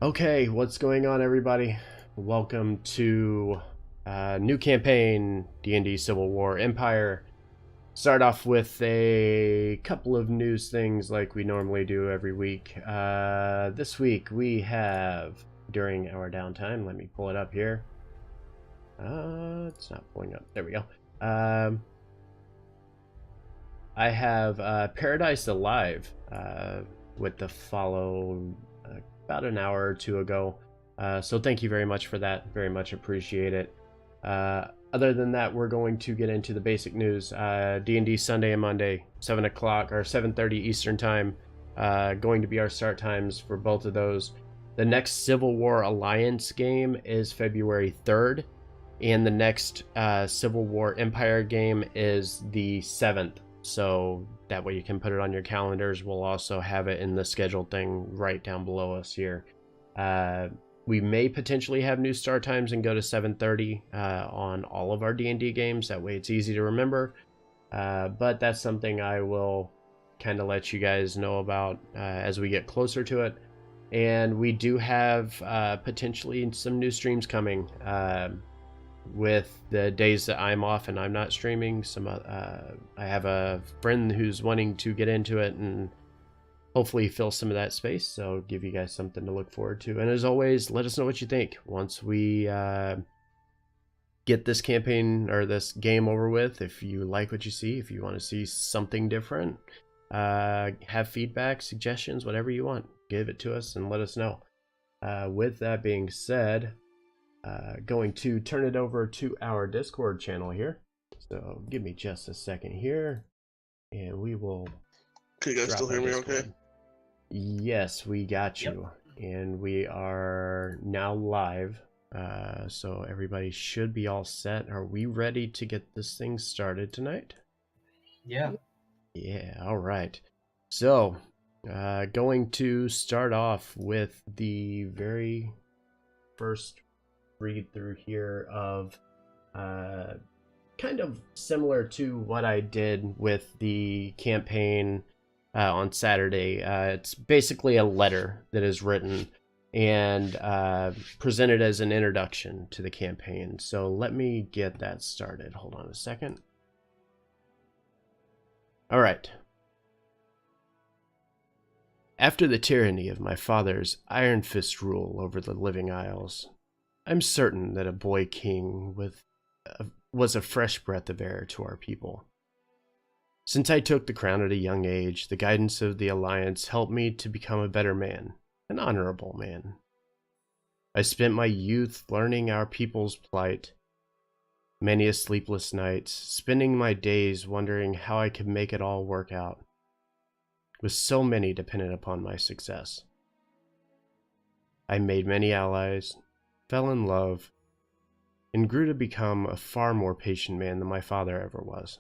Okay, what's going on, everybody? Welcome to new campaign, D&D Civil War Empire. Start off with a couple of news things like we normally do every week. This week we have, during our downtime, let me pull it up here. It's not pulling up. There we go. I have Paradise Alive with the follow about an hour or two ago. So thank you very much for that. Very much appreciate it. Other than that, we're going to get into the basic news. D&D Sunday and Monday, 7 o'clock or 7:30 Eastern Time, going to be our start times for both of those. The next Civil War Alliance game is February 3rd, and the next Civil War Empire game is the 7th. So that way you can put it on your calendars. We'll also have it in the scheduled thing right down below us here. We may potentially have new start times and go to 7:30 on all of our D&D games. That way it's easy to remember. But that's something I will kind of let you guys know about as we get closer to it. And we do have potentially some new streams coming with the days that I'm off and I'm not streaming. I have a friend who's wanting to get into it and hopefully fill some of that space, so give you guys something to look forward to. And as always, let us know what you think once we get this campaign or this game over with. If you like what you see, if you want to see something different, have feedback, suggestions, whatever you want, give it to us and let us know. With that being said, going to turn it over to our Discord channel here. So give me just a second here, and we will. Can you guys still hear me okay? Yes, we got you. And we are now live. So everybody should be all set. Are we ready to get this thing started tonight? Yeah. Yeah, all right. So, going to start off with the very first read through here of kind of similar to what I did with the campaign on Saturday. It's basically a letter that is written and presented as an introduction to the campaign. So let me get that started. Hold on a second. All right. After the tyranny of my father's iron fist rule over the Living Isles, I'm certain that a boy king was a fresh breath of air to our people. Since I took the crown at a young age, the guidance of the Alliance helped me to become a better man, an honorable man. I spent my youth learning our people's plight, many a sleepless night, spending my days wondering how I could make it all work out, with so many dependent upon my success. I made many allies, fell in love, and grew to become a far more patient man than my father ever was.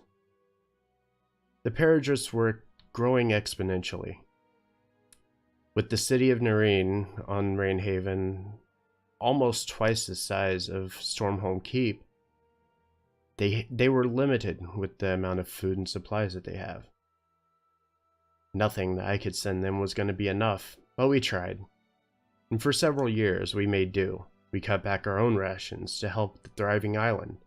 The Paradris were growing exponentially. With the city of Nareen on Rainhaven almost twice the size of Stormholm Keep, they were limited with the amount of food and supplies that they have. Nothing that I could send them was going to be enough, but we tried. And for several years we made do. We cut back our own rations to help the thriving island.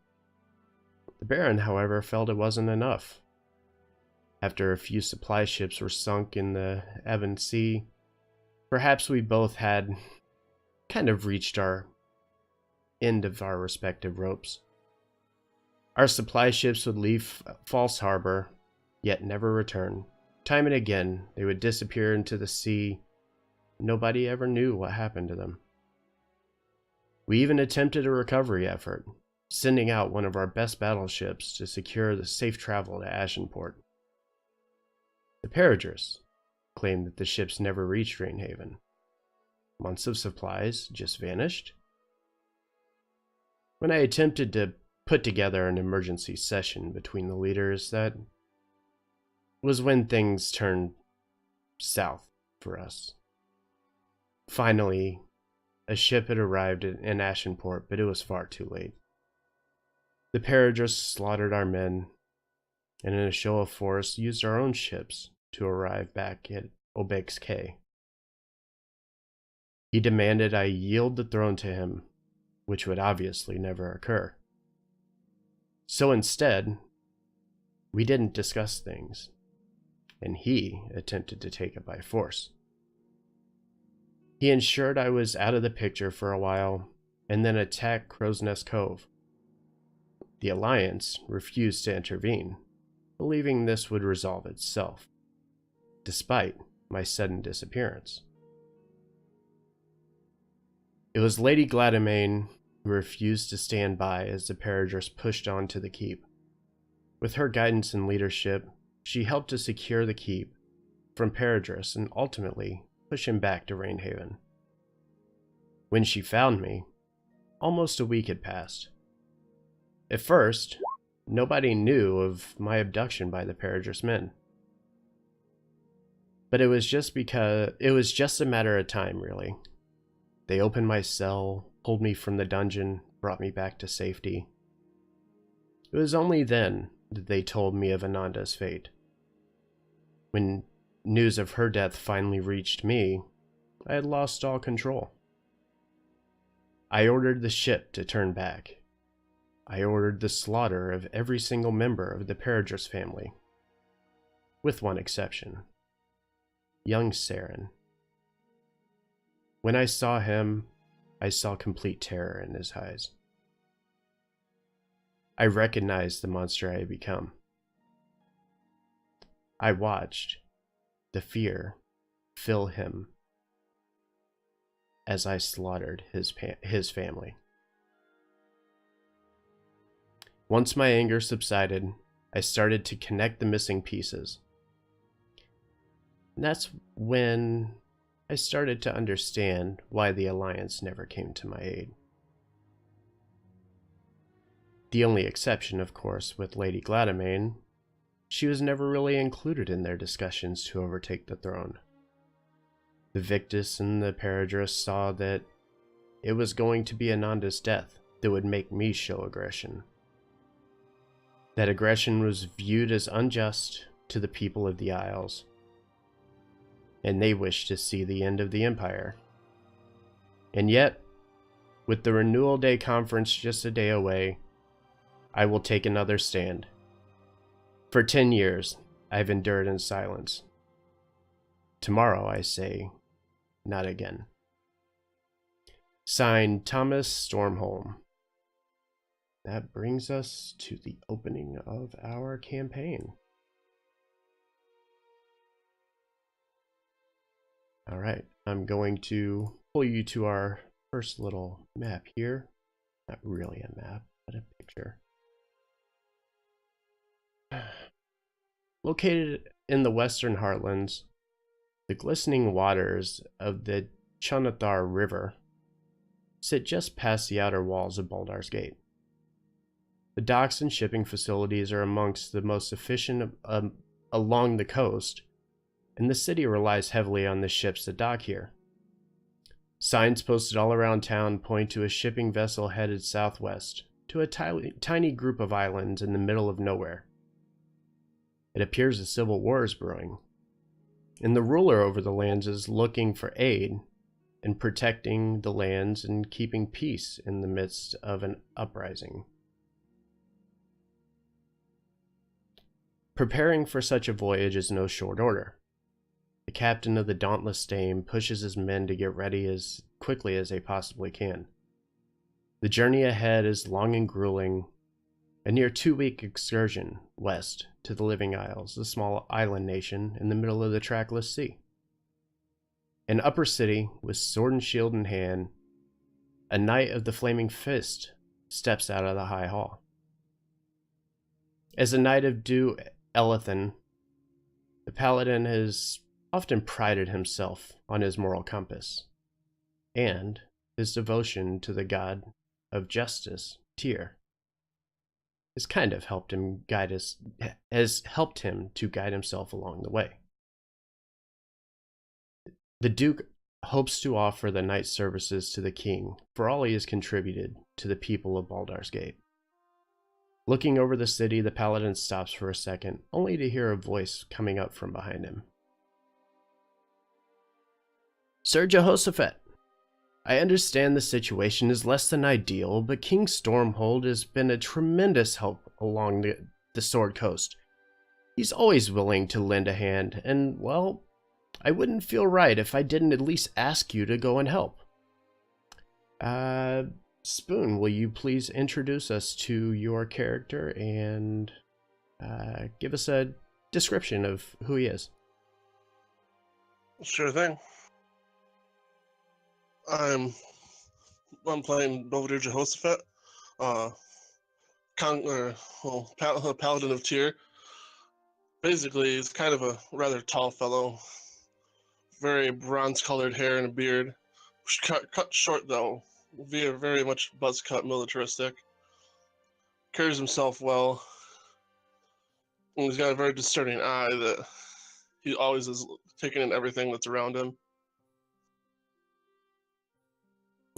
The Baron, however, felt it wasn't enough. After a few supply ships were sunk in the Evan Sea, perhaps we both had kind of reached our end of our respective ropes. Our supply ships would leave False Harbor, yet never return. Time and again, they would disappear into the sea. Nobody ever knew what happened to them. We even attempted a recovery effort, sending out one of our best battleships to secure the safe travel to Ashenport. The Paradris claimed that the ships never reached Rainhaven. Months of supplies just vanished. When I attempted to put together an emergency session between the leaders, that was when things turned south for us. Finally, a ship had arrived in Ashenport, but it was far too late. The Paradris slaughtered our men, and in a show of force, used our own ships to arrive back at Obeg's Cay. He demanded I yield the throne to him, which would obviously never occur. So instead, we didn't discuss things, and he attempted to take it by force. He ensured I was out of the picture for a while, and then attacked Crow's Nest Cove. The Alliance refused to intervene, believing this would resolve itself, despite my sudden disappearance. It was Lady Gladamain who refused to stand by as the Paradris pushed on to the keep. With her guidance and leadership, she helped to secure the keep from Paradris and ultimately push him back to Rainhaven. When she found me, almost a week had passed. At first, nobody knew of my abduction by the Paradris men. But it was just a matter of time, really. They opened my cell, pulled me from the dungeon, brought me back to safety. It was only then that they told me of Ananda's fate. When news of her death finally reached me, I had lost all control. I ordered the ship to turn back. I ordered the slaughter of every single member of the Paradris family, with one exception. Young Saren. When I saw him, I saw complete terror in his eyes. I recognized the monster I had become. I watched the fear fill him as I slaughtered his family. Once my anger subsided, I started to connect the missing pieces. And that's when I started to understand why the Alliance never came to my aid. The only exception, of course, with Lady Gladamain. She was never really included in their discussions to overtake the throne. The Victus and the Paradris saw that it was going to be Ananda's death that would make me show aggression. That aggression was viewed as unjust to the people of the Isles, and they wished to see the end of the Empire. And yet, with the Renewal Day conference just a day away, I will take another stand. For 10 years, I've endured in silence. Tomorrow, I say, not again. Signed, Thomas Stormholm. That brings us to the opening of our campaign. All right, I'm going to pull you to our first little map here. Not really a map, but a picture. Located in the western heartlands, the glistening waters of the Chonathar River sit just past the outer walls of Baldur's Gate. The docks and shipping facilities are amongst the most efficient along the coast, and the city relies heavily on the ships that dock here. Signs posted all around town point to a shipping vessel headed southwest to a tiny group of islands in the middle of nowhere. It appears a civil war is brewing, and the ruler over the lands is looking for aid in protecting the lands and keeping peace in the midst of an uprising. Preparing for such a voyage is no short order. The captain of the Dauntless Dame pushes his men to get ready as quickly as they possibly can. The journey ahead is long and grueling, a near 2-week excursion west to the Living Isles, a small island nation in the middle of the trackless sea. An upper city with sword and shield in hand, a knight of the Flaming Fist steps out of the high hall. As a knight of Dhu Elethan, the paladin has often prided himself on his moral compass and his devotion to the god of justice, Tyr, has kind of helped him to guide himself along the way. The Duke hopes to offer the knight's services to the king for all he has contributed to the people of Baldur's Gate. Looking over the city, the paladin stops for a second, only to hear a voice coming up from behind him. Sir Jehoshaphat, I understand the situation is less than ideal, but King Stormhold has been a tremendous help along the Sword Coast. He's always willing to lend a hand, and, well, I wouldn't feel right if I didn't at least ask you to go and help. Spoon, will you please introduce us to your character and give us a description of who he is? Sure thing. I'm playing Belvedere Jehoshaphat, paladin of Tyr. Basically, he's kind of a rather tall fellow, very bronze-colored hair and a beard, cut short though, very much buzz-cut, militaristic. Carries himself well, and he's got a very discerning eye that he always is taking in everything that's around him.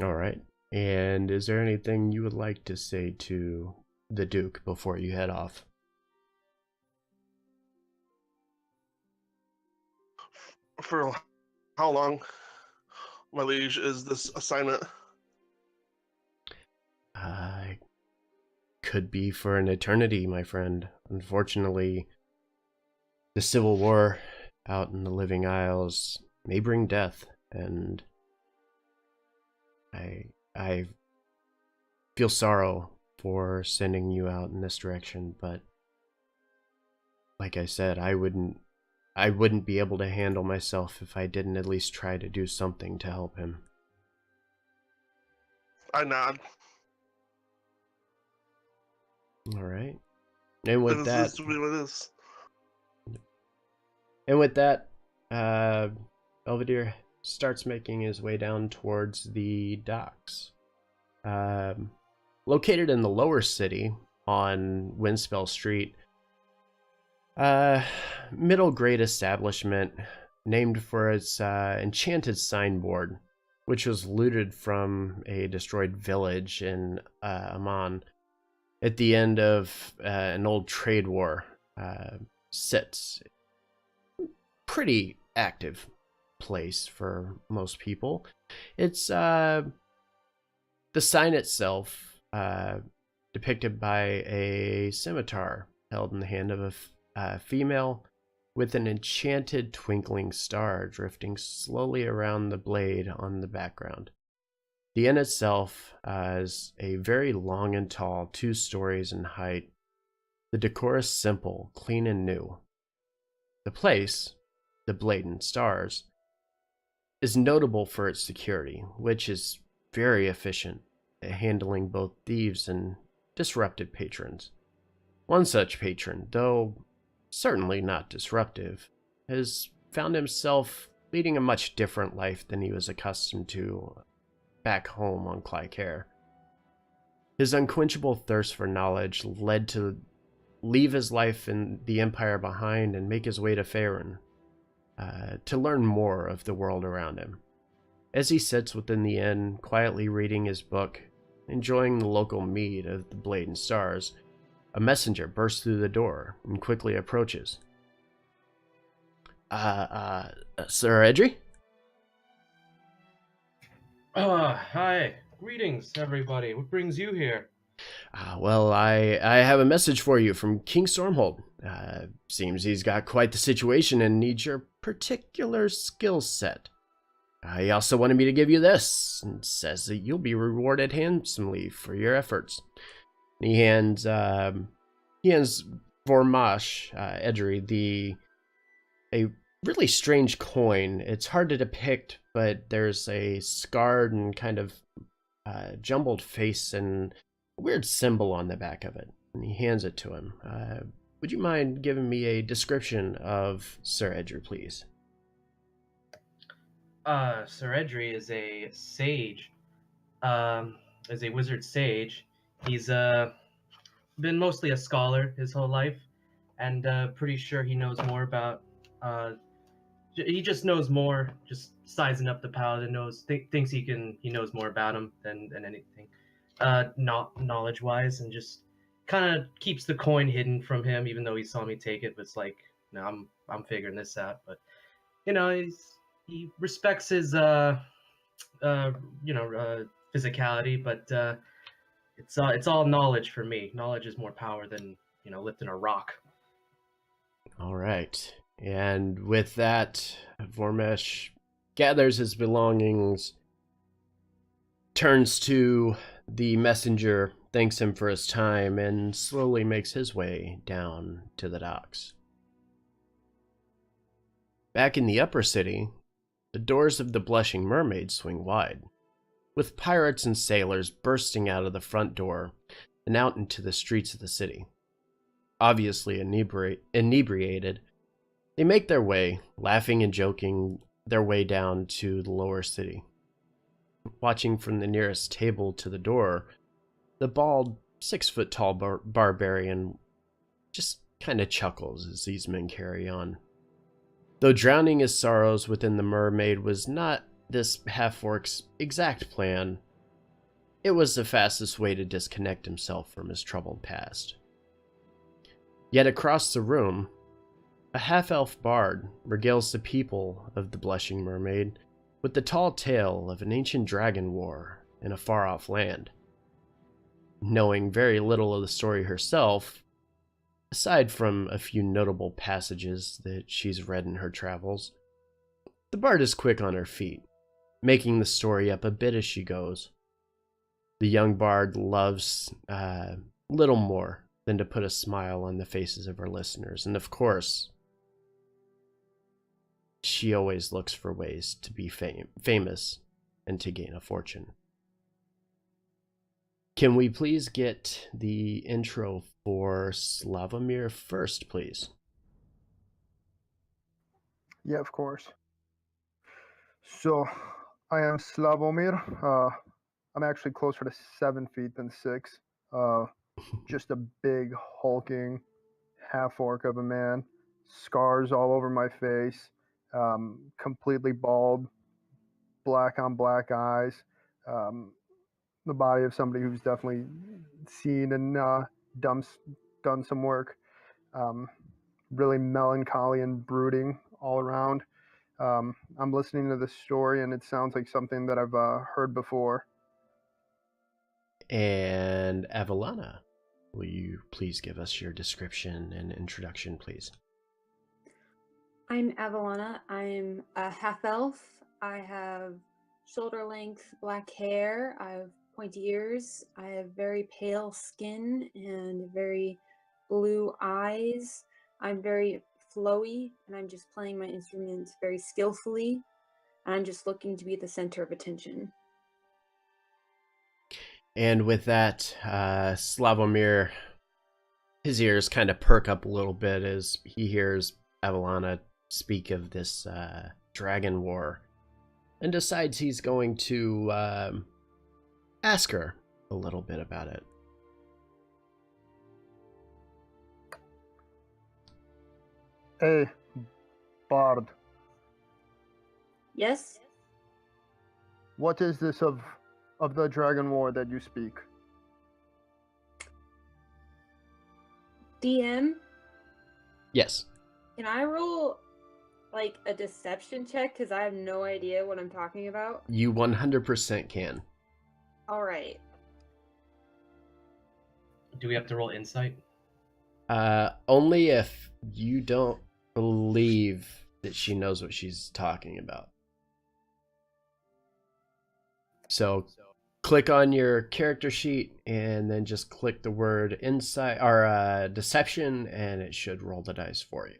All right. And is there anything you would like to say to the Duke before you head off? For how long, my liege, is this assignment? Could be for an eternity, my friend. Unfortunately, the civil war out in the Living Isles may bring death, and I feel sorrow for sending you out in this direction, but like I said, I wouldn't be able to handle myself if I didn't at least try to do something to help him. I nod. All right. And with that, This is what it is. Belvedere starts making his way down towards the docks. Located in the lower city on Windspell Street, middle grade establishment named for its enchanted signboard, which was looted from a destroyed village in Amman at the end of an old trade war. Sits pretty active place for most people. It's the sign itself depicted by a scimitar held in the hand of a female with an enchanted twinkling star drifting slowly around the blade on the background. The inn itself is a very long and tall, 2 stories in height. The decor is simple, clean and new. The place, the Blade and Stars, is notable for its security, which is very efficient at handling both thieves and disrupted patrons. One such patron, though certainly not disruptive, has found himself leading a much different life than he was accustomed to back home on Clycair. His unquenchable thirst for knowledge led to leave his life in the Empire behind and make his way to Faerun to learn more of the world around him. As he sits within the inn, quietly reading his book, enjoying the local mead of the Blade and Stars, a messenger bursts through the door and quickly approaches. Sir Edry? Hi. Greetings, everybody. What brings you here? Well, I have a message for you from King Stormhold. Seems he's got quite the situation and needs your particular skill set. He also wanted me to give you this, and says that you'll be rewarded handsomely for your efforts. And he hands Vormash, Edry, a really strange coin. It's hard to depict, but there's a scarred and kind of jumbled face and a weird symbol on the back of it. And he hands it to him. Would you mind giving me a description of Sir Edry, please? Sir Edry is a sage. Is a wizard sage. He's been mostly a scholar his whole life, and pretty sure he knows more about. He just knows more. Just sizing up the paladin thinks he knows more about him than anything. Not knowledge wise, and just kind of keeps the coin hidden from him, even though he saw me take it. But it's like, no, I'm figuring this out. But you know, he respects his physicality, but it's all knowledge for me. Knowledge is more power than lifting a rock. All right. And with that, Vormesh gathers his belongings, turns to the messenger, thanks him for his time, and slowly makes his way down to the docks. Back in the upper city, the doors of the Blushing Mermaid swing wide, with pirates and sailors bursting out of the front door and out into the streets of the city. Obviously inebriated, they make their way, laughing and joking their way down to the lower city. Watching from the nearest table to the door, the bald, 6-foot-tall barbarian just kind of chuckles as these men carry on. Though drowning his sorrows within the mermaid was not this half-orc's exact plan, it was the fastest way to disconnect himself from his troubled past. Yet across the room, a half-elf bard regales the people of the Blushing Mermaid with the tall tale of an ancient dragon war in a far-off land. Knowing very little of the story herself, aside from a few notable passages that she's read in her travels, the bard is quick on her feet, making the story up a bit as she goes. the young bard loves little more than to put a smile on the faces of her listeners. And of course, she always looks for ways to be famous and to gain a fortune. Can we please get the intro for Slavomir first, please? Yeah, of course. So, I am Slavomir. I'm actually closer to 7 feet than 6. Just a big, hulking half-orc of a man. Scars all over my face. Completely bald. Black on black eyes. The body of somebody who's definitely seen and done some work. Really melancholy and brooding all around. I'm listening to this story, and it sounds like something that I've heard before. And Avalana, will you please give us your description and introduction, please? I'm Avalana. I'm a half-elf. I have shoulder-length black hair. I have pointy ears. I have very pale skin and very blue eyes. I'm very flowy, and I'm just playing my instrument very skillfully. And I'm just looking to be the center of attention. And with that, Slavomir, his ears kind of perk up a little bit as he hears Avalana speak of this dragon war, and decides he's going to ask her a little bit about it. Hey, Bard, Yes? what is this of the dragon war that you speak? DM, Yes. can I roll like a deception check? Because I have no idea what I'm talking about. You 100% can. All right. Do we have to roll insight? Only if you don't believe that she knows what she's talking about. So click on your character sheet and then just click the word insight or deception, and it should roll the dice for you.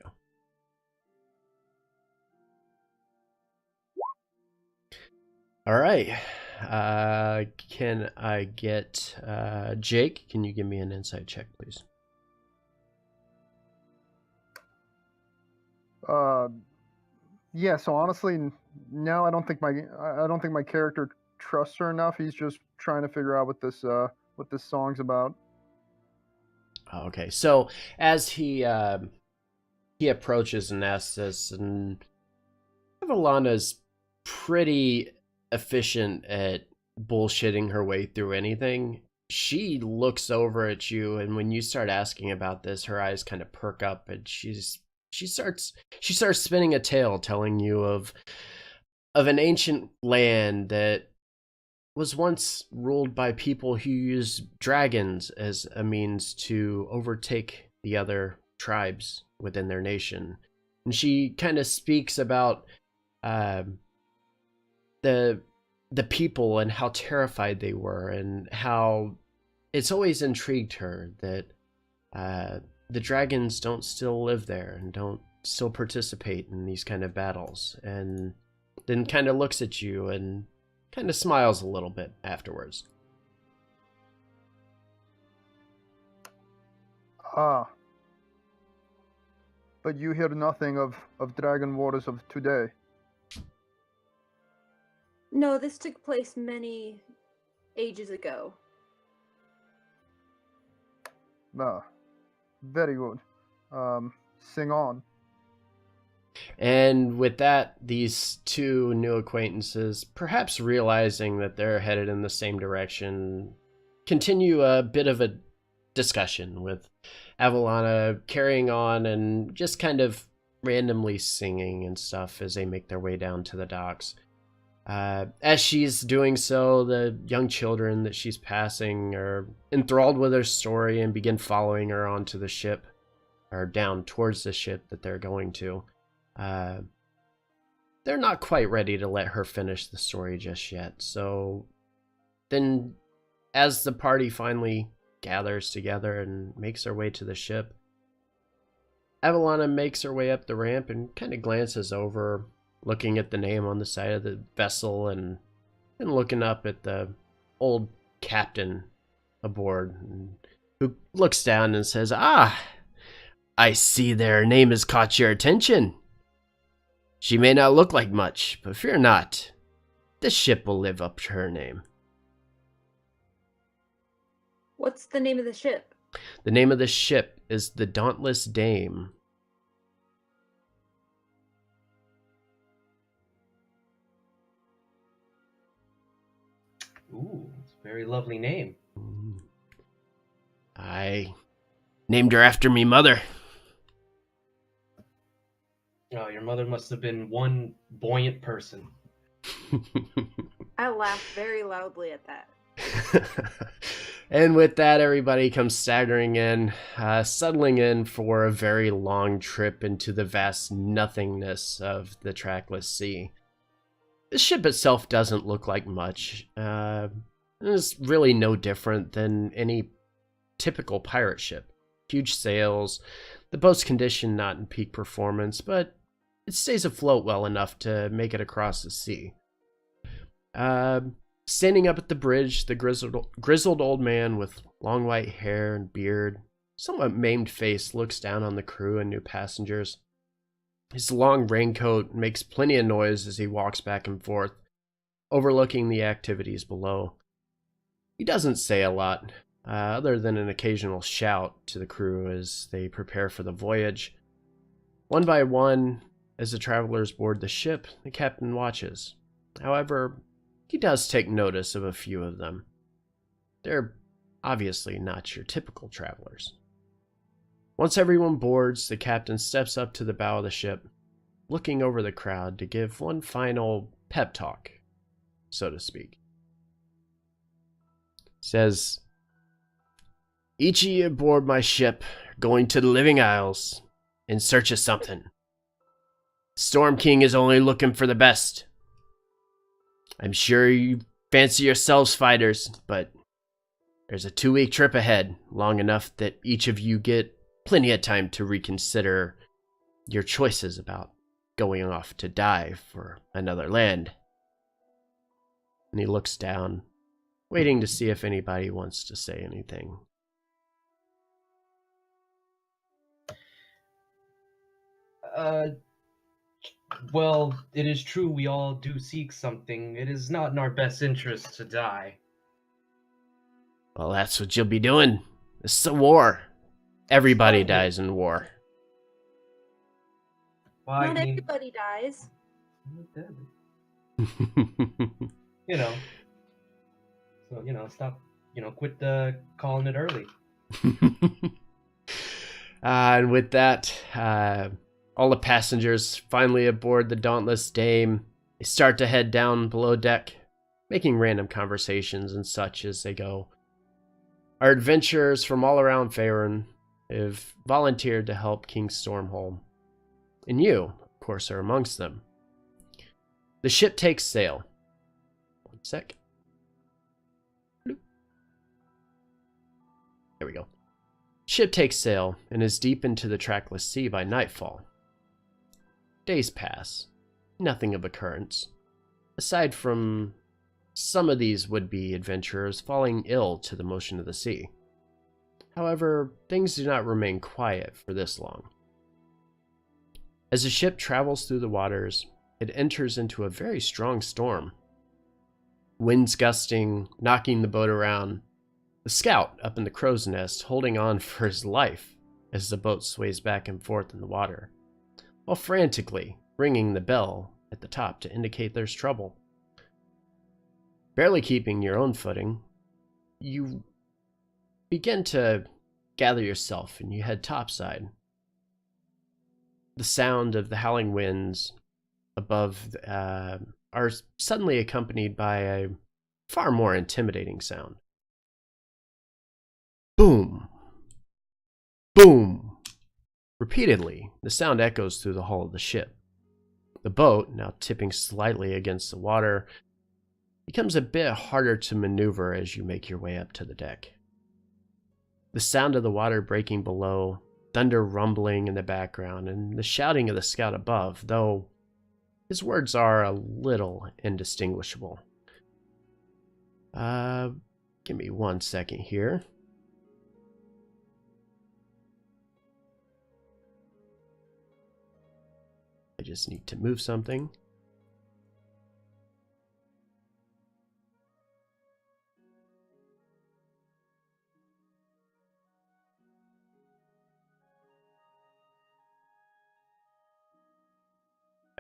All right. Can I get Jake? Can you give me an insight check, please? Yeah. So honestly, no, I don't think my character trusts her enough. He's just trying to figure out what this song's about. Okay, so as he approaches and asks this, and Avalana's pretty efficient at bullshitting her way through anything. She looks over at you, and when you start asking about this, her eyes kind of perk up, and she starts spinning a tale, telling you of an ancient land that was once ruled by people who used dragons as a means to overtake the other tribes within their nation. And she kind of speaks about the people and how terrified they were, and how it's always intrigued her that the dragons don't still live there and don't still participate in these kind of battles. And then kind of looks at you and kind of smiles a little bit afterwards. Ah. But you hear nothing of dragon wars of today. No, this took place many ages ago. Ah. Very good. Sing on. And with that, these two new acquaintances, perhaps realizing that they're headed in the same direction, continue a bit of a discussion, with Avalana carrying on and just kind of randomly singing and stuff as they make their way down to the docks. As she's doing so, the young children that she's passing are enthralled with her story and begin following her onto the ship, or down towards the ship that they're going to. They're not quite ready to let her finish the story just yet, so then as the party finally gathers together and makes their way to the ship, Avalana makes her way up the ramp and kind of glances over, looking at the name on the side of the vessel and looking up at the old captain aboard, who looks down and says, "Ah, I see their name has caught your attention. She may not look like much, but fear not. This ship will live up to her name." What's the name of the ship? The name of the ship is the Dauntless Dame. Ooh, it's a very lovely name. I named her after me mother. Oh, your mother must have been one buoyant person. I laughed very loudly at that. And with that, everybody comes staggering in, settling in for a very long trip into the vast nothingness of the trackless sea. The ship itself doesn't look like much. It's really no different than any typical pirate ship. Huge sails, the boat's condition not in peak performance, but it stays afloat well enough to make it across the sea. Standing up at the bridge, the grizzled old man with long white hair and beard, somewhat maimed face, looks down on the crew and new passengers. His long raincoat makes plenty of noise as he walks back and forth, overlooking the activities below. He doesn't say a lot, other than an occasional shout to the crew as they prepare for the voyage. One by one, as the travelers board the ship, the captain watches. However, he does take notice of a few of them. They're obviously not your typical travelers. Once everyone boards, the captain steps up to the bow of the ship, looking over the crowd to give one final pep talk, so to speak. Says, "Each of you aboard my ship are going to the Living Isles in search of something. Storm King is only looking for the best. I'm sure you fancy yourselves fighters, but there's a 2-week trip ahead, long enough that each of you get plenty of time to reconsider your choices about going off to die for another land." And he looks down, waiting to see if anybody wants to say anything. Well, it is true we all do seek something. It is not in our best interest to die. Well, that's what you'll be doing. This is a war. Everybody Well, dies in war. Well, I Not mean, everybody dies. you know. So, stop, quit calling it early. And with that, all the passengers finally aboard the Dauntless Dame. They start to head down below deck, making random conversations and such as they go. Our adventurers from all around Faerun have volunteered to help King Stormhold, and you, of course, are amongst them. The ship takes sail. One sec. There we go. Ship takes sail and is deep into the trackless sea by nightfall. Days pass. Nothing of occurrence, aside from some of these would-be adventurers falling ill to the motion of the sea. However, things do not remain quiet for this long. As the ship travels through the waters, it enters into a very strong storm. Winds gusting, knocking the boat around. The scout up in the crow's nest holding on for his life as the boat sways back and forth in the water, while frantically ringing the bell at the top to indicate there's trouble. Barely keeping your own footing, you begin to gather yourself and you head topside. The sound of the howling winds above are suddenly accompanied by a far more intimidating sound. Boom! Boom! Repeatedly, the sound echoes through the hull of the ship. The boat, now tipping slightly against the water, becomes a bit harder to maneuver as you make your way up to the deck. The sound of the water breaking below, thunder rumbling in the background, and the shouting of the scout above, though his words are a little indistinguishable. Give me 1 second here. I just need to move something.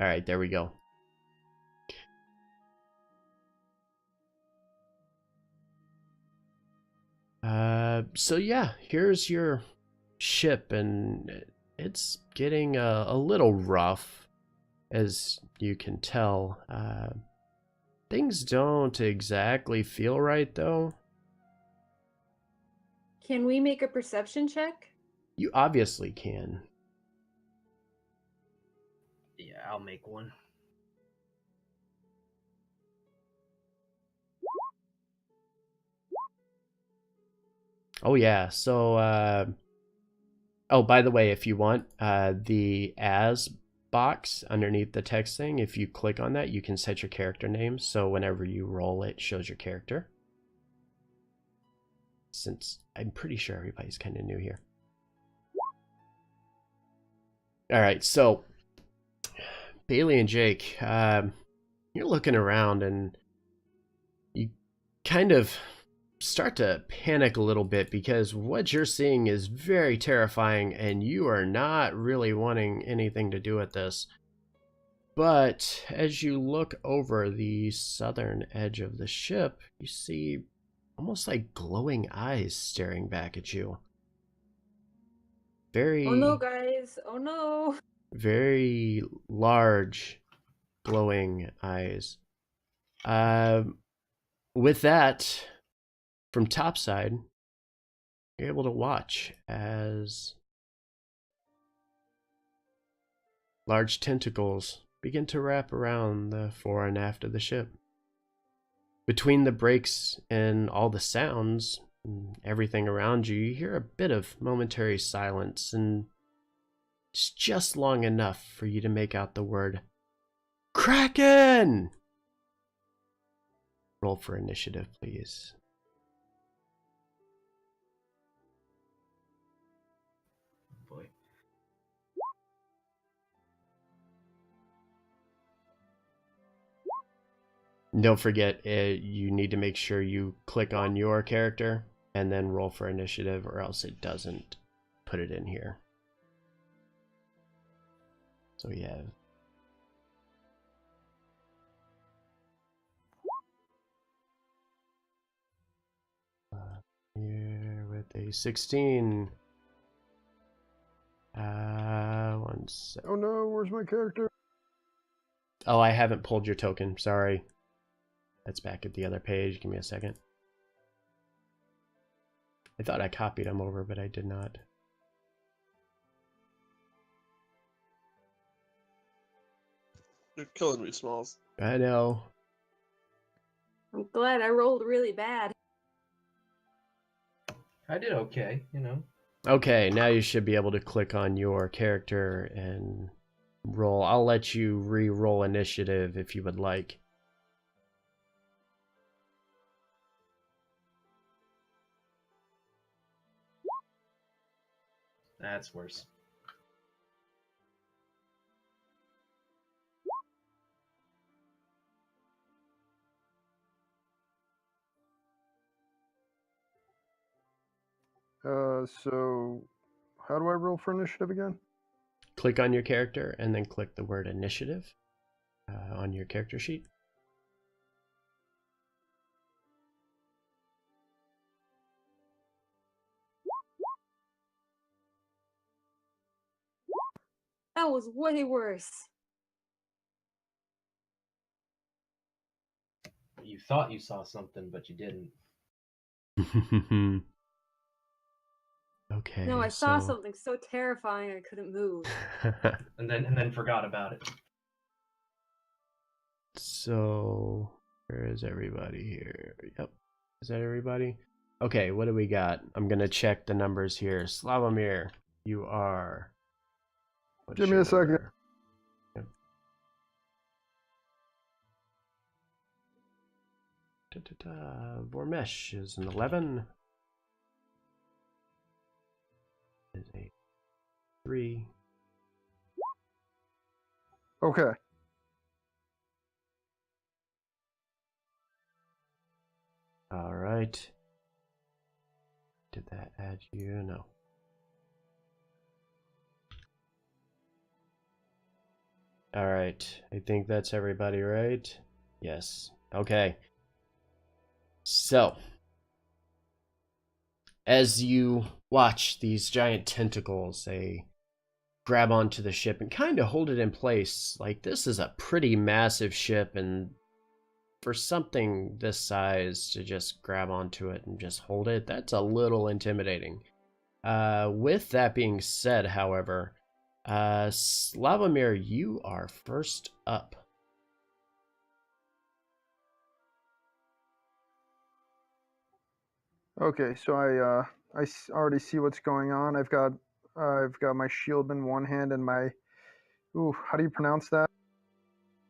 All right, there we go. So yeah, here's your ship, and it's getting a little rough, as you can tell. Things don't exactly feel right, though. Can we make a perception check? You obviously can. Yeah, I'll make one. Oh yeah, so oh, by the way, if you want, the as box underneath the text thing, if you click on that, you can set your character name, so whenever you roll it shows your character. Since I'm pretty sure everybody's kind of new here. All right, so Bailey and Jake, you're looking around and you kind of start to panic a little bit because what you're seeing is very terrifying and you are not really wanting anything to do with this. But as you look over the southern edge of the ship, you see almost like glowing eyes staring back at you. Very... Oh no, guys. Oh no. Very large glowing eyes. With that, from topside, you're able to watch as large tentacles begin to wrap around the fore and aft of the ship. Between the breaks and all the sounds, and everything around you, you hear a bit of momentary silence, and it's just long enough for you to make out the word Kraken! Roll for initiative, please. Boy. Don't forget, you need to make sure you click on your character and then roll for initiative, or else it doesn't put it in here. So yeah. Here with a 16. 1 sec. Oh no, where's my character? Oh, I haven't pulled your token. Sorry. That's back at the other page. Give me a second. I thought I copied them over, but I did not. You're killing me, Smalls. I know. I'm glad I rolled really bad. I did okay, you know. Okay, now you should be able to click on your character and roll. I'll let you re-roll initiative if you would like. That's worse. So how do I roll for initiative again? Click on your character and then click the word initiative on your character sheet. That was way worse. You thought you saw something, but you didn't. Okay. No, I saw something so terrifying I couldn't move. And then forgot about it. So Where is everybody here? Yep. Is that everybody? Okay, what do we got? I'm gonna check the numbers here. Slavomir, you are. What is Give me your a second. number? Yep. Vormesh is an 11. Is a 3. Okay. All right. Did that add you? No. All right. I think that's everybody, right? Yes. Okay. So, as you watch these giant tentacles, they grab onto the ship and kind of hold it in place. Like, this is a pretty massive ship, and for something this size to just grab onto it and just hold it, that's a little intimidating. With that being said, however, Slavomir, you are first up. Okay, so I already see what's going on. I've got my shield in one hand and my how do you pronounce that?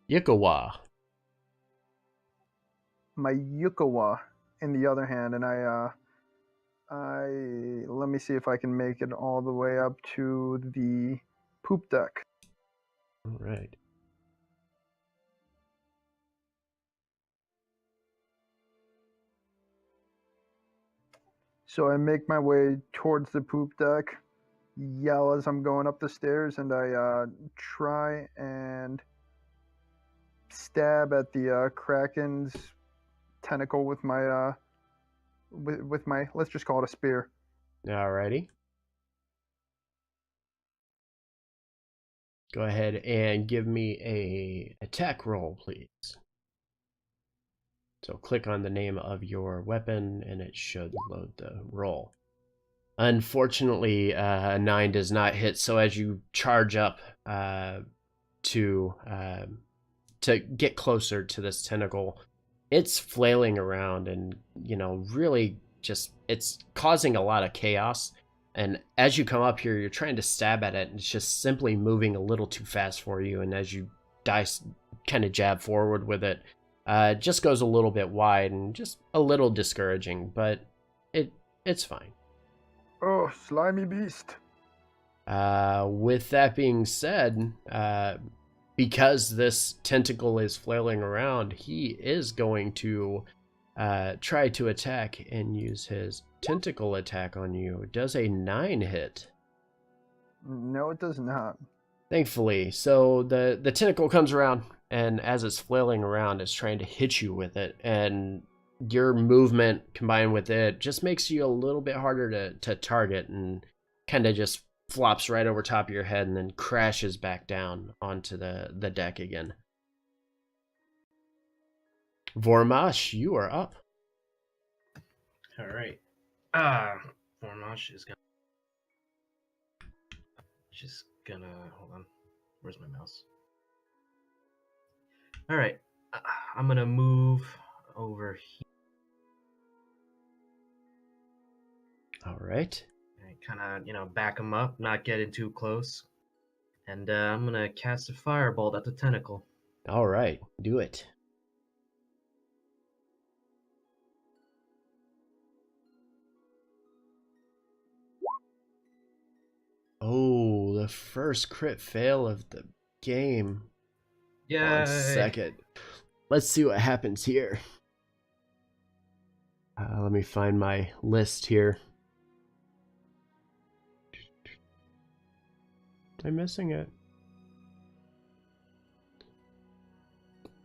Yikawa. My yukawa in the other hand, and I let me see if I can make it all the way up to the poop deck. All right. So I make my way towards the poop deck, yell as I'm going up the stairs, and I try and stab at the Kraken's tentacle with my with my, let's just call it a spear. Alrighty. Go ahead and give me a attack roll, please. So click on the name of your weapon and it should load the roll. Unfortunately, a 9 does not hit, so as you charge up to get closer to this tentacle, it's flailing around and, you know, really just, it's causing a lot of chaos. And as you come up here, you're trying to stab at it, and it's just simply moving a little too fast for you. And as you kind of jab forward with it, it just goes a little bit wide and just a little discouraging, but it's fine. Oh, slimy beast. With that being said, because this tentacle is flailing around, he is going to try to attack and use his tentacle attack on you. Does a 9 hit? No, it does not. Thankfully. So the tentacle comes around, and as it's flailing around, it's trying to hit you with it, and your movement combined with it just makes you a little bit harder to target, and kind of just flops right over top of your head and then crashes back down onto the deck again. Vormash, you are up. All right. Vormash is gonna hold on. Where's my mouse? All right. I'm gonna move over here. All right. Kind of, back him up, not getting too close. And I'm gonna cast a firebolt at the tentacle. All right. Do it. Oh, the first crit fail of the game. Yeah. 1 second. Let's see what happens here. Let me find my list here. Am I missing it?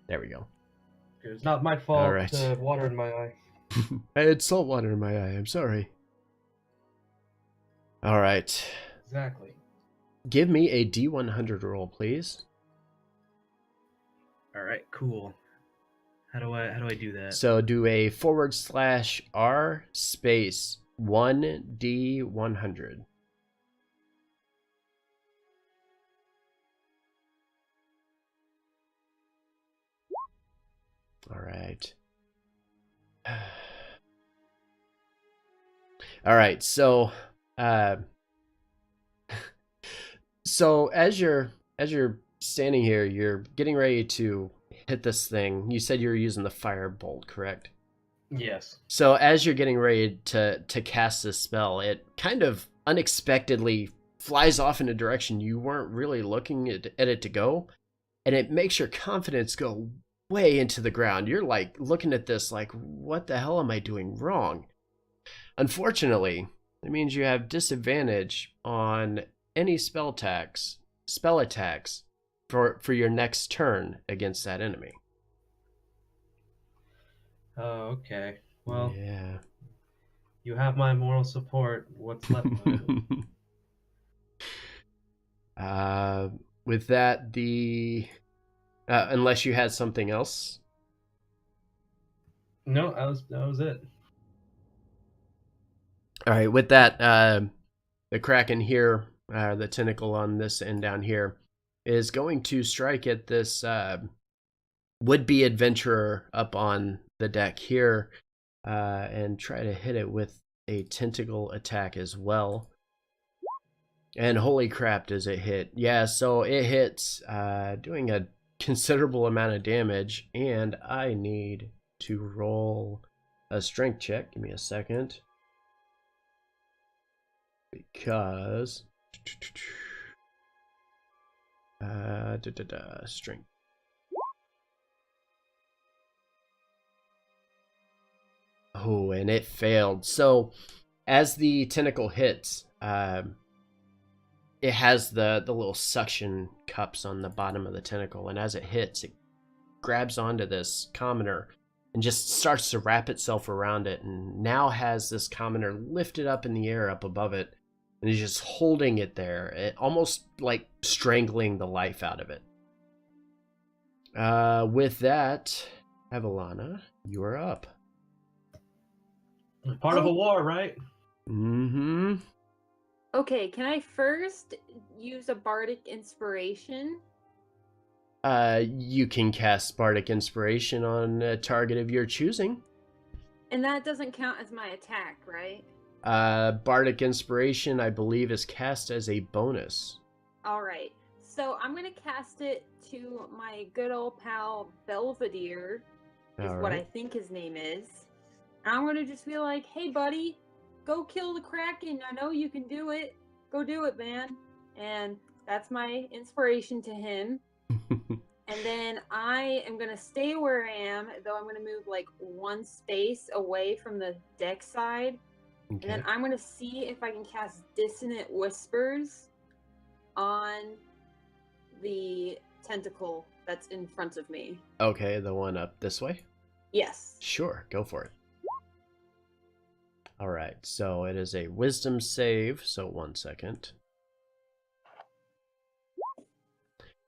There we go. It's not my fault. All right. Water in my eye. I had salt water in my eye. I'm sorry. All right. Exactly. Give me a D100 roll, please. All right. Cool. How do I do that? So do a /R space 1D100. All right. All right. So, so as you're standing here, you're getting ready to hit this thing. You said you were using the firebolt, correct? Yes. So as you're getting ready to cast this spell, it kind of unexpectedly flies off in a direction you weren't really looking at it to go, and it makes your confidence go way into the ground. You're like looking at this like, what the hell am I doing wrong? Unfortunately, it means you have disadvantage on any spell attacks for your next turn against that enemy. Oh, okay. Well, Yeah. you have my moral support. What's left of it? With that, unless you had something else. No, that was it. All right. With that, the Kraken here, the tentacle on this end down here, is going to strike at this would-be adventurer up on the deck here, and try to hit it with a tentacle attack as well. And holy crap, does it hit? Yeah, so it hits, doing a considerable amount of damage, and I need to roll a strength check. Give me a second. Because strength. Oh, and it failed. So as the tentacle hits, it has the little suction cups on the bottom of the tentacle, and as it hits, it grabs onto this commoner and just starts to wrap itself around it, and now has this commoner lifted up in the air up above it, and is just holding it there, almost like strangling the life out of it. With that, Evelana, you are up. Part of a war, right? Mm-hmm. Okay, can I first use a bardic inspiration? You can cast Bardic Inspiration on a target of your choosing. And that doesn't count as my attack, right? Bardic Inspiration, I believe, is cast as a bonus. Alright, so I'm gonna cast it to my good old pal Belvedere, is what I think his name is. And I'm gonna just be like, hey buddy, go kill the Kraken, I know you can do it. Go do it, man. And that's my inspiration to him. And then I am going to stay where I am, though I'm going to move like one space away from the deck side. Okay. And then I'm going to see if I can cast Dissonant Whispers on the tentacle that's in front of me. Okay, the one up this way? Yes. Sure, go for it. All right, so it is a wisdom save, so 1 second.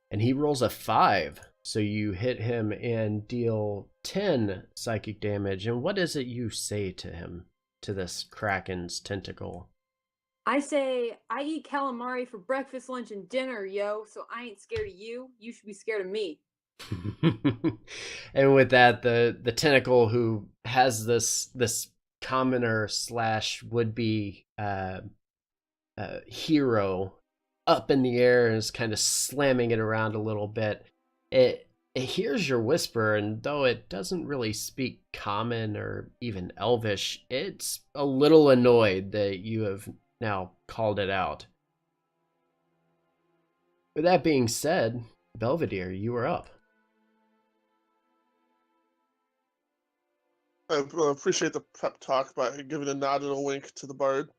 And he rolls a 5, so you hit him and deal 10 psychic damage. And what is it you say to him, to this Kraken's tentacle? I say, I eat calamari for breakfast, lunch, and dinner, yo, so I ain't scared of you. You should be scared of me. And with that, the tentacle, who has this commoner / would-be hero up in the air and is kind of slamming it around a little bit, it hears your whisper, and though it doesn't really speak common or even elvish, it's a little annoyed that you have now called it out. With that being said, Belvedere, you are up. I appreciate the pep talk by giving a nod and a wink to the bard.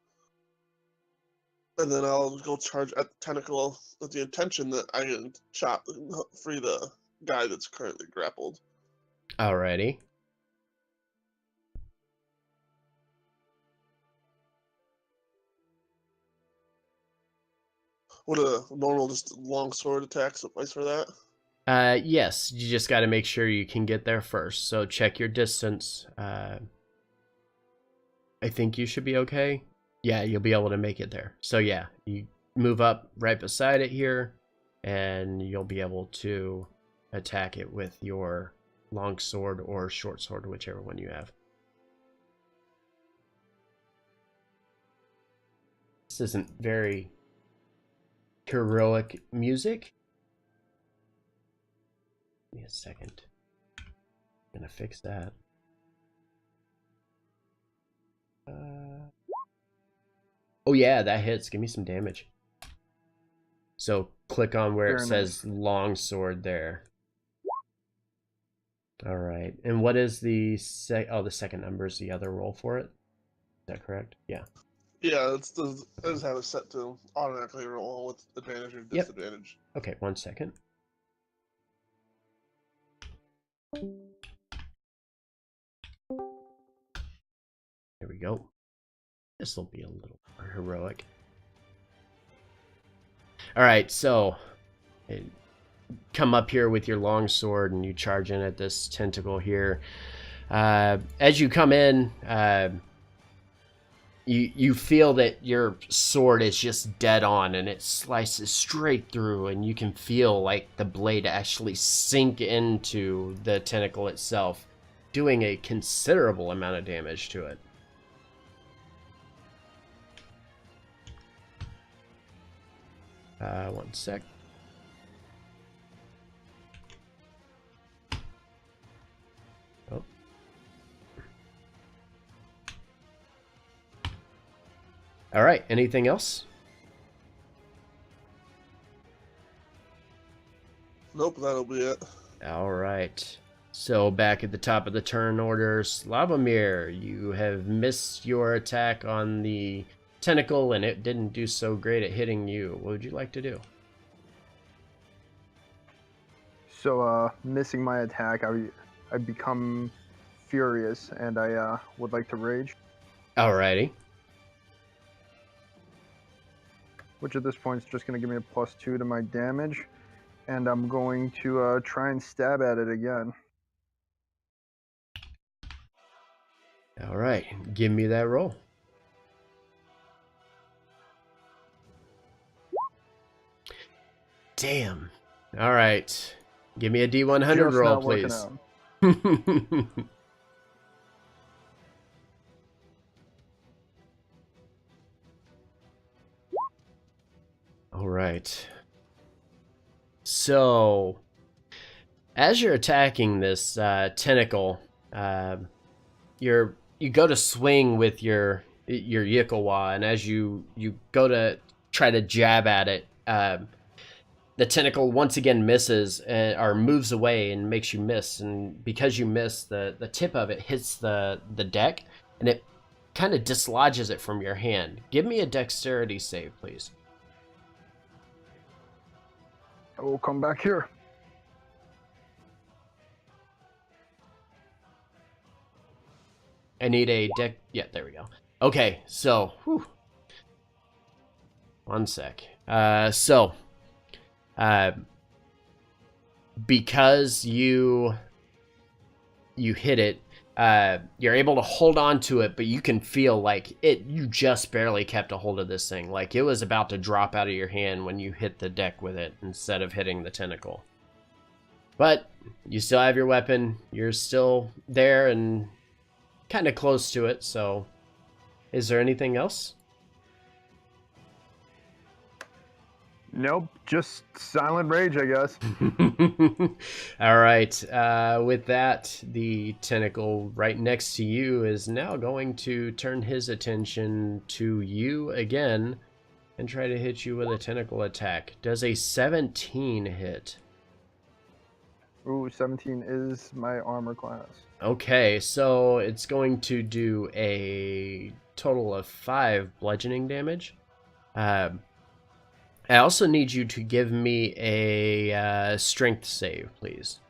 And then I'll go charge at the tentacle with the intention that I can free the guy that's currently grappled. Alrighty. Would a normal, just long sword attack suffice for that? Yes, you just got to make sure you can get there first. So check your distance. I think you should be okay. Yeah, you'll be able to make it there. So yeah, you move up right beside it here, and you'll be able to attack it with your long sword or short sword, whichever one you have. This isn't very heroic music. Give me a second. I'm gonna fix that. Oh yeah, that hits. Give me some damage. So click on where it Very says long sword there. All right. And what is the the second number is the other roll for it? Is that correct? Yeah. Yeah, I just have it set to automatically roll with advantage or Yep. disadvantage. Okay, 1 second. There we go. This will be a little more heroic. All right, so come up here with your long sword and you charge in at this tentacle here. As you come in, you feel that your sword is just dead on and it slices straight through, and you can feel like the blade actually sink into the tentacle itself, doing a considerable amount of damage to it. One sec. Oh. All right, anything else? Nope, that'll be it. All right. So back at the top of the turn order, Slavomir, you have missed your attack on the tentacle and it didn't do so great at hitting you. What would you like to do? So, missing my attack, I become furious, and I would like to rage, Alrighty. which at this point is just going to give me a +2 to my damage, and I'm going to try and stab at it again. All right, give me that roll. Damn. All right. Give me a D100 Just roll, not working please. out. All right. So, as you're attacking this tentacle, you go to swing with your Yikawa, and as you go to try to jab at it, the tentacle once again misses or moves away and makes you miss. And because you miss, the tip of it hits the deck, and it kind of dislodges it from your hand. Give me a dexterity save, please. I will come back here. I need a deck. Yeah, there we go. Okay, so, whew. 1 sec. Because you hit it, you're able to hold on to it, but you can feel like you just barely kept a hold of this thing. Like it was about to drop out of your hand when you hit the deck with it instead of hitting the tentacle. But you still have your weapon. You're still there and kind of close to it. So is there anything else? Nope, just silent rage, I guess. All right. With that, the tentacle right next to you is now going to turn his attention to you again and try to hit you with a tentacle attack. Does a 17 hit? Ooh, 17 is my armor class. Okay, so it's going to do a total of 5 bludgeoning damage. I also need you to give me a strength save, please.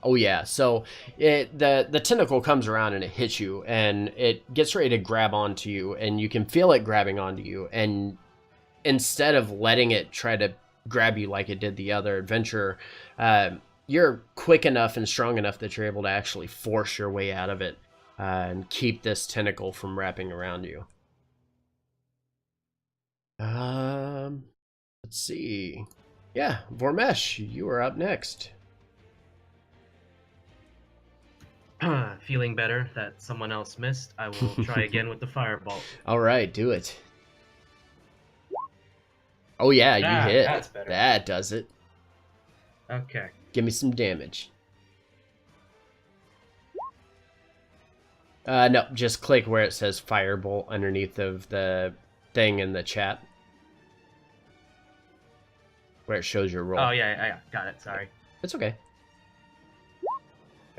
Oh yeah, so the tentacle comes around and it hits you, and it gets ready to grab onto you, and you can feel it grabbing onto you, and instead of letting it try to grab you like it did the other adventurer, you're quick enough and strong enough that you're able to actually force your way out of it and keep this tentacle from wrapping around you. Let's see. Yeah, Vormesh, you are up next. Feeling better that someone else missed, I will try again with the firebolt. All right, do it. Oh yeah, you hit. That's better. That does it. Okay. Give me some damage. No, just click where it says firebolt underneath of the thing in the chat. Where it shows your roll. Oh, yeah, got it. Sorry. It's okay.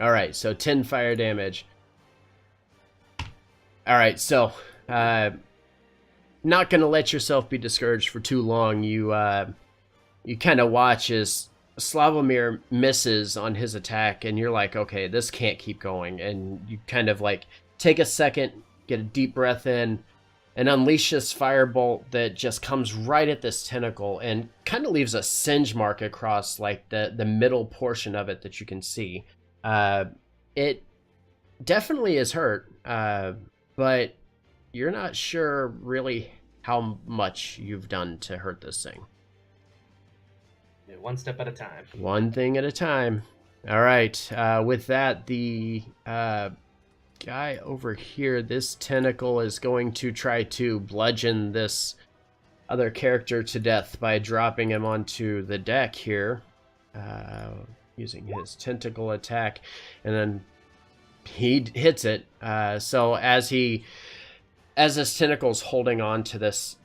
Alright, so 10 fire damage. Alright, so, not gonna let yourself be discouraged for too long. You kind of watch as Slavomir misses on his attack, and you're like, okay, this can't keep going. And you kind of like take a second, get a deep breath in, and unleash this firebolt that just comes right at this tentacle and kind of leaves a singe mark across like the middle portion of it that you can see. It definitely is hurt, but you're not sure really how much you've done to hurt this thing. Yeah, one step at a time. One thing at a time. All right. With that, the guy over here, this tentacle is going to try to bludgeon this other character to death by dropping him onto the deck here, using his tentacle attack, and then he hits it. So as this tentacle's holding on to this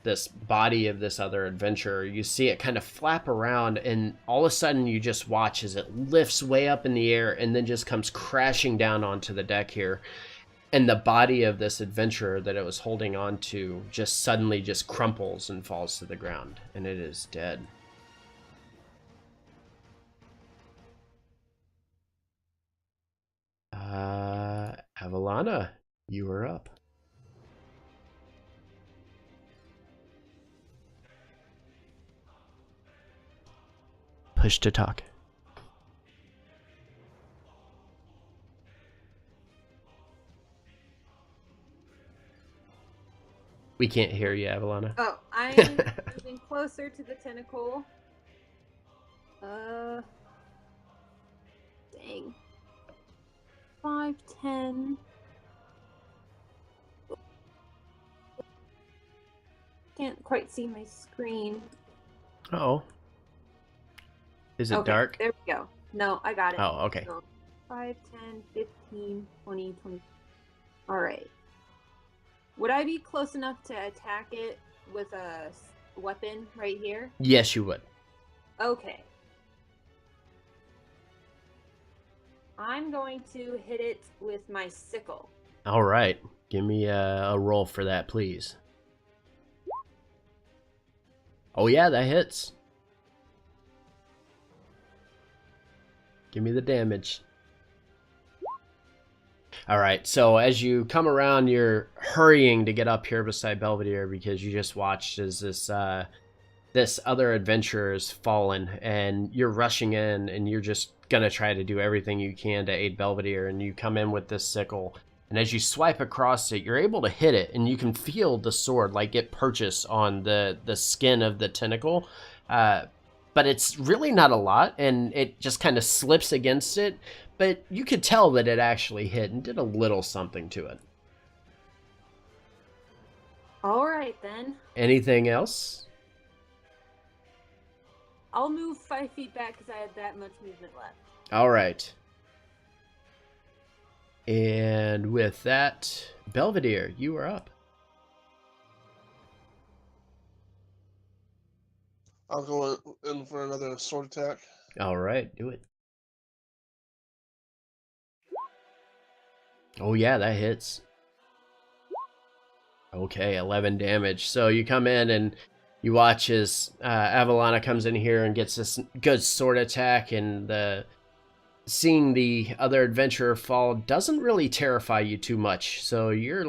body of this other adventurer, you see it kind of flap around, and all of a sudden you just watch as it lifts way up in the air and then just comes crashing down onto the deck here. And the body of this adventurer that it was holding on to just suddenly just crumples and falls to the ground, and it is dead. Avalana, you are up. Push to talk. We can't hear you, Avalana. Oh, I'm moving closer to the tentacle. Dang. 5, 10. Can't quite see my screen. Uh-oh. Is it Okay, dark? There we go. No, I got it. Oh, okay. So 5, 10, 15, 20, 20. All right. Would I be close enough to attack it with a weapon right here? Yes, you would. Okay. I'm going to hit it with my sickle. All right. Give me a roll for that, please. Oh, yeah, that hits. Give me the damage. All right, so as you come around, you're hurrying to get up here beside Belvedere because you just watched as this other adventurer is fallen, and you're rushing in, and you're just gonna try to do everything you can to aid Belvedere, and you come in with this sickle, and as you swipe across it, you're able to hit it, and you can feel the sword like get purchase on the skin of the tentacle, but it's really not a lot, and it just kind of slips against it. But you could tell that it actually hit and did a little something to it. All right, then. Anything else? I'll move 5 feet back because I had that much movement left. All right. And with that, Belvedere, you are up. I'll go in for another sword attack. All right, do it. Oh yeah, that hits. Okay, 11 damage. So you come in and you watch as Avalana comes in here and gets this good sword attack, and seeing the other adventurer fall doesn't really terrify you too much. So you're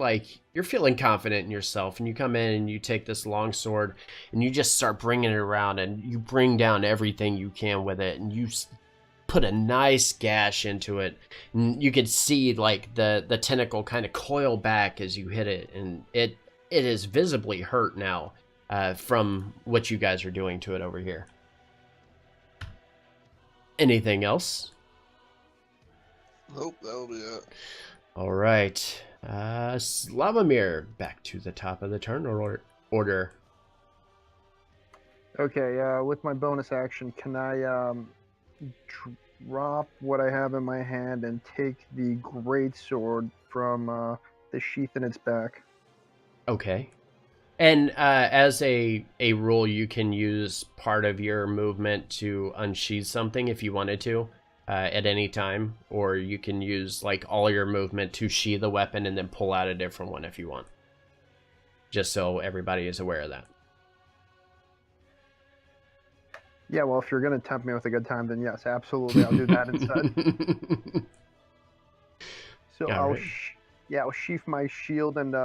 feeling confident in yourself, and you come in and you take this long sword and you just start bringing it around, and you bring down everything you can with it, and you put a nice gash into it, and you could see like the tentacle kind of coil back as you hit it, and it is visibly hurt now from what you guys are doing to it over here. Anything else? Nope, that'll be it. All right. Slavomir, back to the top of the turn order. Okay, with my bonus action, can I drop what I have in my hand and take the great sword from the sheath in its back? Okay. And as a rule, you can use part of your movement to unsheath something if you wanted to at any time, or you can use like all your movement to sheath a weapon and then pull out a different one if you want. Just so everybody is aware of that. Yeah, well, if you're going to tempt me with a good time, then yes, absolutely, I'll do that instead. So All right. I'll sheath my shield and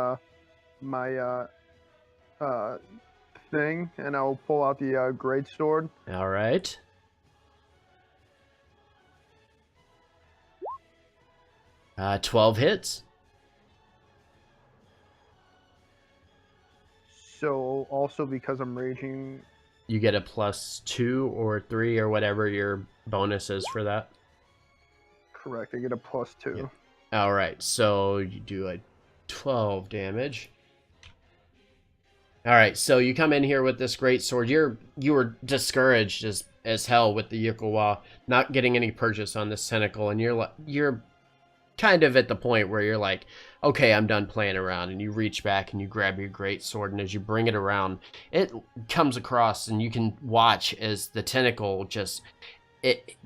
my thing, and I'll pull out the great sword. All right. Uh, 12 hits. So also because I'm raging, You get a +2 or 3 or whatever your bonus is for that. correct, I get a +2. Yep. All right, so you do a 12 damage. All right, so you come in here with this great sword. You were discouraged as hell with the Yukawa not getting any purchase on this tentacle, and you're kind of at the point where you're like, okay, I'm done playing around, and you reach back and you grab your great sword, and as you bring it around, it comes across, and you can watch as the tentacle just it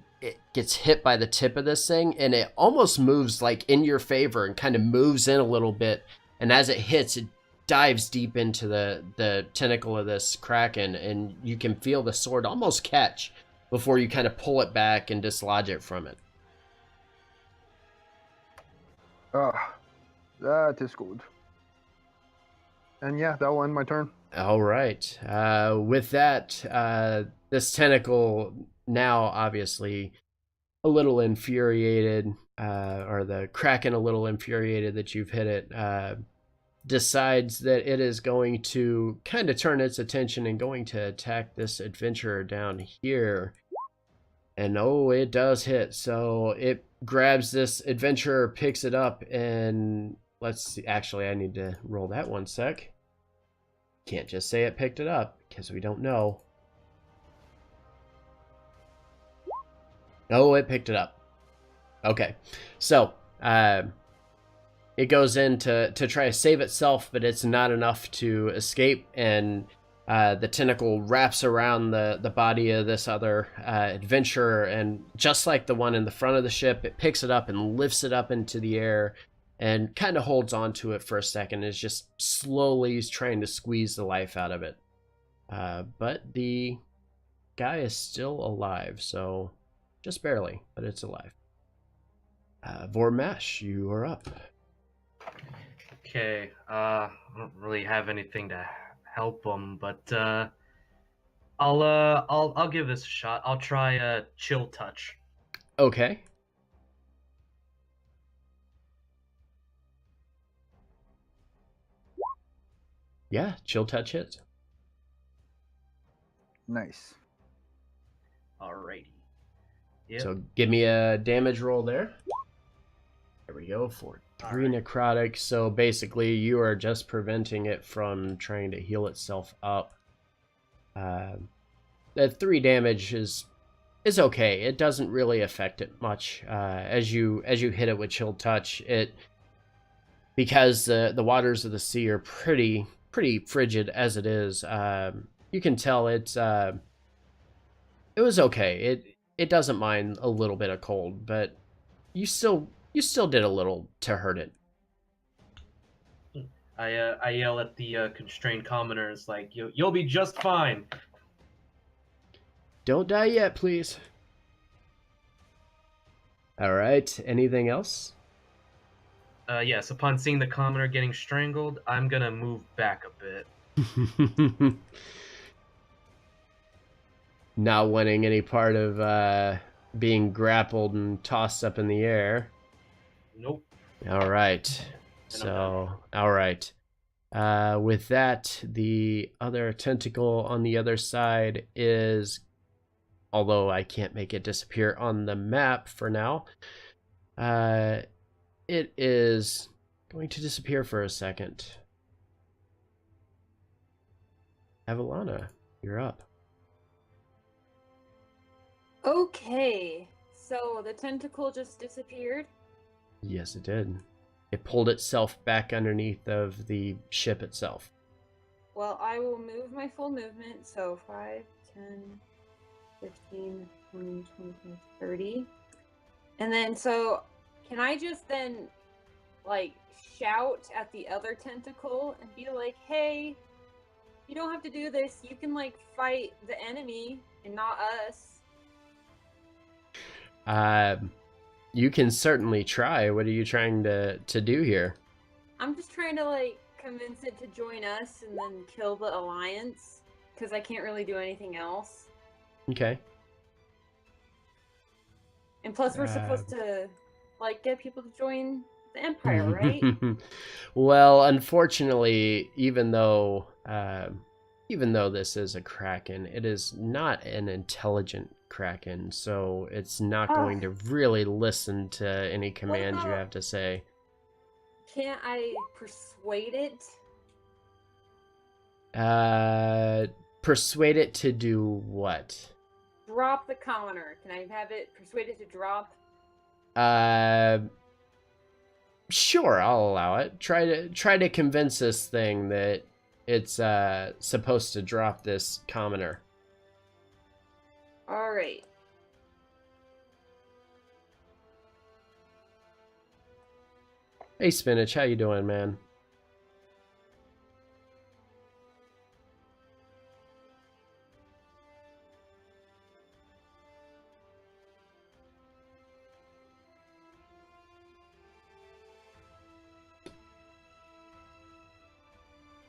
gets hit by the tip of this thing, and it almost moves like in your favor and kind of moves in a little bit, and as it hits, it dives deep into the tentacle of this kraken, and you can feel the sword almost catch before you kind of pull it back and dislodge it from it. That is good. And yeah, that will end my turn. All right. With that, this tentacle now obviously a little infuriated, or the kraken a little infuriated that you've hit it, decides that it is going to kind of turn its attention and going to attack this adventurer down here. And oh, it does hit. So it grabs this adventurer, picks it up, and let's see. Actually, I need to roll that 1 sec. Can't just say it picked it up because we don't know. Oh, it picked it up. Okay, so it goes in to try to save itself, but it's not enough to escape, and the tentacle wraps around the body of this other adventurer, and just like the one in the front of the ship, it picks it up and lifts it up into the air and kind of holds on to it for a second. Is just slowly trying to squeeze the life out of it. But the guy is still alive, so just barely, but it's alive. Vormash, you are up. Okay, I don't really have anything to help him, but I'll give this a shot. I'll try a chill touch. Okay. Yeah, chill touch hits. Nice. Alrighty. Yep. So give me a damage roll there. There we go, for 3 necrotic. So basically you are just preventing it from trying to heal itself up. That 3 damage is okay. It doesn't really affect it much. As you hit it with chill touch, because the waters of the sea are pretty frigid as it is. You can tell it was okay. It doesn't mind a little bit of cold, but you still did a little to hurt it. I yell at the constrained commoners like, you'll be just fine. Don't die yet, please. All right. Anything else? Yes, upon seeing the commoner getting strangled, I'm gonna move back a bit. Not wanting any part of being grappled and tossed up in the air. Nope. All right. So, all right. With that, the other tentacle on the other side is although I can't make it disappear on the map for now. It is going to disappear for a second. Avalana, you're up. Okay, so the tentacle just disappeared. Yes, it did. It pulled itself back underneath of the ship itself. Well, I will move my full movement, so 5, 10, 15, 20, 25, 30. And then, so, can I just then, like, shout at the other tentacle and be like, hey, you don't have to do this. You can, like, fight the enemy and not us. You can certainly try. What are you trying to do here? I'm just trying to, like, convince it to join us and then kill the Alliance, because I can't really do anything else. Okay. And plus, we're supposed to, like, get people to join the Empire, right? Well, unfortunately, even though this is a Kraken, it is not an intelligent Kraken, so it's not going to really listen to any commands you have to say. Can't I persuade it? Persuade it to do what? Drop the commoner. Can I have it persuaded to drop? Sure, I'll allow it. Try to convince this thing that it's supposed to drop this commoner. All right. Hey, Spinach, how you doing, man?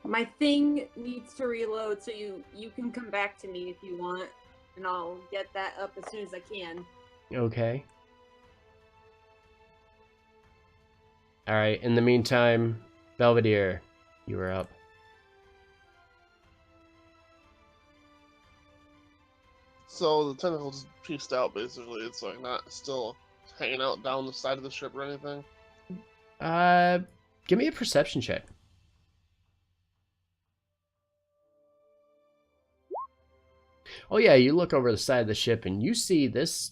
My thing needs to reload, so you can come back to me if you want, and I'll get that up as soon as I can. Okay. All right. In the meantime, Belvedere, you were up. So the tentacle's pieced out, basically. It's like not still hanging out down the side of the ship or anything. Give me a perception check. Oh yeah, you look over the side of the ship and you see this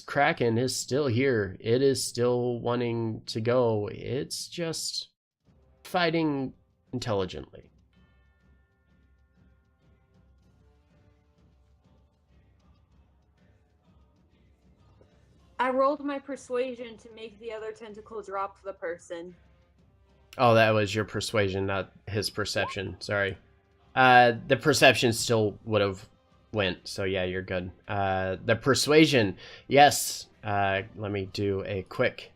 Kraken is still here. It is still wanting to go. It's just fighting intelligently. I rolled my persuasion to make the other tentacle drop the person. Oh, that was your persuasion, not his perception. Sorry. The perception still would have went, so yeah, you're good. The persuasion, yes. Let me do a quick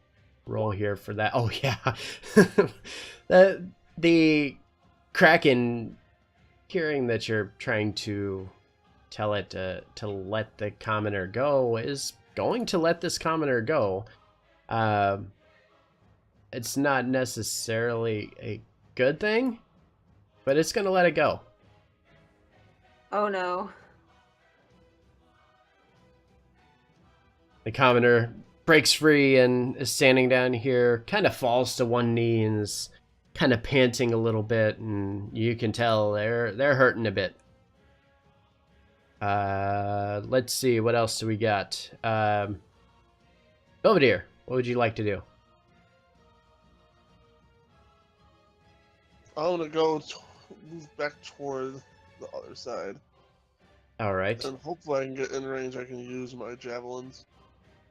roll here for that. Oh yeah. the Kraken, hearing that you're trying to tell it to let the commoner go, is going to let this commoner go. It's not necessarily a good thing, but it's going to let it go. Oh no. The commoner breaks free and is standing down here, kind of falls to one knee and is kind of panting a little bit, and you can tell they're hurting a bit. Let's see, what else do we got? Belvedere, what would you like to do? I'm gonna go move back toward the other side. All right. And hopefully I can get in range. I can use my javelins.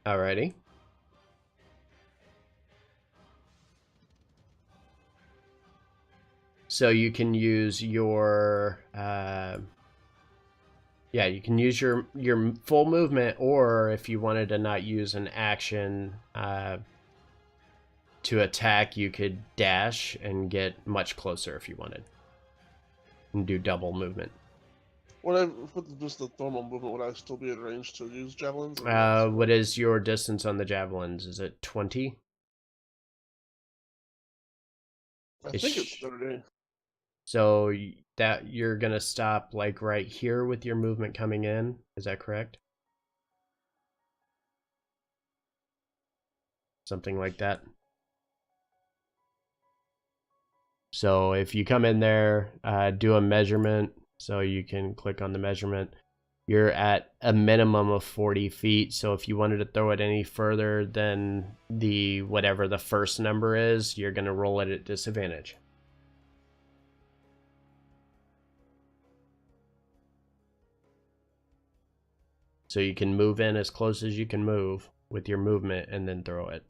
Alrighty. So you can use your you can use your full movement, or if you wanted to not use an action to attack, you could dash and get much closer if you wanted, and do double movement. With just the normal movement, would I still be at range to use javelins? What is your distance on the javelins? Is it 20? I think it's 30. So that you're gonna stop like right here with your movement coming in. Is that correct? something like that. So if you come in there, do a measurement, so you can click on the measurement. You're at a minimum of 40 feet, so if you wanted to throw it any further than the whatever the first number is, you're going to roll it at disadvantage. So you can move in as close as you can move with your movement and then throw it.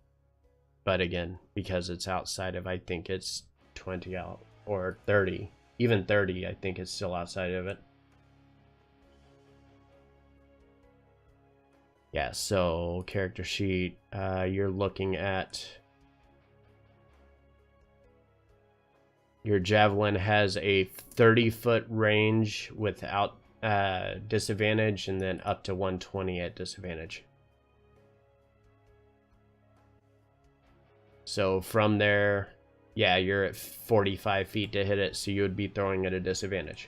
But again, because it's outside of, I think it's 20 out or 30, even 30, I think it's still outside of it. Yeah, so character sheet, you're looking at your javelin has a 30-foot range without disadvantage, and then up to 120 at disadvantage. So from there, yeah, you're at 45 feet to hit it, so you would be throwing at a disadvantage.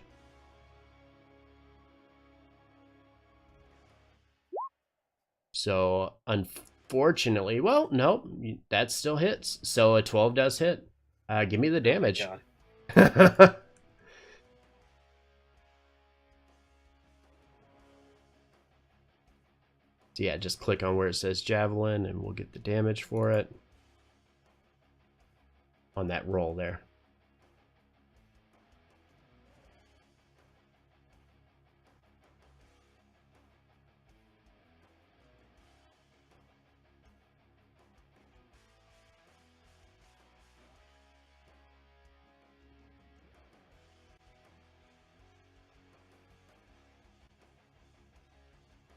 So unfortunately, well, no, that still hits. So a 12 does hit. Give me the damage. Oh my God. So yeah, just click on where it says javelin and we'll get the damage for it on that roll there.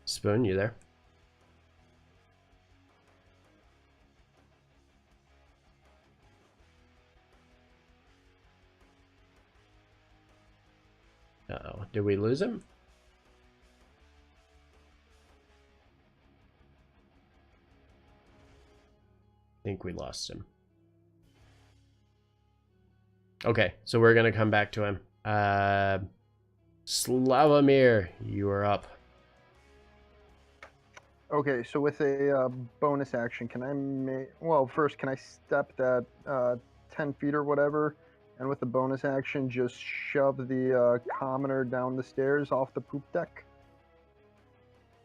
Spoon, you there? Uh-oh, did we lose him? I think we lost him. Okay, so we're gonna come back to him. Slavomir, you are up. Okay, so with a bonus action, can I well, first, can I step that 10 feet or whatever, and with the bonus action, just shove the commoner down the stairs off the poop deck?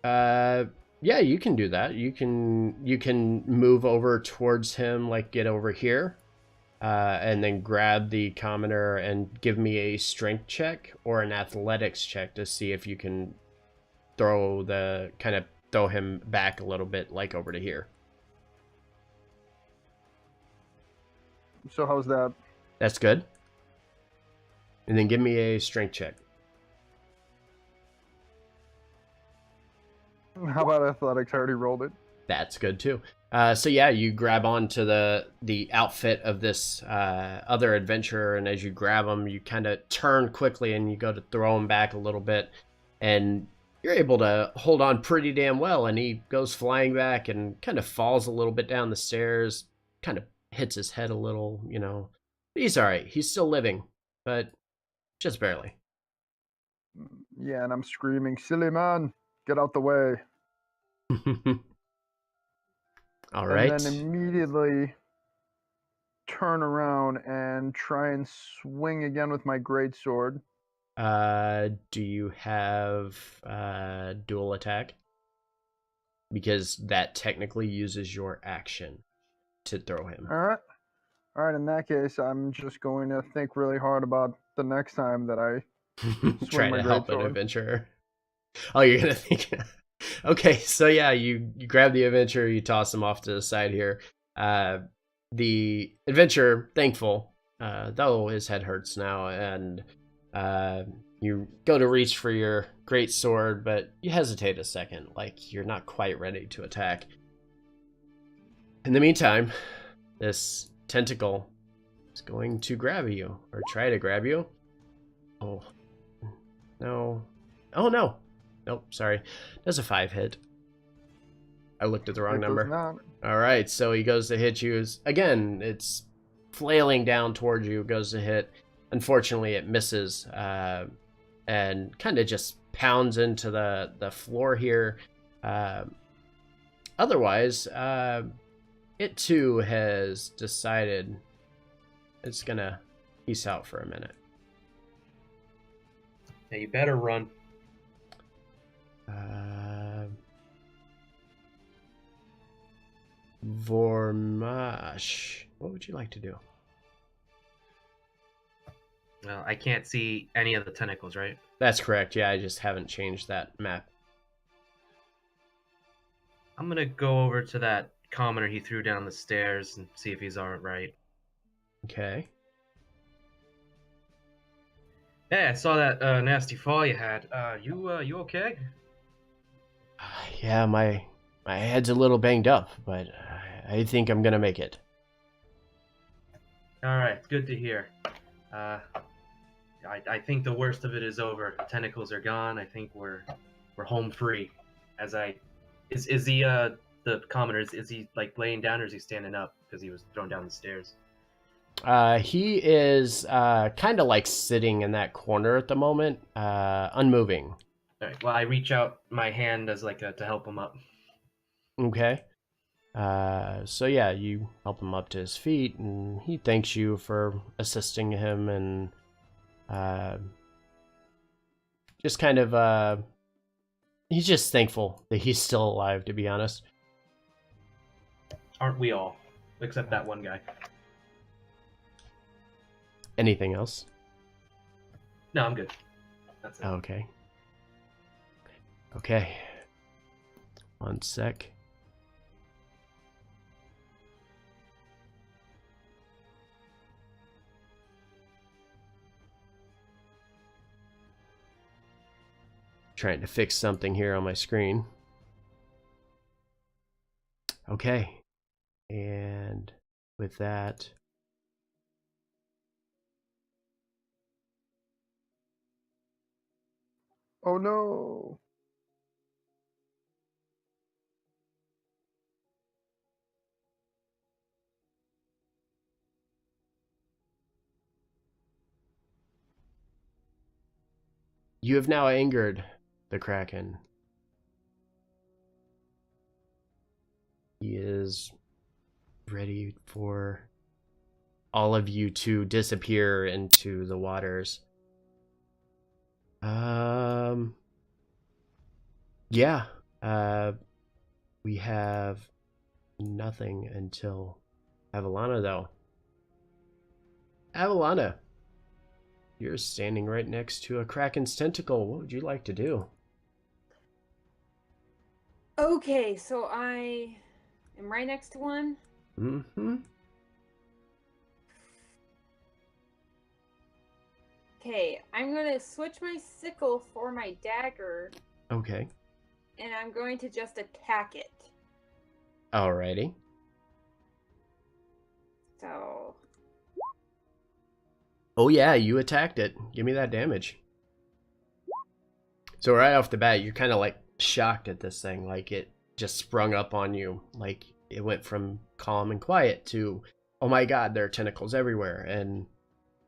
Yeah, you can do that. You can move over towards him, like get over here, and then grab the commoner and give me a strength check or an athletics check to see if you can throw him back a little bit, like over to here. So how's that? That's good. And then give me a strength check. How about athletics? I already rolled it. That's good too. So yeah, you grab onto the outfit of this other adventurer, and as you grab him, you kind of turn quickly and you go to throw him back a little bit, and you're able to hold on pretty damn well, and he goes flying back and kind of falls a little bit down the stairs, kind of hits his head a little, you know. But he's all right. He's still living, but just barely. Yeah, and I'm screaming, "Silly man, get out the way!" All right. And then immediately turn around and try and swing again with my greatsword. Do you have dual attack? Because that technically uses your action to throw him. All right. In that case, I'm just going to think really hard about the next time that I Try my to help an greatsword. adventurer. Oh, you're gonna think. Okay, so yeah, you grab the adventurer, you toss him off to the side here. The adventurer, thankful, though his head hurts now, and you go to reach for your great sword, but you hesitate a second, like you're not quite ready to attack. In the meantime, this tentacle is going to grab you, or try to grab you. Oh, no. Oh, no. Nope, sorry. Does a 5 hit. I looked at the wrong It does number. not. All right, so he goes to hit you. Again, it's flailing down towards you, goes to hit. Unfortunately, it misses and kind of just pounds into the floor here. Otherwise, it too has decided it's gonna peace out for a minute. Yeah, you better run. Vormash, what would you like to do? Well, I can't see any of the tentacles, right? That's correct. Yeah, I just haven't changed that map. I'm gonna go over to that commoner he threw down the stairs and see if he's all right. Okay. Hey, I saw that nasty fall you had. You okay? Yeah, my head's a little banged up, but I think I'm gonna make it. All right, good to hear. I think the worst of it is over. The tentacles are gone. I think we're home free. Is the commoner is he like laying down or is he standing up because he was thrown down the stairs? He is kind of like sitting in that corner at the moment, unmoving. All right. Well, I reach out my hand as like to help him up. Okay. So yeah, you help him up to his feet, and he thanks you for assisting him, and just kind of he's just thankful that he's still alive, to be honest. Aren't we all? Except that one guy. Anything else? No, I'm good. That's it. Okay. Okay. One sec. Trying to fix something here on my screen. Okay. And with that, Oh no. you have now angered the Kraken. He is ready for all of you to disappear into the waters. Yeah. We have nothing until Avalana, though. Avalana, you're standing right next to a Kraken's tentacle. What would you like to do? Okay, so I am right next to one. Mm-hmm. Okay, I'm gonna switch my sickle for my dagger, Okay. and I'm going to just attack it. Alrighty. So, Oh yeah, you attacked it. Give me that damage. So right off the bat, you're kind of like shocked at this thing. Like it just sprung up on you. Like it went from calm and quiet to, oh my god, there are tentacles everywhere. And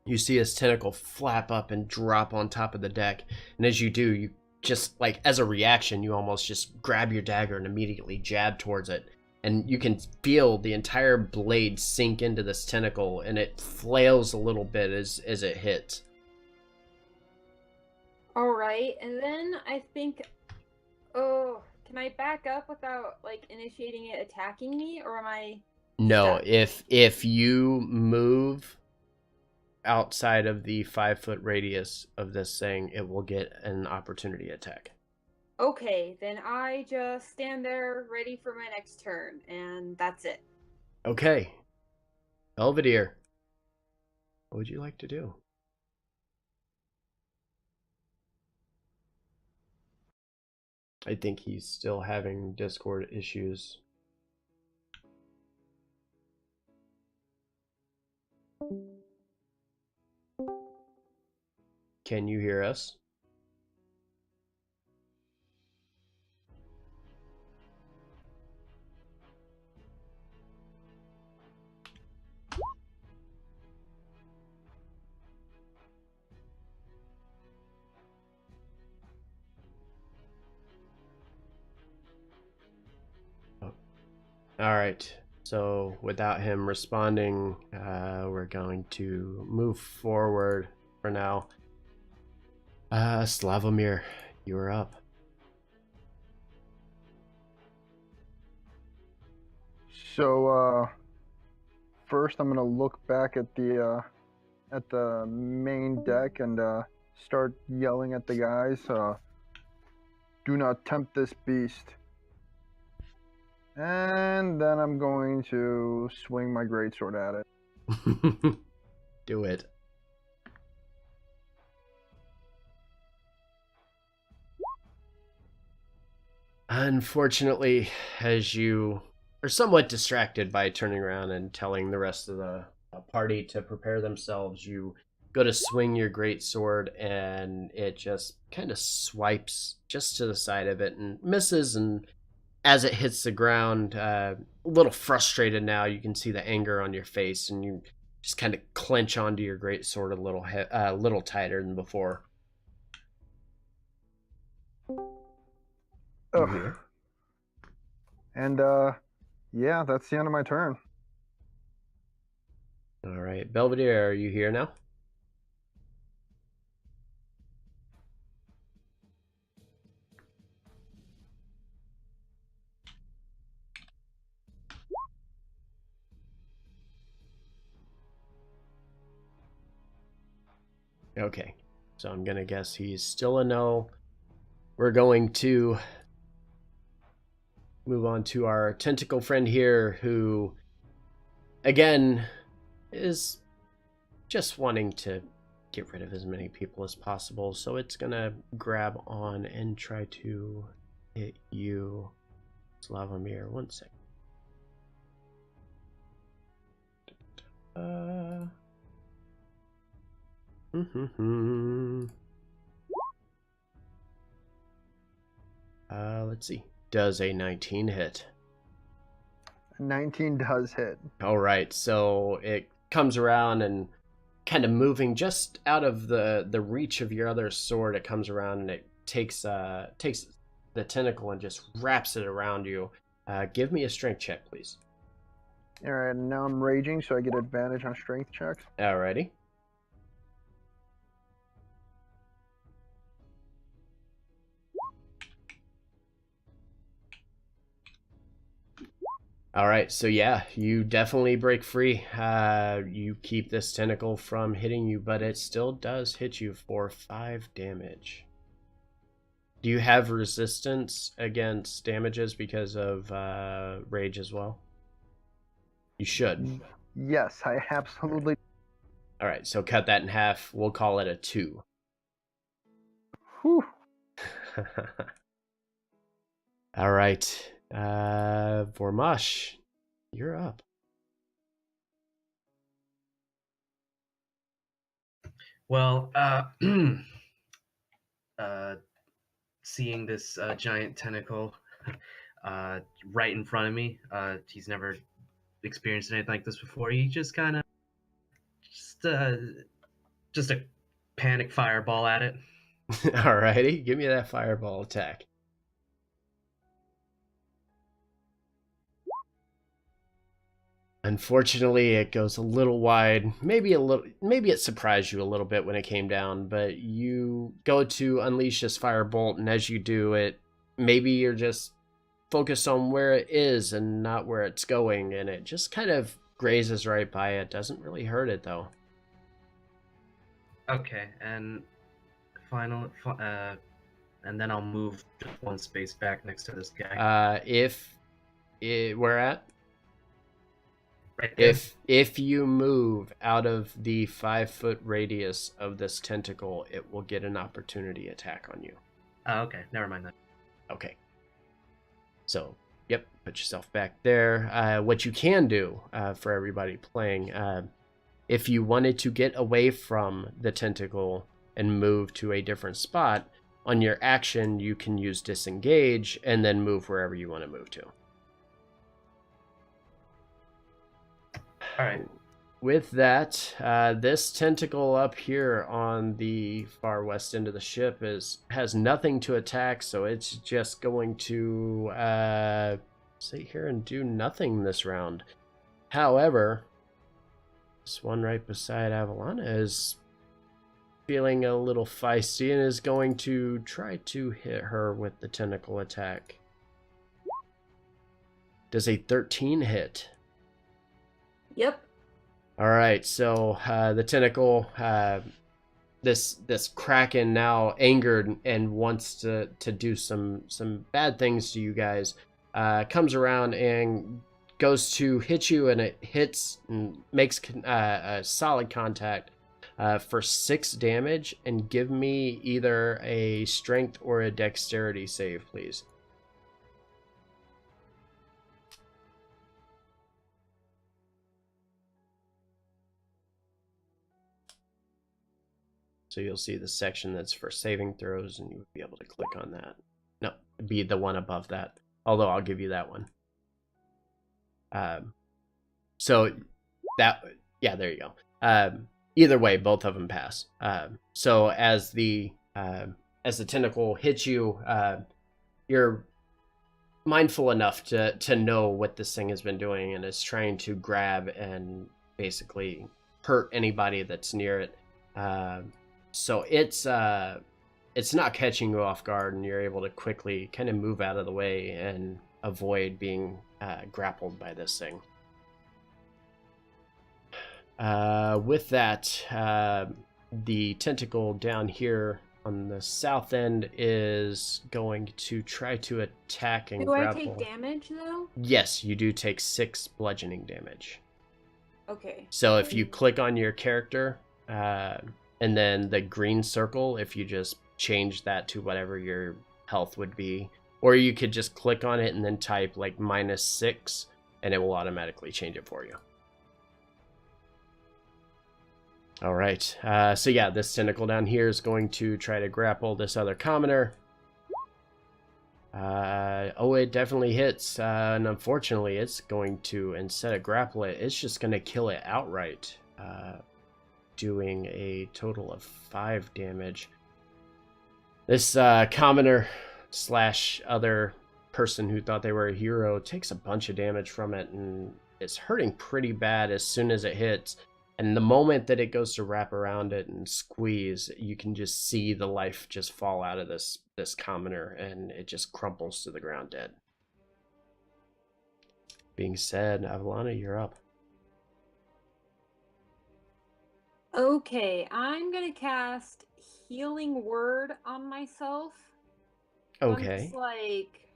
you see his tentacle flap up and drop on top of the deck. And as you do, you just, like, as a reaction, you almost just grab your dagger and immediately jab towards it. And you can feel the entire blade sink into this tentacle, and it flails a little bit as it hits. alright, and then I think, oh, can I back up without, like, initiating it attacking me, or am I No, stuck? if you move outside of the 5-foot radius of this thing, it will get an opportunity attack. Okay, then I just stand there ready for my next turn, and that's it. Okay. Belvedere, what would you like to do? I think he's still having Discord issues. Can you hear us? Oh. All right. So without him responding, we're going to move forward for now. Slavomir, you're up. So, first I'm gonna look back at the main deck and start yelling at the guys. Do not tempt this beast. And then I'm going to swing my greatsword at it. Do it. Unfortunately, as you are somewhat distracted by turning around and telling the rest of the party to prepare themselves, you go to swing your greatsword and it just kind of swipes just to the side of it and misses, and as it hits the ground, a little frustrated now, you can see the anger on your face, and you just kind of clench onto your greatsword a little tighter than before. Ugh. And yeah, that's the end of my turn. All right, Belvedere, are you here now? Okay, so I'm gonna guess he's still a no. We're going to move on to our tentacle friend here, who, again, is just wanting to get rid of as many people as possible. So it's gonna grab on and try to hit you, Slavomir. 1 second. Let's see. Does a 19 hit? 19 does hit. All right, so it comes around and kind of moving just out of the reach of your other sword. It comes around and it takes the tentacle and just wraps it around you. Give me a strength check, please. All right, now I'm raging, so I get advantage on strength checks. Alrighty. All right, so yeah, you definitely break free. You keep this tentacle from hitting you, but it still does hit you for 5 damage. Do you have resistance against damages because of rage as well? You should. Yes, I absolutely. All right, so cut that in half. We'll call it a 2. Whew. All right. Vormash, you're up. Well, seeing this giant tentacle right in front of me, he's never experienced anything like this before. He just kind of just a panic fireball at it. Alrighty, give me that fireball attack. Unfortunately, it goes a little wide. Maybe it surprised you a little bit when it came down, but you go to unleash this firebolt, and as you do it, maybe you're just focused on where it is and not where it's going, and it just kind of grazes right by it. Doesn't really hurt it though. Okay, and and then I'll move just 1 space back next to this guy. Where at? Right there. If you move out of the 5-foot radius of this tentacle, it will get an opportunity attack on you. Okay, never mind that. Okay. So, yep, put yourself back there. What you can do for everybody playing, if you wanted to get away from the tentacle and move to a different spot, on your action, you can use disengage and then move wherever you want to move to. All right. With that, this tentacle up here on the far west end of the ship has nothing to attack, so it's just going to sit here and do nothing this round. However, this one right beside Avalana is feeling a little feisty and is going to try to hit her with the tentacle attack. Does a 13 hit? Yep. All right, so the tentacle, this kraken now angered and wants to do some bad things to you guys, comes around and goes to hit you, and it hits and makes a solid contact for 6 damage. And give me either a strength or a dexterity save, please. So you'll see the section that's for saving throws, and you would be able to click on that. No, it'd be the one above that. Although I'll give you that one. So that, yeah, there you go. Either way, both of them pass. So as the tentacle hits you, you're mindful enough to know what this thing has been doing, and is trying to grab and basically hurt anybody that's near it. So it's not catching you off guard, and you're able to quickly kind of move out of the way and avoid being grappled by this thing. With that, the tentacle down here on the south end is going to try to attack and grapple. Do I take damage, though? Yes, you do take 6 bludgeoning damage. Okay. So if you click on your character, and then the green circle, if you just change that to whatever your health would be, or you could just click on it and then type like -6, and it will automatically change it for you. All right. So yeah, this tentacle down here is going to try to grapple this other commoner. Oh, it definitely hits. And unfortunately, it's going to, instead of grapple it, it's just going to kill it outright. Doing a total of 5 damage. This commoner / other person who thought they were a hero takes a bunch of damage from it, and it's hurting pretty bad as soon as it hits. And the moment that it goes to wrap around it and squeeze, you can just see the life just fall out of this commoner, and it just crumples to the ground dead. Being said, Avalana, you're up. Okay, I'm gonna cast Healing Word on myself. So I'm Okay. just like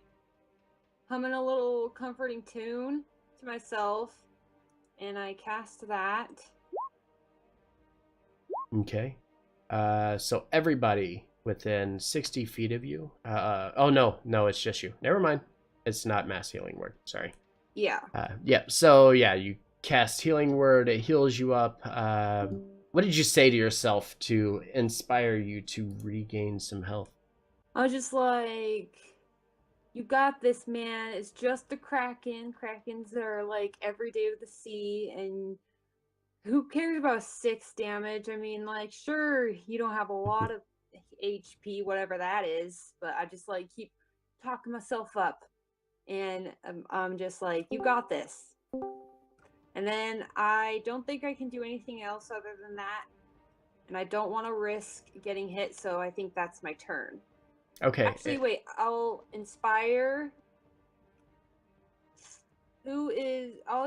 humming a little comforting tune to myself, and I cast that. Okay. So everybody within 60 feet of you. Oh no, it's just you. Never mind. It's not mass healing word. Sorry. Yeah. Yeah. So yeah, you cast healing word. It heals you up. What did you say to yourself to inspire you to regain some health? I was just like, you got this, man. It's just a kraken. Krakens are like every day of the sea, and who cares about 6 damage? I mean, like, sure, you don't have a lot of HP, whatever that is, but I just like keep talking myself up, and I'm just like, you got this. And then I don't think I can do anything else other than that, and I don't want to risk getting hit, so I think that's my turn. Okay. Actually, wait, I'll inspire. I'll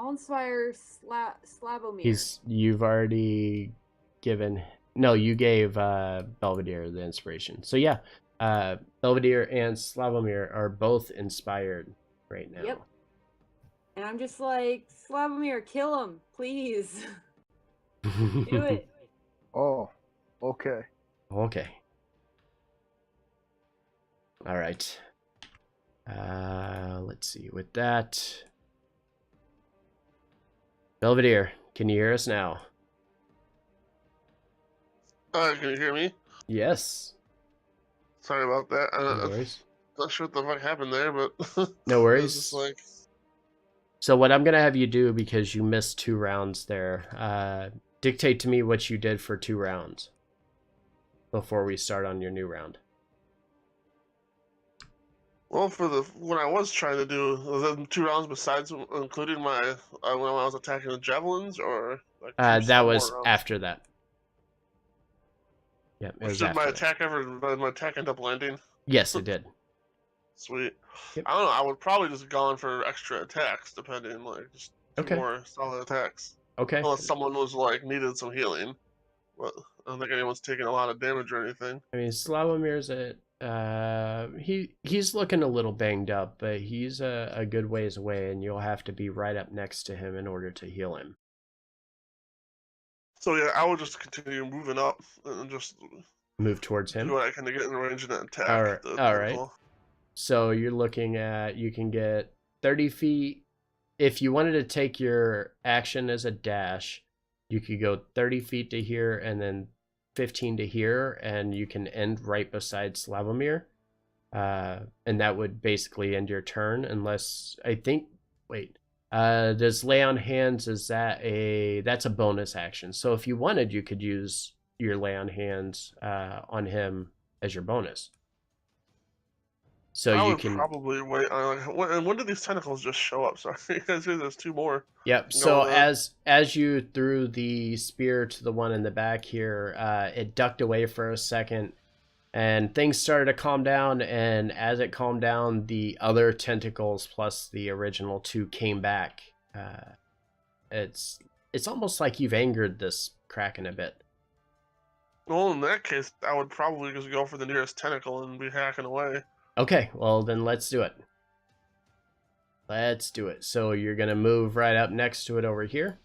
inspire Slavomir. You've already given. No, you gave Belvedere the inspiration. So yeah, Belvedere and Slavomir are both inspired right now. Yep. And I'm just like, Slavomir, kill him, please. Do it. Oh, okay. Okay. All right. Let's see. With that, Belvedere, can you hear us now? Can you hear me? Yes. Sorry about that. No worries. Not sure what the fuck happened there, but No it worries. was just like, So what I'm gonna have you do, because you missed 2 rounds there, dictate to me what you did for 2 rounds before we start on your new round. Well, for the when I was trying to do was that 2 rounds besides including my when I was attacking the javelins, or like That more was rounds? after that. Yep, it was Should my after that. attack my attack end up landing? Yes, it did. Sweet. Yep. I don't know. I would probably just gone for extra attacks, depending like just 2 Okay. more solid attacks. Okay. Unless someone was like needed some healing, but I don't think anyone's taking a lot of damage or anything. I mean, Slavomir's he's looking a little banged up, but he's a good ways away, and you'll have to be right up next to him in order to heal him. So yeah, I would just continue moving up and just Move towards do him. what I can to get in the range of that attack. All right. the All right. tentacle. So you're looking at, you can get 30 feet. If you wanted to take your action as a dash, you could go 30 feet to here and then 15 to here, and you can end right beside Slavomir. And that would basically end your turn, unless, I think, wait, does lay on hands, that's a bonus action. So if you wanted, you could use your lay on hands on him as your bonus. So I you would can probably wait. When did these tentacles just show up? Sorry, because there's 2 more. Yep. So going on. as you threw the spear to the one in the back here, it ducked away for a second, and things started to calm down. And as it calmed down, the other tentacles plus the original 2 came back. It's almost like you've angered this Kraken a bit. Well, in that case, I would probably just go for the nearest tentacle and be hacking away. Okay, well then let's do it. Let's do it. So you're gonna move right up next to it over here,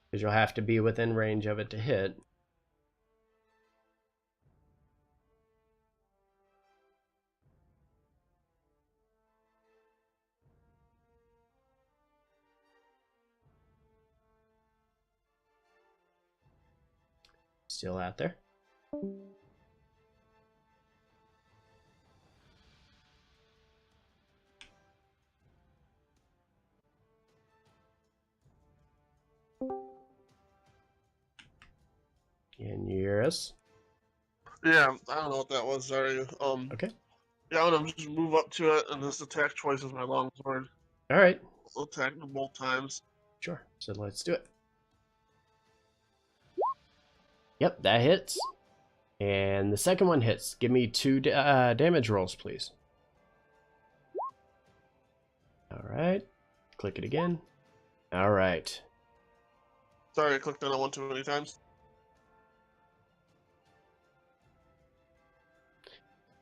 because you'll have to be within range of it to hit. Still out there. Can you hear us? Yeah, I don't know what that was. Sorry. Okay. Yeah, I'm gonna just move up to it, and this attack choice is my longsword. All right. I'll attack them both times. Sure. So let's do it. Yep, that hits. And the second one hits. Give me 2 damage rolls, please. All right. Click it again. All right. Sorry, I clicked on it one too many times.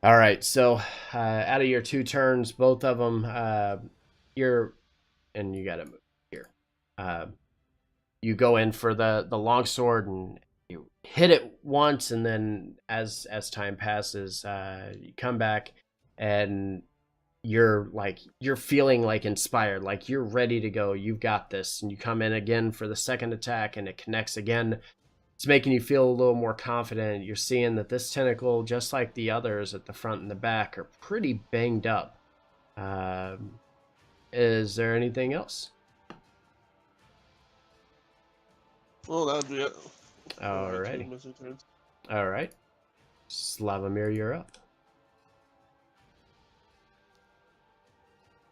All right. So out of your 2 turns, both of them, and you got to move here. You go in for the longsword and you hit it once, and then as time passes, you come back and you're feeling like inspired, like you're ready to go. You've got this, and you come in again for the second attack, and it connects again. It's making you feel a little more confident. You're seeing that this tentacle, just like the others at the front and the back, are pretty banged up. Is there anything else? Well, that'd be it. Alrighty. Missing turns. All right. Slavomir, you're up.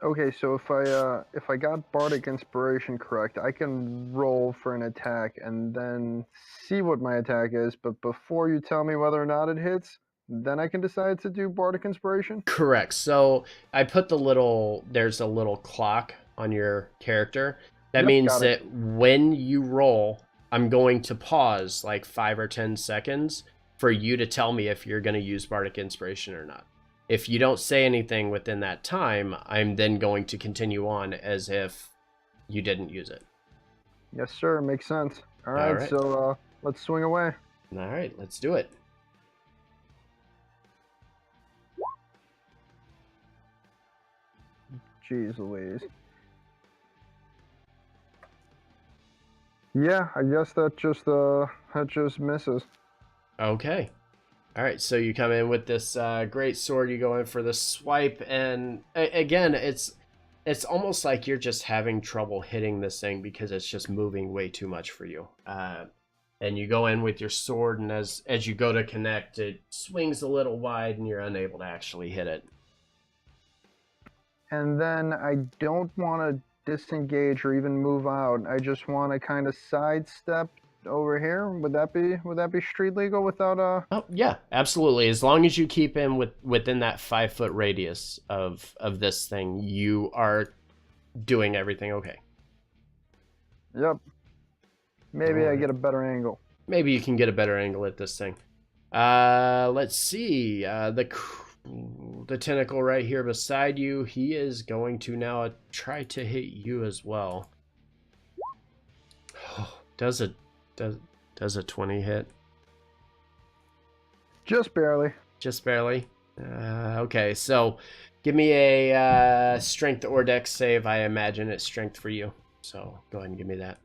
Okay, so if I got Bardic Inspiration correct, I can roll for an attack and then see what my attack is, but before you tell me whether or not it hits, then I can decide to do Bardic Inspiration? Correct. So I put there's a little clock on your character. That Yep, means got it. that when you roll, I'm going to pause like 5 or 10 seconds for you to tell me if you're going to use Bardic Inspiration or not. If you don't say anything within that time, I'm then going to continue on as if you didn't use it. Yes, sir. Makes sense. All right. So let's swing away. All right, let's do it. Jeez Louise. Yeah, I guess that just misses. Okay. All right, so you come in with this great sword. You go in for the swipe, and again, it's almost like you're just having trouble hitting this thing because it's just moving way too much for you. And you go in with your sword, and as you go to connect, it swings a little wide, and you're unable to actually hit it. and then I don't want to disengage or even move out. I just want to kind of sidestep over here. Would that be street legal without Oh yeah, absolutely. As long as you keep in within that 5 foot radius of this thing, you are doing everything okay. Yep. Maybe I Alright. get a better angle. Maybe you can get a better angle at this thing. Let's see. The tentacle right here beside you, he is going to now try to hit you as well. Does a 20 hit? Just barely. Just barely. Okay, so give me a strength or dex save. I imagine it's strength for you. So go ahead and give me that.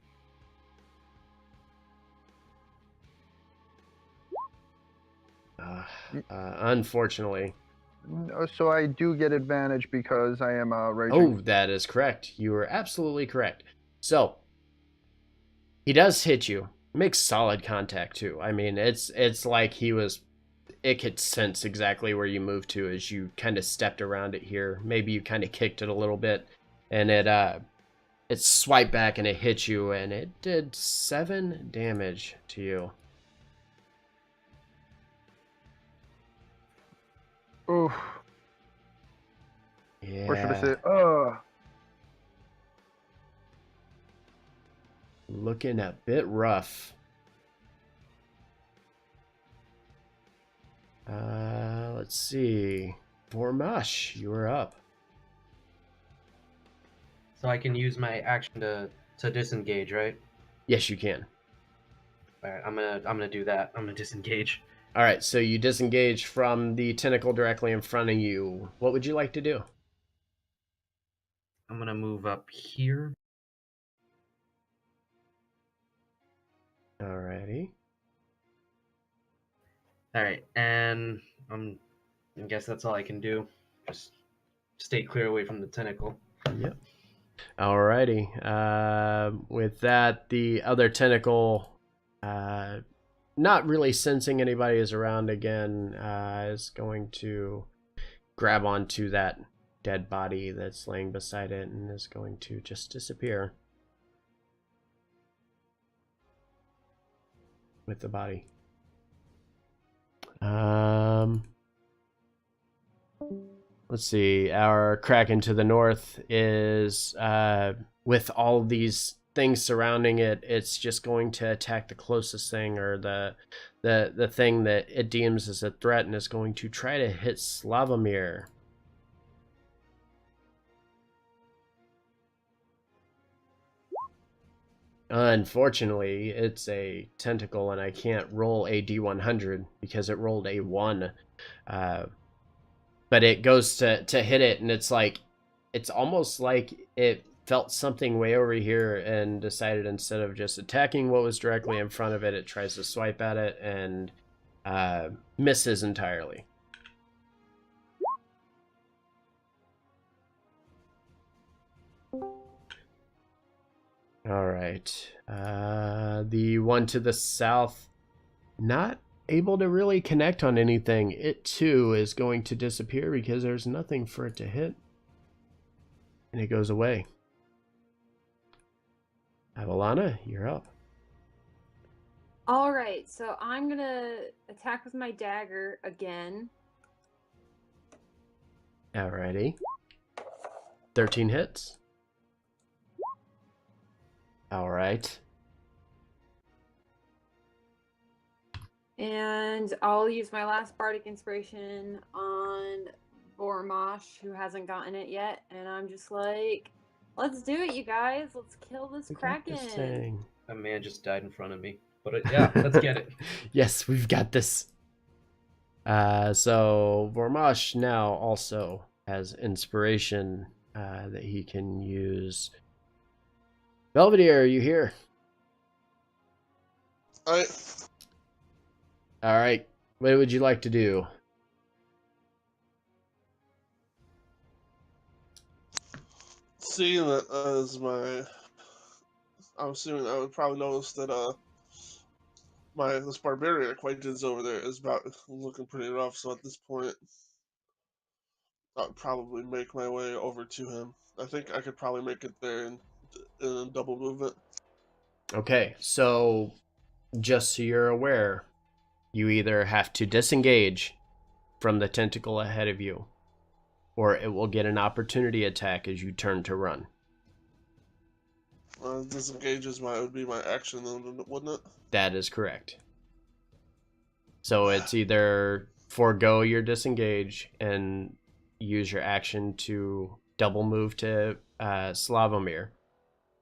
Unfortunately. So I do get advantage because I am raging. Oh, that is correct. You are absolutely correct. So he does hit you. Makes solid contact too. I mean, it's like it could sense exactly where you moved to as you kind of stepped around it here. Maybe you kind of kicked it a little bit, and it swiped back and it hit you, and it did 7 damage to you. Oof. Yeah. Or should I say, Looking a bit rough. Let's see. Vormash, you are up. So I can use my action to disengage, right? Yes, you can. All right, I'm gonna do that. I'm gonna disengage. All right, so you disengage from the tentacle directly in front of you. What would you like to do? I'm gonna move up here. Alrighty. All right, and I guess that's all I can do. Just stay clear away from the tentacle. Yep. Alrighty. With that, the other tentacle, not really sensing anybody is around again, is going to grab onto that dead body that's laying beside it and is going to just disappear with the body. Let's see. Our Kraken to the north is, with all these things surrounding it, it's just going to attack the closest thing, or the thing that it deems as a threat, and is going to try to hit Slavomir. Unfortunately, it's a tentacle, and I can't roll a D100 because it rolled a 1. But it goes to hit it, and it's almost like it felt something way over here and decided, instead of just attacking what was directly in front of it, it tries to swipe at it and misses entirely. All right. The one to the south, not able to really connect on anything. It too is going to disappear because there's nothing for it to hit. And it goes away. Avalana, you're up. All right, so I'm gonna attack with my dagger again. Alrighty. 13 hits. Alright. And I'll use my last bardic inspiration on Vormash, who hasn't gotten it yet. And I'm just like, let's do it, you guys. Let's kill this Kraken. A man just died in front of me. But yeah, let's get it. Yes, we've got this. So Vormash now also has inspiration that he can use. Belvedere, are you here? Alright, what would you like to do? Seeing that as I'm assuming I would probably notice that this barbarian acquaintance over there is about looking pretty rough. So at this point, I'd probably make my way over to him. I think I could probably make it there in double movement. Okay, so just so you're aware, you either have to disengage from the tentacle ahead of you, or it will get an opportunity attack as you turn to run. Disengage would be my action, then, wouldn't it? That is correct. So it's either forego your disengage and use your action to double move to Slavomir,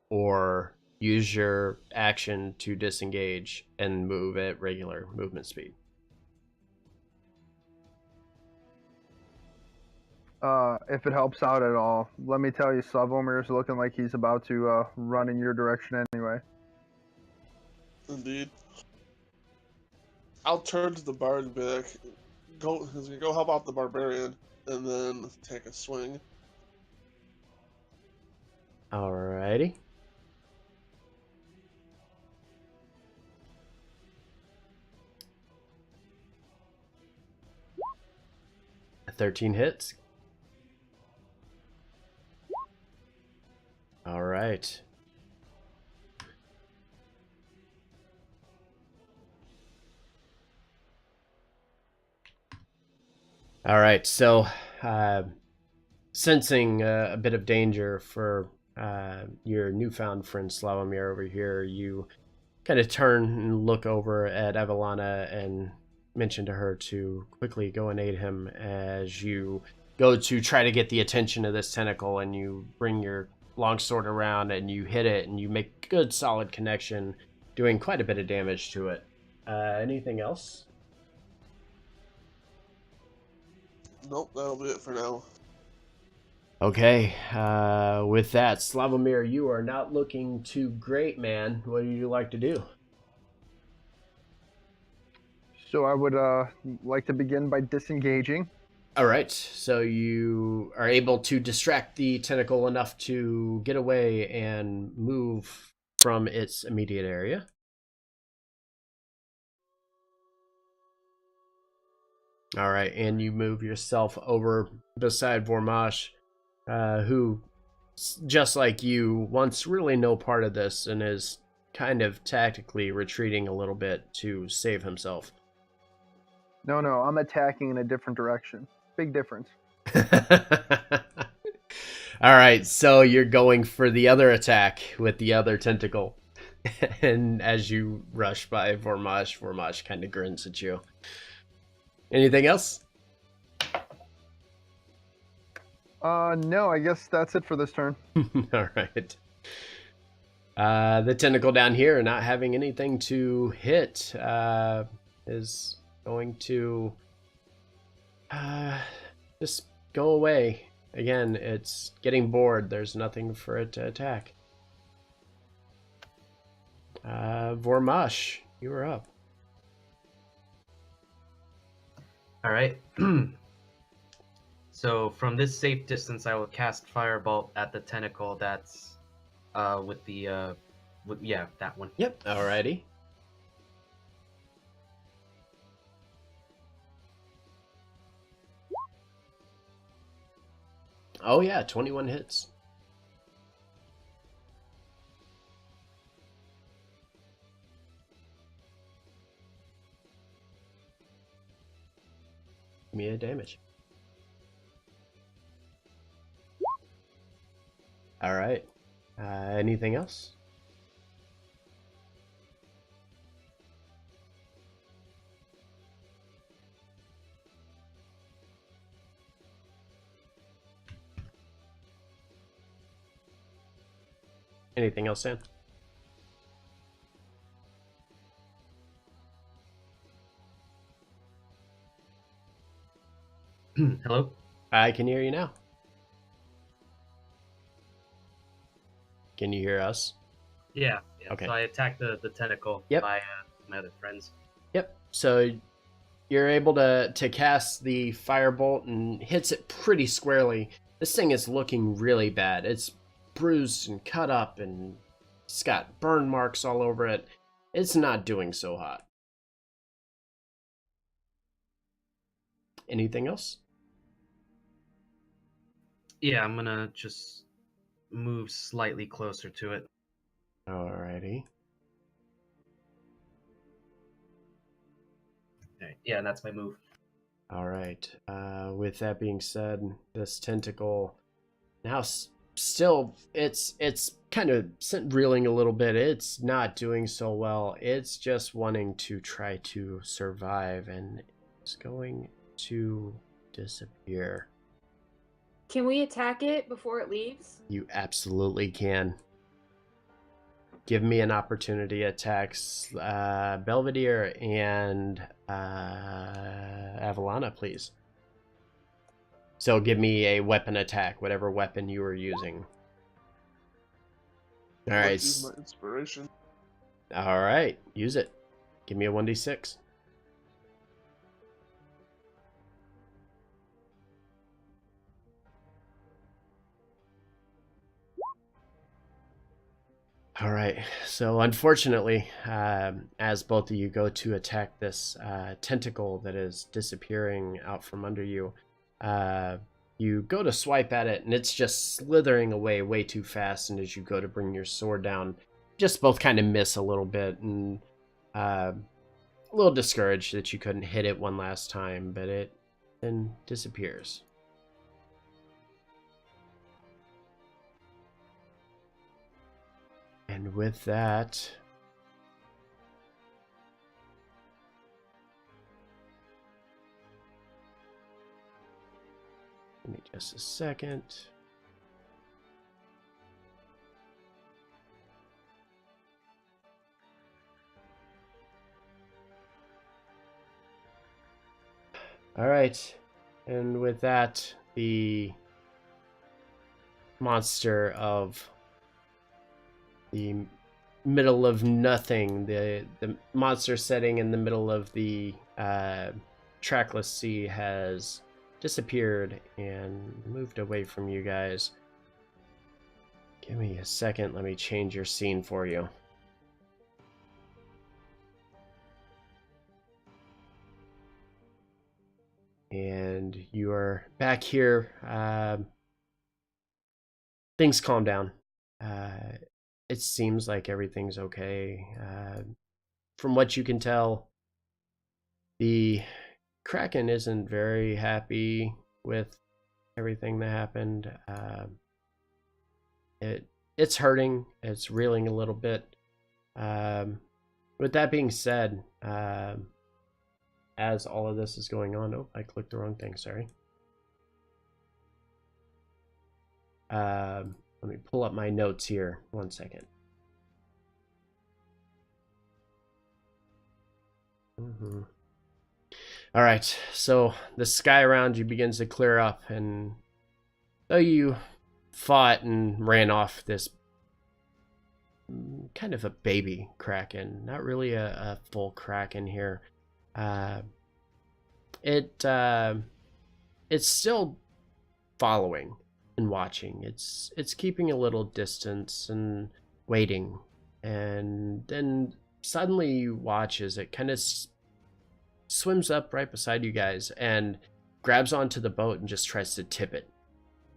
or use your action to disengage and move at regular movement speed. If it helps out at all, let me tell you, Slavomir is looking like he's about to run in your direction anyway. Indeed. I'll turn to the bard and be like, go help out the barbarian, and then take a swing. Alrighty. A 13 hits. All right. All right. So, sensing a bit of danger for your newfound friend Slavomir over here, you kind of turn and look over at Evelana and mention to her to quickly go and aid him as you go to try to get the attention of this tentacle, and you bring your longsword around and you hit it and you make good solid connection, doing quite a bit of damage to it. Anything else? Nope, that'll be it for now. Okay, with that, Slavomir, you are not looking too great, man. What would you like to do? So I would like to begin by disengaging. All right, so you are able to distract the tentacle enough to get away and move from its immediate area. All right, and you move yourself over beside Vormash, who, just like you, wants really no part of this and is kind of tactically retreating a little bit to save himself. No, I'm attacking in a different direction. Big difference. All right, so you're going for the other attack with the other tentacle. And as you rush by Vormash kind of grins at you. Anything else? No, I guess that's it for this turn. All right. The tentacle down here, not having anything to hit, is going to just go away. Again, it's getting bored. There's nothing for it to attack. Vormash, you are up. All right. So from this safe distance, I will cast Firebolt at the tentacle that's with the that one. Yep. Alrighty. Oh yeah, 21 hits. Give me a damage. All right. Anything else? Anything else, Sam? Hello? I can hear you now. Can you hear us? Yeah. Okay. So I attacked the tentacle Yep. by my other friends. Yep. So you're able to cast the firebolt and hits it pretty squarely. This thing is looking really bad. It's bruised and cut up and it's got burn marks all over it. It's not doing so hot. Anything else? Yeah, I'm gonna just move slightly closer to it. Alrighty. Alright, yeah, and that's my move. All right. With that being said, this tentacle now still it's kind of reeling a little bit. It's not doing so well. It's just wanting to try to survive, and it's going to disappear. Can we attack it before it leaves? You absolutely can. Give me an opportunity attacks, Belvedere and Avalana, please. So give me a weapon attack, whatever weapon you were using. All right. Let's use my inspiration. All right. Use it. Give me a 1d6. All right. So unfortunately, as both of you go to attack this tentacle that is disappearing out from under you, you go to swipe at it, and it's just slithering away way too fast. And as you go to bring your sword down, just both kind of miss a little bit, and a little discouraged that you couldn't hit it one last time, but it then disappears. And with that, give me just a second. All right. And with that, the monster of the middle of nothing, the monster setting in the middle of the trackless sea has disappeared and moved away from you guys. Give me a second. Let me change your scene for you. And you are back here. Things calm down. It seems like everything's okay. From what you can tell, the Kraken isn't very happy with everything that happened. It's hurting. It's reeling a little bit. With that being said, as all of this is going on, oh, I clicked the wrong thing. Sorry. Let me pull up my notes here. 1 second. All right, so the sky around you begins to clear up, and though you fought and ran off this kind of a baby Kraken, not really a full Kraken here, it's still following and watching. It's keeping a little distance and waiting, and then suddenly you watch as it kind of swims up right beside you guys and grabs onto the boat and just tries to tip it.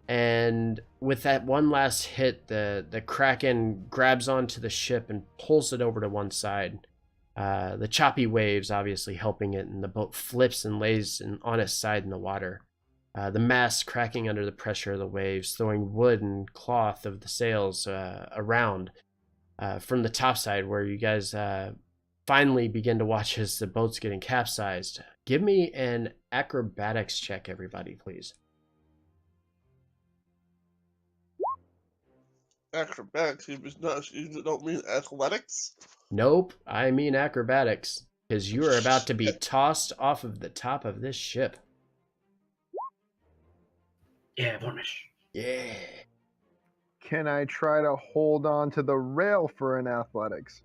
And with that one last hit, the Kraken grabs onto the ship and pulls it over to one side. The choppy waves obviously helping it, and the boat flips and lays on its side in the water. The mast cracking under the pressure of the waves, throwing wood and cloth of the sails around from the topside, where you guys finally begin to watch as the boat's getting capsized. Give me an acrobatics check, everybody, please. Acrobatics? You don't mean athletics? Nope, I mean acrobatics, because you are about to be tossed off of the top of this ship. Yeah, Vormish. Yeah. Can I try to hold on to the rail for an athletics?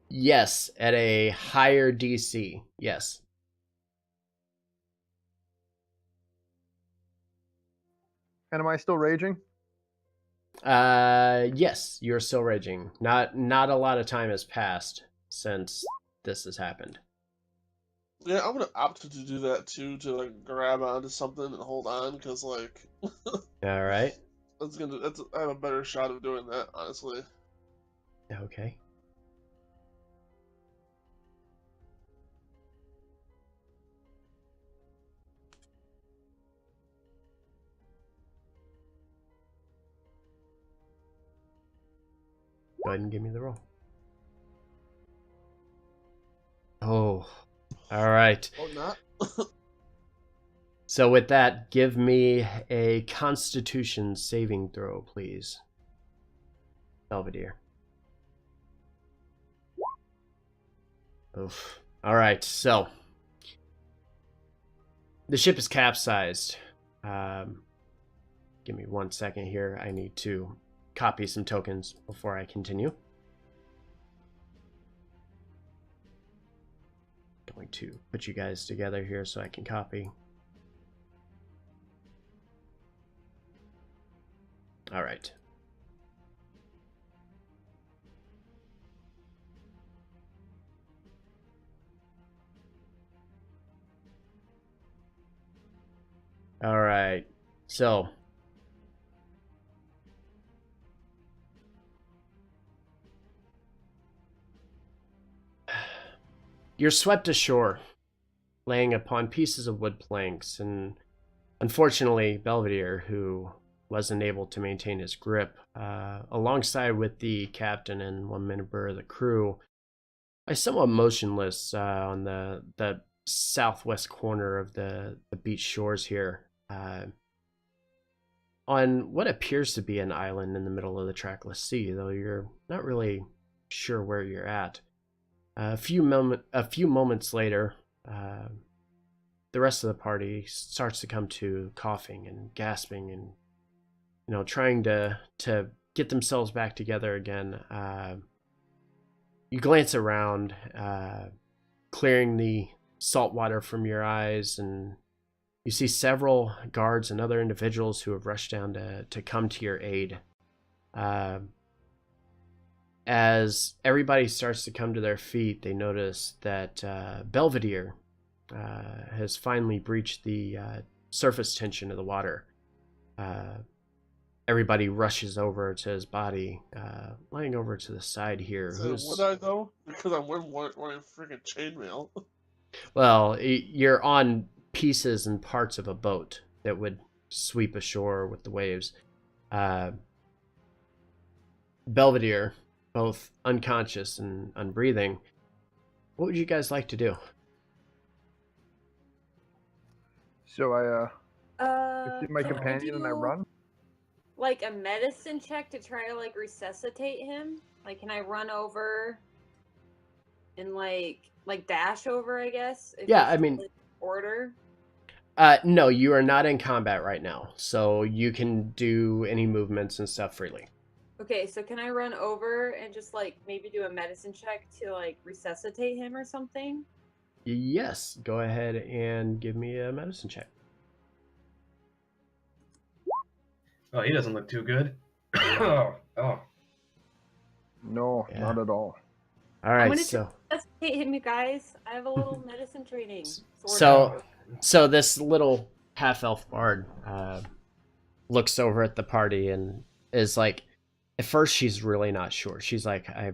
Yes, at a higher DC. Yes. And am I still raging? Yes, you're still raging. Not a lot of time has passed since this has happened. Yeah, I'm gonna opt to do that too, to like grab onto something and hold on, because like All right. I have a better shot of doing that, honestly. Okay. Go ahead and give me the roll. Oh, all right. Or not. So with that, give me a Constitution saving throw, please. Belvedere. Oof. All right, so the ship is capsized. Give me 1 second here. I need to copy some tokens before I continue. Going to put you guys together here so I can copy. All right. All right. So you're swept ashore, laying upon pieces of wood planks, and unfortunately, Belvedere, who wasn't able to maintain his grip, alongside with the captain and one member of the crew, is somewhat motionless on the southwest corner of the beach shores here, on what appears to be an island in the middle of the trackless sea, though you're not really sure where you're at. A few moments later, the rest of the party starts to come to, coughing and gasping and, you know, trying to get themselves back together again. You glance around, clearing the salt water from your eyes, and you see several guards and other individuals who have rushed down to come to your aid. As everybody starts to come to their feet, they notice that Belvedere has finally breached the surface tension of the water. Everybody rushes over to his body, lying over to the side here. So would I though? Because I'm wearing freaking chainmail. Well, you're on pieces and parts of a boat that would sweep ashore with the waves. Belvedere, both unconscious and unbreathing. What would you guys like to do? So I see my can I companion and I do, run. like a medicine check to try to like resuscitate him? Like, can I run over and like dash over? I guess. If Yeah, it's I mean, like, order. No, you are not in combat right now, so you can do any movements and stuff freely. Okay, so can I run over and just like maybe do a medicine check to like resuscitate him or something? Yes, go ahead and give me a medicine check. Oh, he doesn't look too good. Oh. No, Yeah. not at all. All I'm right, gonna so resuscitate him, you guys. I have a little medicine training. so this little half-elf bard looks over at the party and is like, at first she's really not sure. She's like, I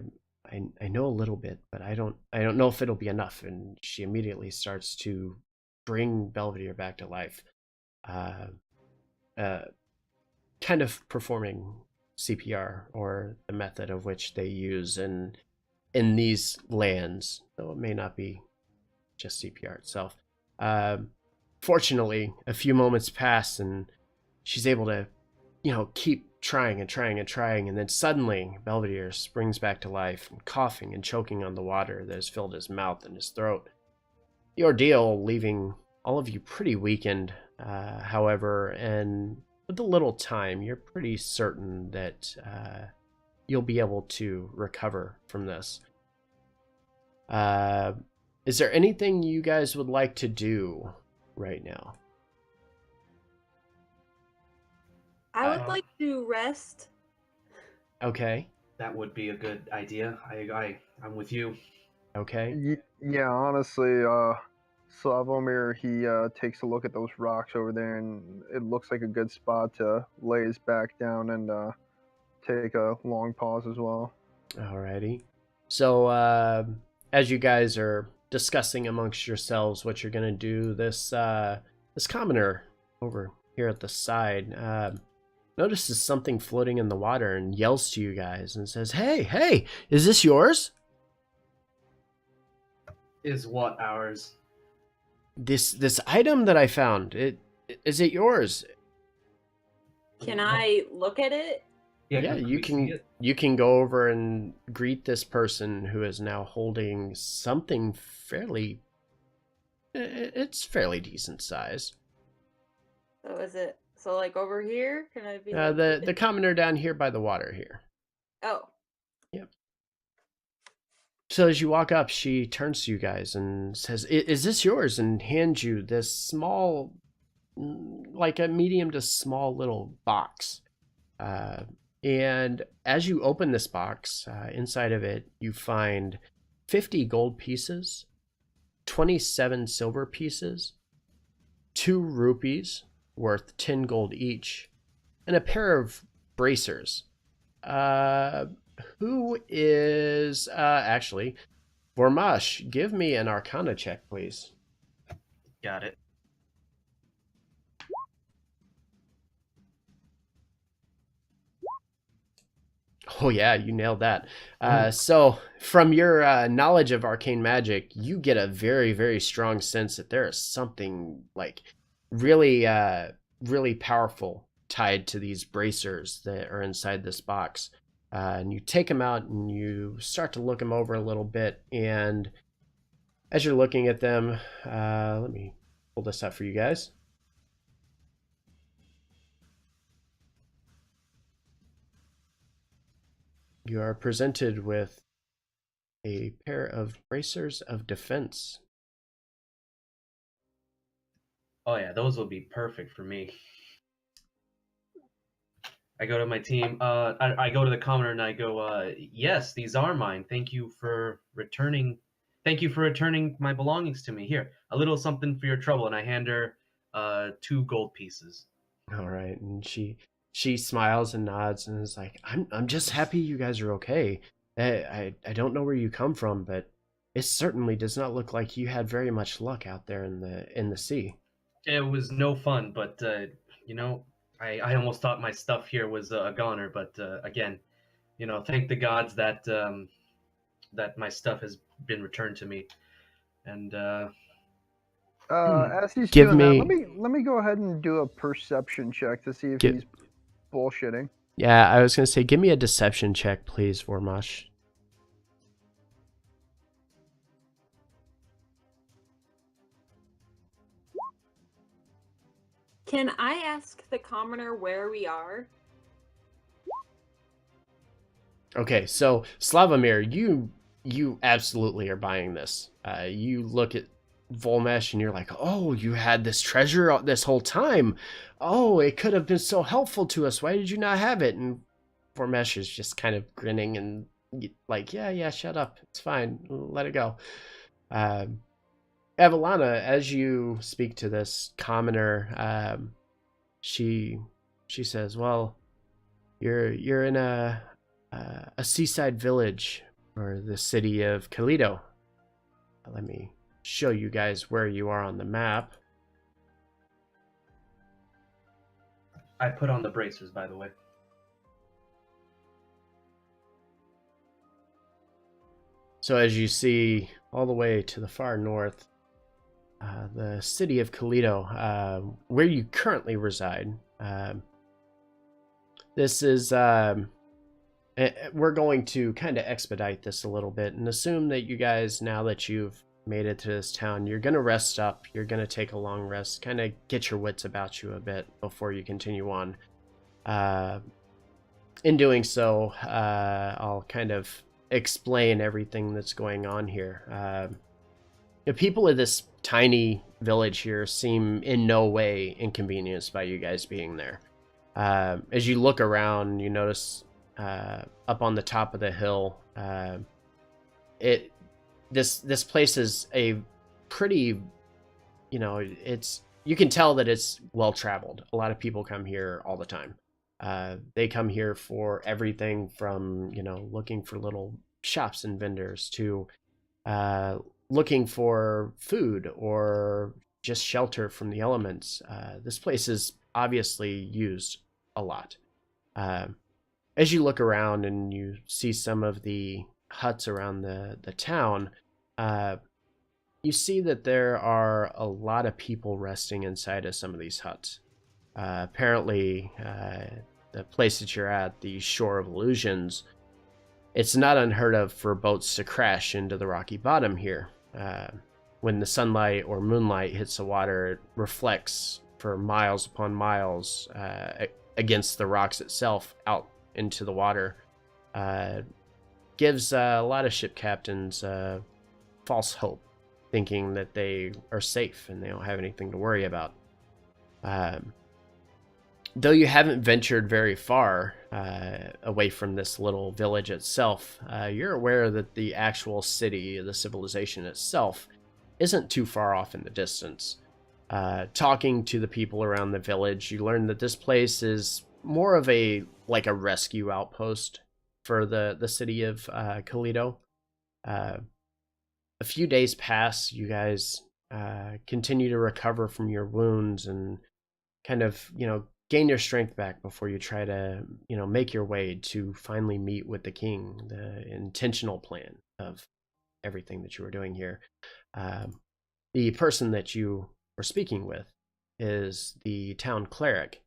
know a little bit, but I don't know if it'll be enough. And she immediately starts to bring Belvedere back to life, kind of performing CPR, or the method of which they use in these lands, though it may not be just CPR itself. Fortunately, a few moments pass and she's able to, keep trying, and then suddenly Belvedere springs back to life, coughing and choking on the water that has filled his mouth and his throat. The ordeal leaving all of you pretty weakened, however, and with a little time, you're pretty certain that you'll be able to recover from this. Is there anything you guys would like to do right now? I would like to rest. Okay. That would be a good idea. I'm with you. Okay. Yeah, honestly, Slavomir, he takes a look at those rocks over there, and it looks like a good spot to lay his back down and take a long pause as well. Alrighty. So, as you guys are discussing amongst yourselves what you're gonna do, this commoner over here at the side notices something floating in the water and yells to you guys and says, "Hey, is this yours? Is what ours? This item that I found. Is it yours?" Can I look at it? Yeah, can you we can see it? you can go over and greet this person who is now holding something fairly. It's fairly decent size. So is it like over here? Can I be The commoner down here by the water here. Oh. Yep. So as you walk up, she turns to you guys and says, "Is this yours?" and hands you this small, like a medium to small little box. And as you open this box, inside of it, you find 50 gold pieces, 27 silver pieces, 2 rupees worth 10 gold each, and a pair of bracers. Who is actually Vormash? Give me an Arcana check, please. Got it. Oh yeah, you nailed that. So from your knowledge of arcane magic, you get a very, very strong sense that there is something like really, really powerful tied to these bracers that are inside this box. And you take them out and you start to look them over a little bit. And as you're looking at them, let me pull this up for you guys. You are presented with a pair of bracers of defense. Oh yeah, those will be perfect for me. I go to my team. I go to the commoner and I go, yes, these are mine. Thank you for returning. Thank you for returning my belongings to me. Here, a little something for your trouble, and I hand her 2 gold pieces. All right, and she smiles and nods and is like, I'm just happy you guys are okay. I don't know where you come from, but it certainly does not look like you had very much luck out there in the sea." It was no fun, but you know, I almost thought my stuff here was a goner. But again, you know, thank the gods that that my stuff has been returned to me. And As he's Give doing that, me- let me go ahead and do a perception check to see if Give- he's bullshitting. Yeah, I was gonna say, give me a deception check, please, Vormash. Can I ask the commoner where we are? Okay, so Slavomir, you absolutely are buying this. You look at Volmesh and you're like, "Oh, you had this treasure this whole time. Oh, it could have been so helpful to us. Why did you not have it?" And Volmesh is just kind of grinning and like, "Yeah, shut up. It's fine. Let it go." Evelana, as you speak to this commoner, she says, "Well, you're in a seaside village, or the city of Kalido. Let me show you guys where you are on the map." I put on the bracers, by the way. So as you see all the way to the far north, the city of Kalido, where you currently reside. This is we're going to kind of expedite this a little bit and assume that you guys, now that you've made it to this town, you're going to rest up, you're going to take a long rest, kind of get your wits about you a bit before you continue on. In doing so, I'll kind of explain everything that's going on here. The people of this tiny village here seem in no way inconvenienced by you guys being there. As you look around, you notice up on the top of the hill, this place is a pretty you know, you can tell that it's well traveled. A lot of people come here all the time. They come here for everything from, you know, looking for little shops and vendors to looking for food or just shelter from the elements. This place is obviously used a lot. As you look around and you see some of the huts around the town, you see that there are a lot of people resting inside of some of these huts. Apparently, the place that you're at, the Shore of Illusions, it's not unheard of for boats to crash into the rocky bottom here. When the sunlight or moonlight hits the water, it reflects for miles upon miles against the rocks itself out into the water. Gives a lot of ship captains false hope, thinking that they are safe and they don't have anything to worry about. Though you haven't ventured very far away from this little village itself, you're aware that the actual city, the civilization itself, isn't too far off in the distance. Talking to the people around the village, you learn that this place is more of a rescue outpost for the city of Kalido. A few days pass, you guys continue to recover from your wounds and kind of, you know, gain your strength back before you try to, you know, make your way to finally meet with the king, the intentional plan of everything that you were doing here. The person that you were speaking with is the town cleric,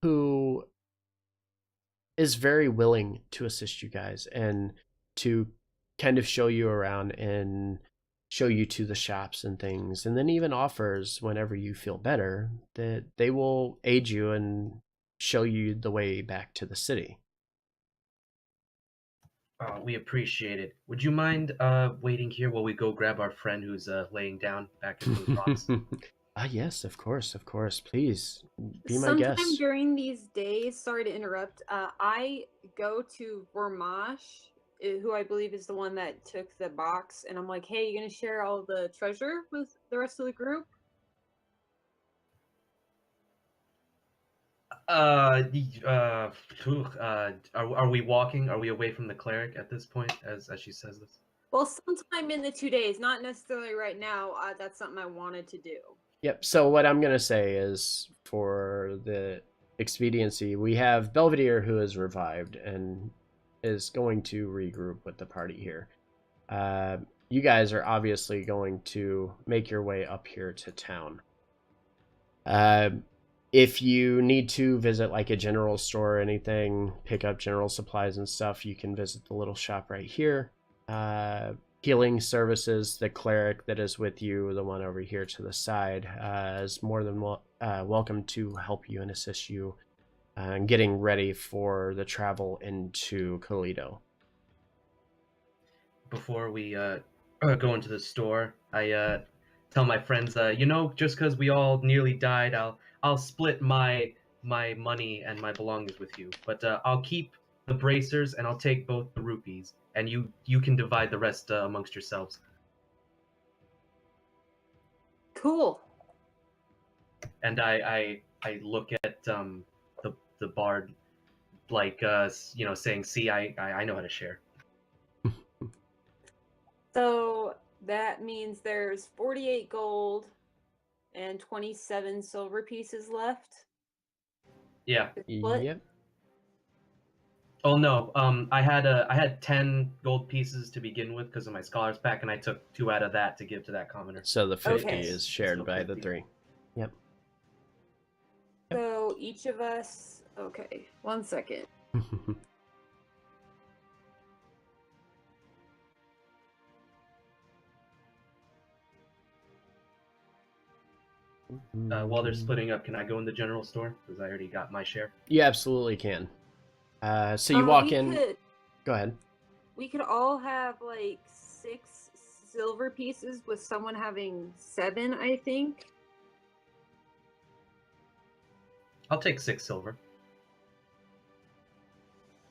who is very willing to assist you guys and to kind of show you around and show you to the shops and things, and then even offers, whenever you feel better, that they will aid you and show you the way back to the city. We appreciate it. Would you mind waiting here while we go grab our friend who's laying down back in those rocks? Yes, of course, please be my Sometime guest. during these days, sorry to interrupt, I go to Vormash, who I believe is the one that took the box, and I'm like, hey, you gonna share all the treasure with the rest of the group? Are we walking? Are we away from the cleric at this point, as she says this? Well, sometime in the 2 days, not necessarily right now. That's something I wanted to do. Yep, so what I'm going to say is, for the expediency, we have Belvedere, who is revived and is going to regroup with the party here. You guys are obviously going to make your way up here to town. If you need to visit like a general store or anything, pick up general supplies and stuff, you can visit the little shop right here. Healing services, the cleric that is with you, the one over here to the side, is more than welcome to help you and assist you in getting ready for the travel into Kalido. Before we go into the store, I tell my friends, you know, just because we all nearly died, I'll split my money and my belongings with you, but I'll keep the bracers and I'll take both the rupees, and you can divide the rest amongst yourselves. Cool. And I look at the bard, like you know, saying, see, I know how to share. So that means there's 48 gold and 27 silver pieces left. Yeah. What? Yep. Oh no, I had 10 gold pieces to begin with because of my scholar's pack, and I took 2 out of that to give to that commoner. So the 50 Okay. is shared So by the 50. 3. Yep. So each of us. Okay, 1 second. While they're splitting up, can I go in the general store? Because I already got my share. You absolutely can. So you walk in. Go ahead. We could all have like 6 silver pieces with someone having 7, I think. I'll take 6 silver.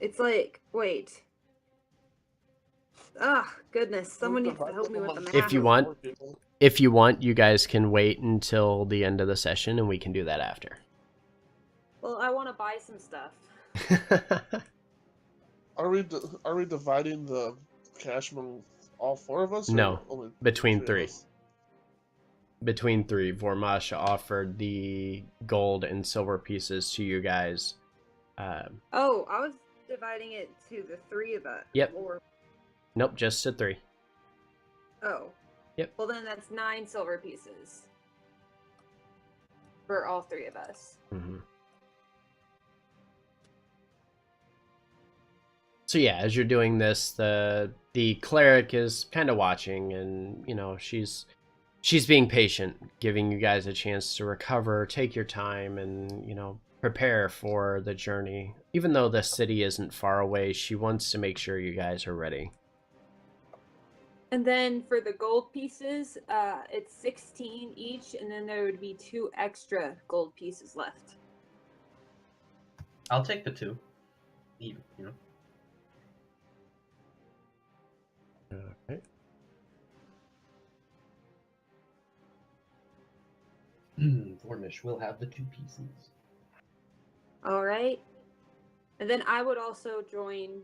It's like, wait. Ah, goodness. Someone needs to help me with the math. If you want. if you want, you guys can wait until the end of the session, and we can do that after. Well, I want to buy some stuff. Are we dividing the cash among all four of us? Or No, only between of three. us? Between three, Vormash offered the gold and silver pieces to you guys. Oh, I was dividing it to the three of us. Yep. Or Nope, just to three. oh. Yep. Well, then that's 9 silver pieces for all three of us. Mm-hmm. So yeah, as you're doing this, the cleric is kind of watching, and you know she's being patient, giving you guys a chance to recover, take your time, and you know prepare for the journey. Even though the city isn't far away, she wants to make sure you guys are ready. And then for the gold pieces, it's 16 each, and then there would be 2 extra gold pieces left. I'll take the 2. Even, you know. Okay. Vormish will have the 2 pieces. All right. And then I would also join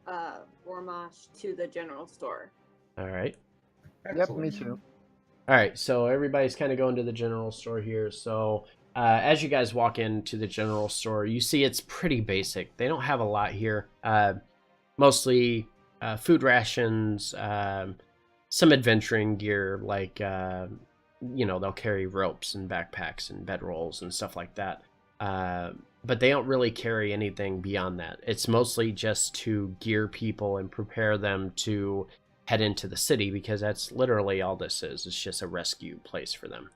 Vormash to the general store. All right. Yep, me too. All right, so everybody's kind of going to the general store here. So as you guys walk into the general store, you see it's pretty basic. They don't have a lot here. Mostly food rations, some adventuring gear, like, you know, they'll carry ropes and backpacks and bedrolls and stuff like that. But they don't really carry anything beyond that. It's mostly just to gear people and prepare them to head into the city, because that's literally all this is. It's just a rescue place for them.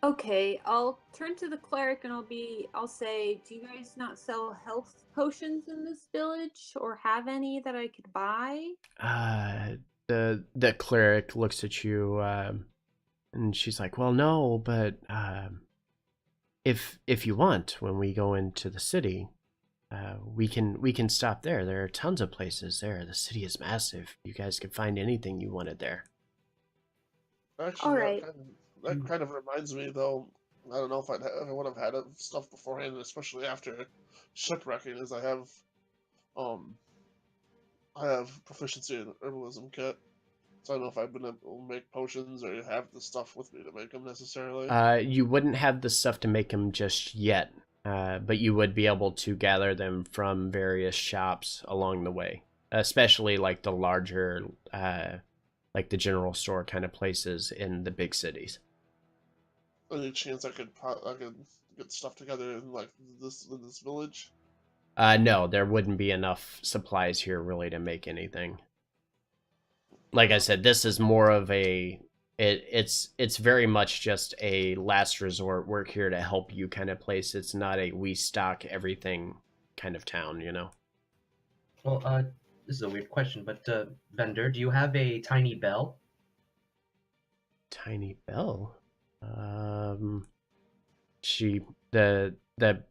Okay, I'll turn to the cleric and I'll say, do you guys not sell health potions in this village, or have any that I could buy? The cleric looks at you, and she's like, well, no, but if you want, when we go into the city, we can stop there. There are tons of places there. The city is massive. You guys can find anything you wanted there. Actually, All right. that kind of reminds me, though. I don't know if I would have had stuff beforehand, especially after shipwrecking, is I have proficiency in herbalism kit. So I don't know if I've been able to make potions or have the stuff with me to make them necessarily. You wouldn't have the stuff to make them just yet, but you would be able to gather them from various shops along the way, especially like the larger, like the general store kind of places in the big cities. Any chance I could get stuff together in like this village? No, there wouldn't be enough supplies here really to make anything. Like I said, this is more of a it's very much just a last resort. We're here to help you kind of place. It's not a we stock everything kind of town, you know. Well, this is a weird question, but vendor, do you have a tiny bell? Tiny bell. The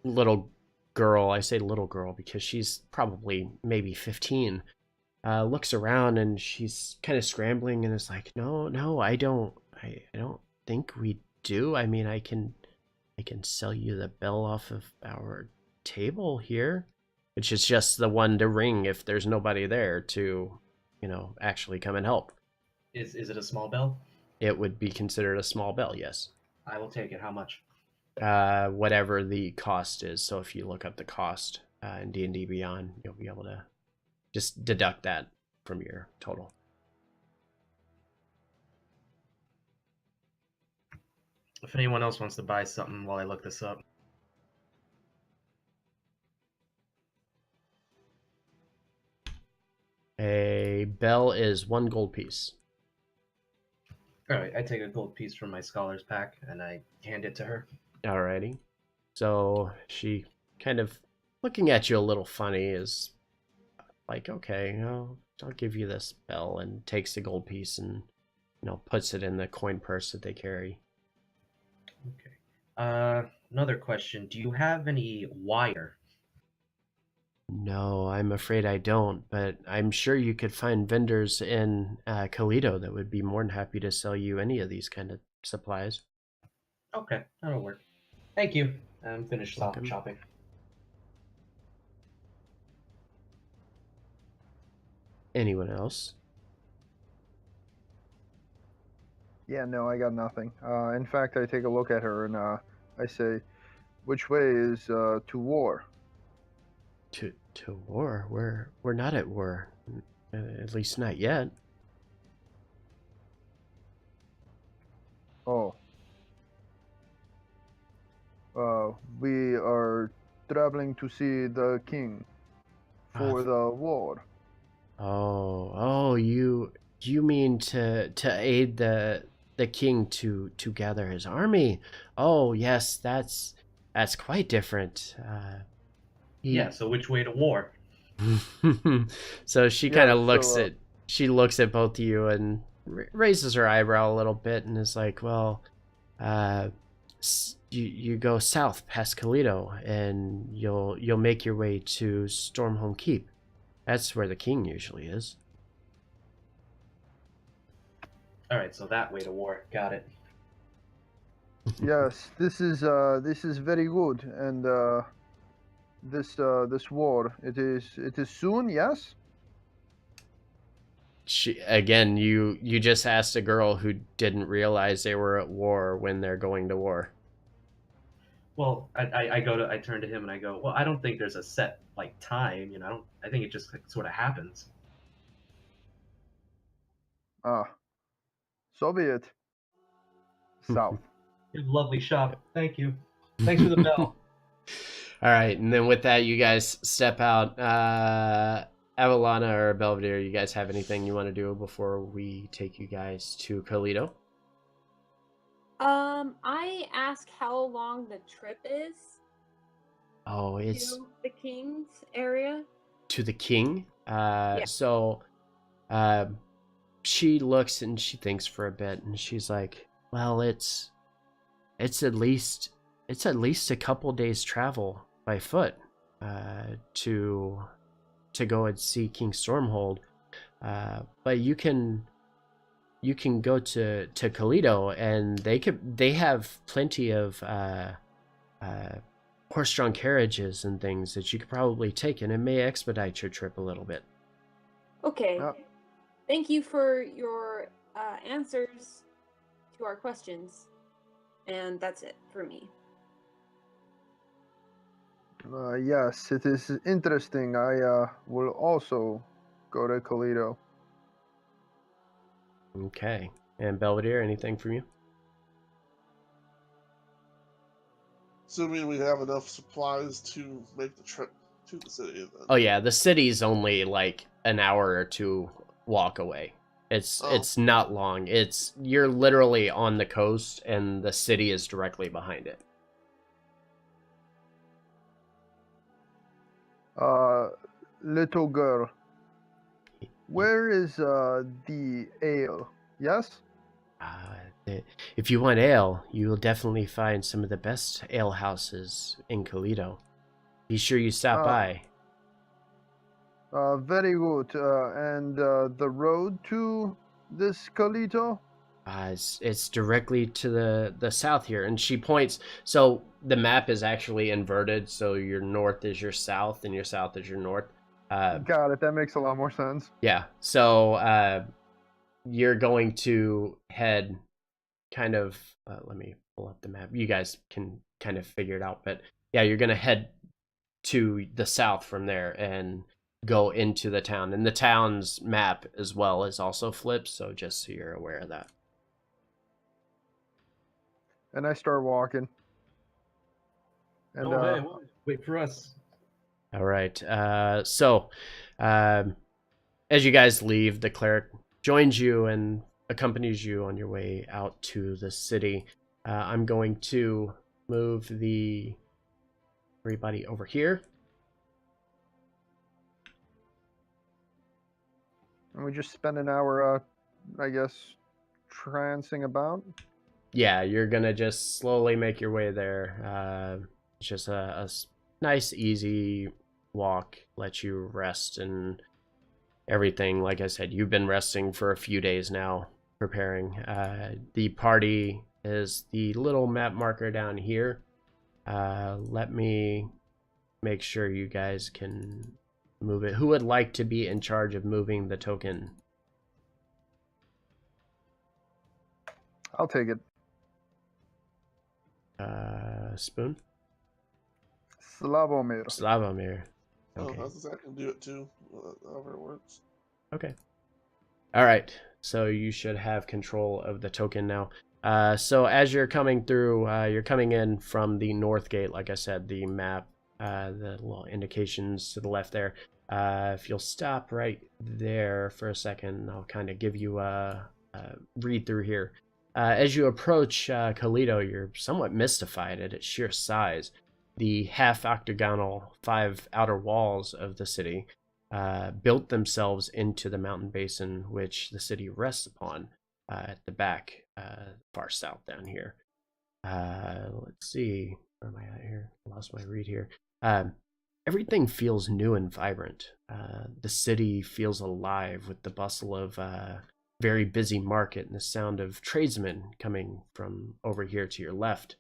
little girl, I say little girl because she's probably maybe 15, looks around and she's kind of scrambling and is like, no, I don't think we do. I mean, I can sell you the bell off of our table here, which is just the one to ring if there's nobody there to, you know, actually come and help. Is it a small bell? It would be considered a small bell, yes. I will take it. How much? Whatever the cost is. So if you look up the cost in D&D Beyond, you'll be able to just deduct that from your total. If anyone else wants to buy something while I look this up. A bell is 1 gold piece. Alright, I take a gold piece from my scholar's pack and I hand it to her. Alrighty. So she kind of looking at you a little funny is like, okay, I'll give you this bell, and takes the gold piece and, you know, puts it in the coin purse that they carry. Okay. Another question. Do you have any wire? No, I'm afraid I don't, but I'm sure you could find vendors in Toledo that would be more than happy to sell you any of these kind of supplies. Okay, that'll work. Thank you. I'm finished Welcome. shopping. Anyone else? Yeah, no, I got nothing. In fact, I take a look at her and I say, "Which way is to war?" To war? We're not at war. At least not yet. Oh. We are traveling to see the king for the war. Oh, you mean to aid the king to gather his army? Oh, yes, that's quite different. Yeah, so which way to war? So she Yeah, kind of so, looks at both of you and raises her eyebrow a little bit and is like, well, you go south past Toledo and you'll make your way to Stormhome Keep. That's where the king usually is. All right, so that way to war. Got it. Yes, this is very good, and this war it is soon. Yes. She again, you just asked a girl who didn't realize they were at war when they're going to war. Well, I turn to him and I go, well, I don't think there's a set like time, you know. I think it just like, sort of happens. Ah, so be it. South. You have a lovely shop. Thank you. Thanks for the bell. All right, and then with that, you guys step out. Avalana or Belvedere, you guys have anything you want to do before we take you guys to Toledo? I ask how long the trip is Oh, it's to the King's area. to the king. Yeah. So, she looks and she thinks for a bit, and she's like, "Well, it's at least a couple days travel by foot, to go and see King Stormhold. But you can go to Toledo, and they have plenty of horse-drawn carriages and things that you could probably take, and it may expedite your trip a little bit." Okay. Yep. Thank you for your answers to our questions. And that's it for me. Yes, it is interesting. I will also go to Toledo. Okay. And Belvedere, anything from you? Assuming we have enough supplies to make the trip to the city. Then. Oh yeah, the city's only like an hour or two walk away. It's not long. You're literally on the coast, and the city is directly behind it. Little girl, where is the ale? Yes. If you want ale, you will definitely find some of the best ale houses in Toledo. Be sure you stop by. Very good. And the road to this Toledo? It's directly to the south here, and she points. So the map is actually inverted, so your north is your south and your south is your north. Got it. That makes a lot more sense. Yeah, so you're going to head kind of, let me pull up the map. You guys can kind of figure it out, but yeah, you're going to head to the south from there and go into the town, and the town's map as well is also flipped, so just so you're aware of that. And I start walking. And hey, wait for us. All right. So as you guys leave, the cleric joins you and accompanies you on your way out to the city. I'm going to move everybody over here. and we just spend an hour, I guess, trancing about. Yeah, you're gonna just slowly make your way there. It's just a nice, easy walk, let you rest and everything. Like I said, you've been resting for a few days now, preparing. The party is the little map marker down here. Let me make sure you guys can move it. Who would like to be in charge of moving the token? I'll take it. Spoon? Slavomir. Slavomir. Oh, Okay. I was I can do it too. However it works. Okay. All right. So you should have control of the token now. So as you're coming through, you're coming in from the north gate. Like I said, the map, the little indications to the left there. If you'll stop right there for a second, I'll kind of give you a read through here. As you approach Colito, you're somewhat mystified at its sheer size. The half-octagonal 5 outer walls of the city built themselves into the mountain basin which the city rests upon at the back, far south down here. Let's see. Where am I at here? I lost my read here. Everything feels new and vibrant. The city feels alive with the bustle of very busy market and the sound of tradesmen coming from over here to your left.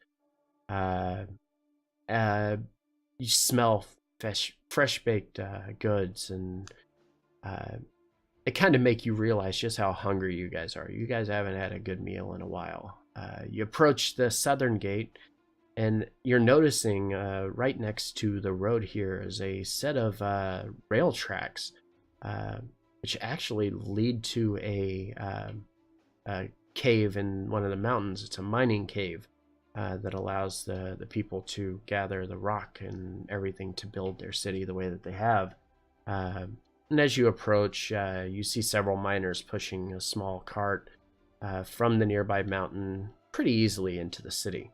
You smell fresh baked goods, and it kind of make you realize just how hungry you guys are. You guys haven't had a good meal in a while. You approach the southern gate, and you're noticing right next to the road here is a set of rail tracks, which actually lead to a cave in one of the mountains. It's a mining cave that allows the people to gather the rock and everything to build their city the way that they have. And as you approach, you see several miners pushing a small cart from the nearby mountain pretty easily into the city.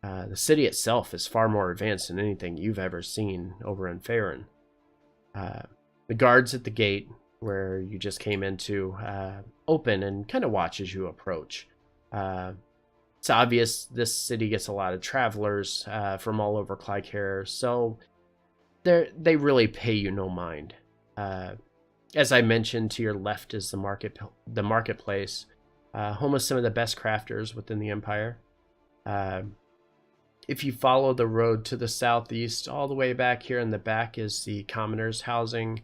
The city itself is far more advanced than anything you've ever seen over in Faerun. The guards at the gate, where you just came into, open and kind of watch as you approach. It's obvious this city gets a lot of travelers from all over Clycair, so they really pay you no mind. As I mentioned, to your left is the marketplace, home of some of the best crafters within the Empire. If you follow the road to the southeast, all the way back here in the back is the commoners' housing.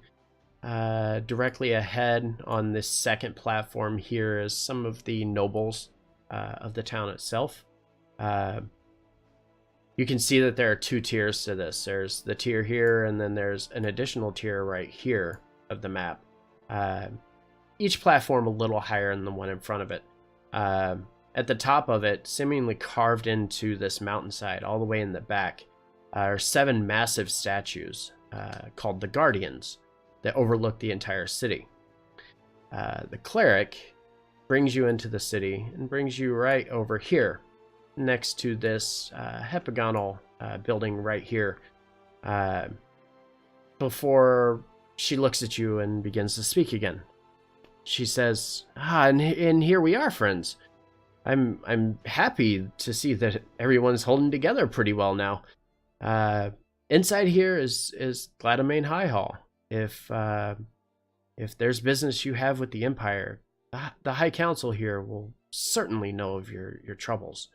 Directly ahead on this second platform here is some of the nobles of the town itself. You can see that there are 2 tiers to this. There's the tier here, and then there's an additional tier right here of the map. Each platform a little higher than the one in front of it. At the top of it, seemingly carved into this mountainside all the way in the back, are 7 massive statues called the Guardians that overlook the entire city. The cleric brings you into the city and brings you right over here next to this heptagonal building right here, before she looks at you and begins to speak again. She says, and here we are, friends. I'm happy to see that everyone's holding together pretty well now. Inside here is Gladamain High Hall. If there's business you have with the Empire, the High Council here will certainly know of your troubles.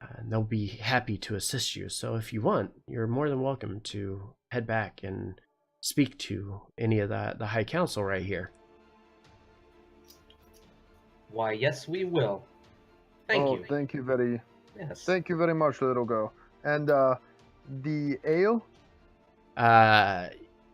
And they'll be happy to assist you. So if you want, you're more than welcome to head back and speak to any of the High Council right here. Why, yes, we will. Thank you. Thank you very, Yes. thank you very much, little girl. And the ale?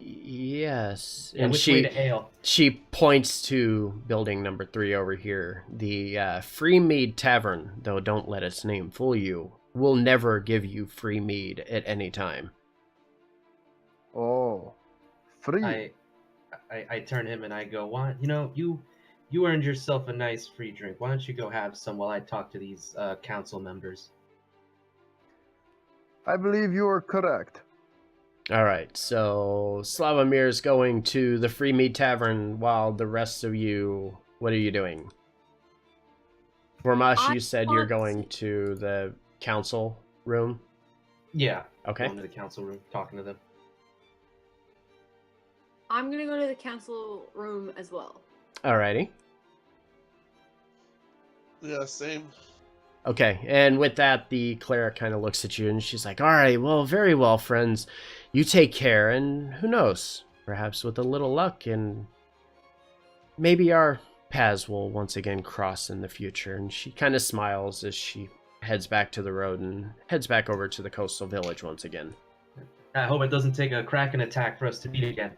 Yes. Yeah, And which way to ale? she points to building number 3 over here. The Free Mead Tavern, though don't let its name fool you, will never give you free mead at any time. Oh, free. I turn him and I go, why? You earned yourself a nice free drink. Why don't you go have some while I talk to these council members? I believe you are correct. All right, so Slavomir is going to the Free Mead Tavern while the rest of you, what are you doing? Vormash, you said you're going to the council room? Yeah. Okay. Going to the council room, talking to them. I'm gonna go to the council room as well. Alrighty. Yeah, same. Okay, and with that, the cleric kind of looks at you and she's like, all right, well, very well, friends. You take care, and who knows? Perhaps with a little luck, and maybe our paths will once again cross in the future. And she kind of smiles as she heads back to the road and heads back over to the coastal village once again. I hope it doesn't take a Kraken attack for us to meet again.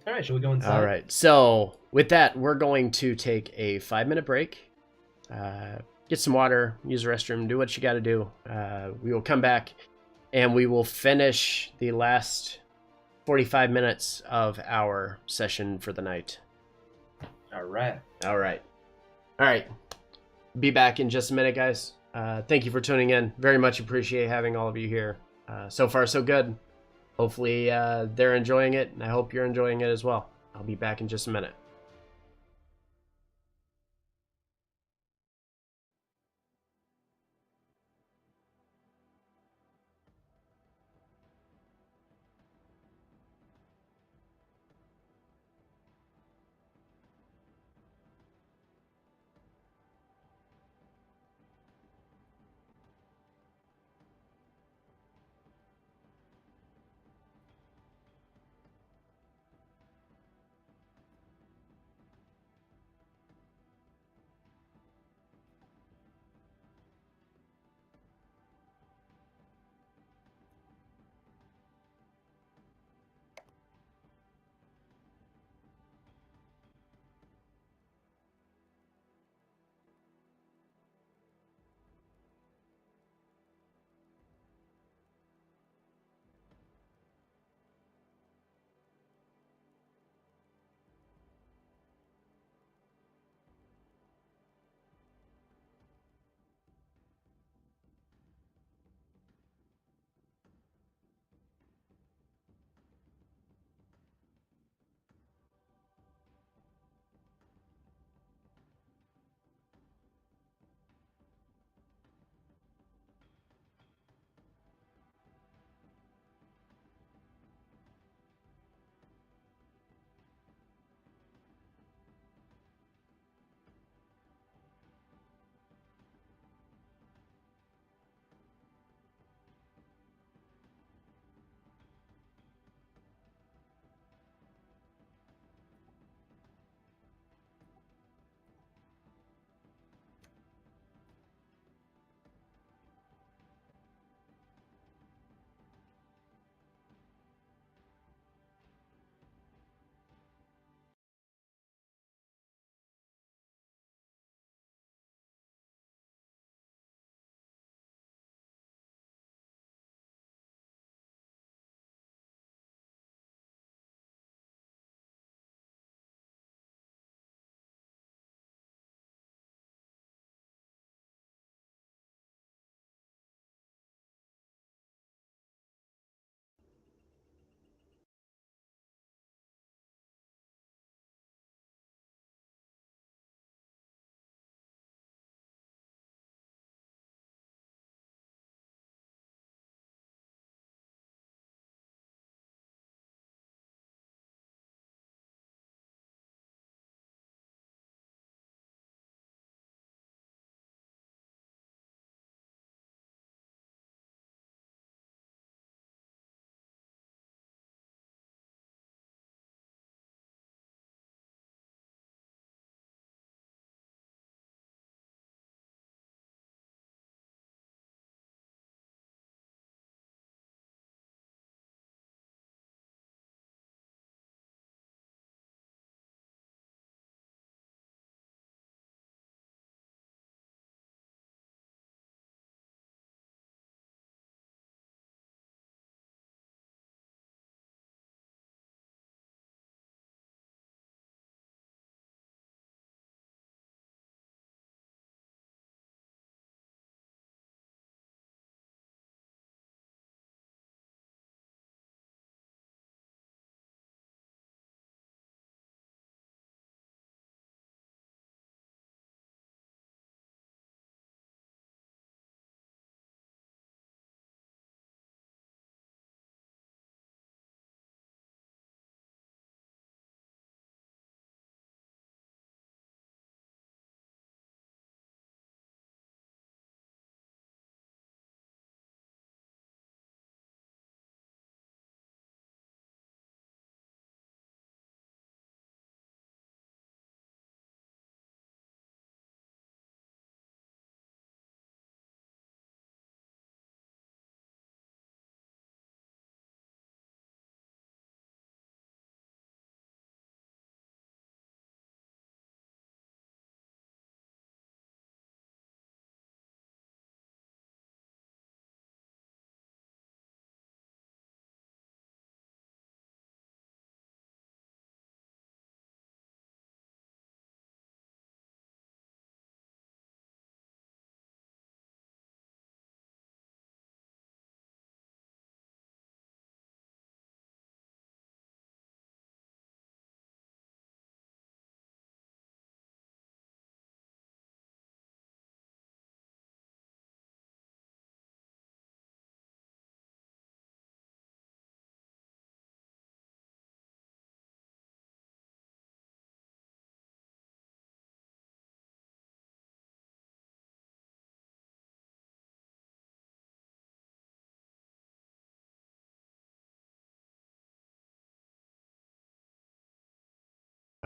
All right, shall we go inside? All right, so with that, we're going to take a 5-minute break, get some water, use the restroom, do what you got to do. We will come back and we will finish the last 45 minutes of our session for the night. All right. All right. All right. Be back in just a minute, guys. Thank you for tuning in. Very much appreciate having all of you here. So far, so good. Hopefully, they're enjoying it, and I hope you're enjoying it as well. I'll be back in just a minute.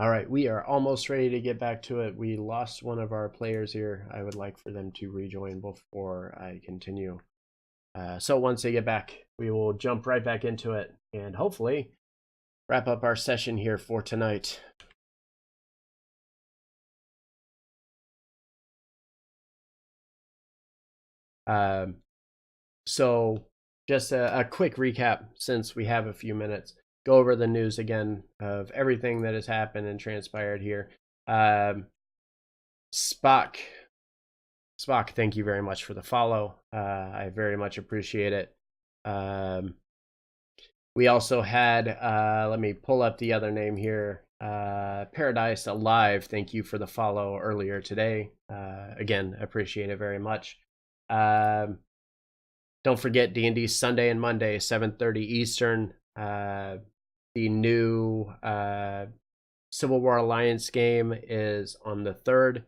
All right, we are almost ready to get back to it. We lost one of our players here. I would like for them to rejoin before I continue. So once they get back, we will jump right back into it and hopefully wrap up our session here for tonight. So just a quick recap since we have a few minutes. Go over the news again of everything that has happened and transpired here. Spock, thank you very much for the follow. I very much appreciate it. We also had, let me pull up the other name here. Paradise Alive, thank you for the follow earlier today. Again, appreciate it very much. Don't forget D&D Sunday and Monday, 7:30 Eastern. The new Civil War Alliance game is on the 3rd.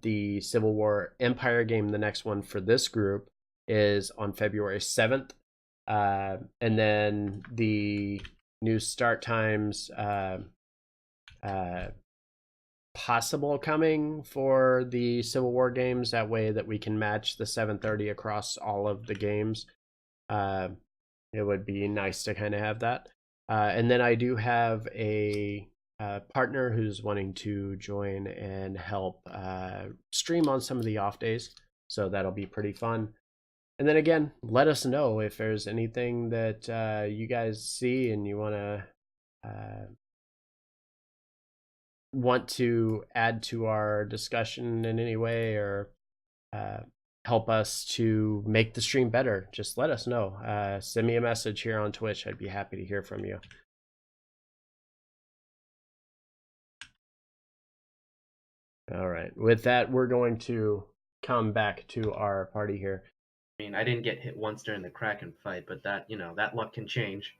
The Civil War Empire game, the next one for this group, is on February 7th. And then the new start times possible coming for the Civil War games. That way that we can match the 7:30 across all of the games. It would be nice to kind of have that. And then I do have a partner who's wanting to join and help stream on some of the off days. So that'll be pretty fun. And then again, let us know if there's anything that you guys see and you want to add to our discussion in any way, or help us to make the stream better. Just let us know. Send me a message here on Twitch. I'd be happy to hear from you. All right. With that, we're going to come back to our party here. I mean, I didn't get hit once during the Kraken fight, but that, that luck can change.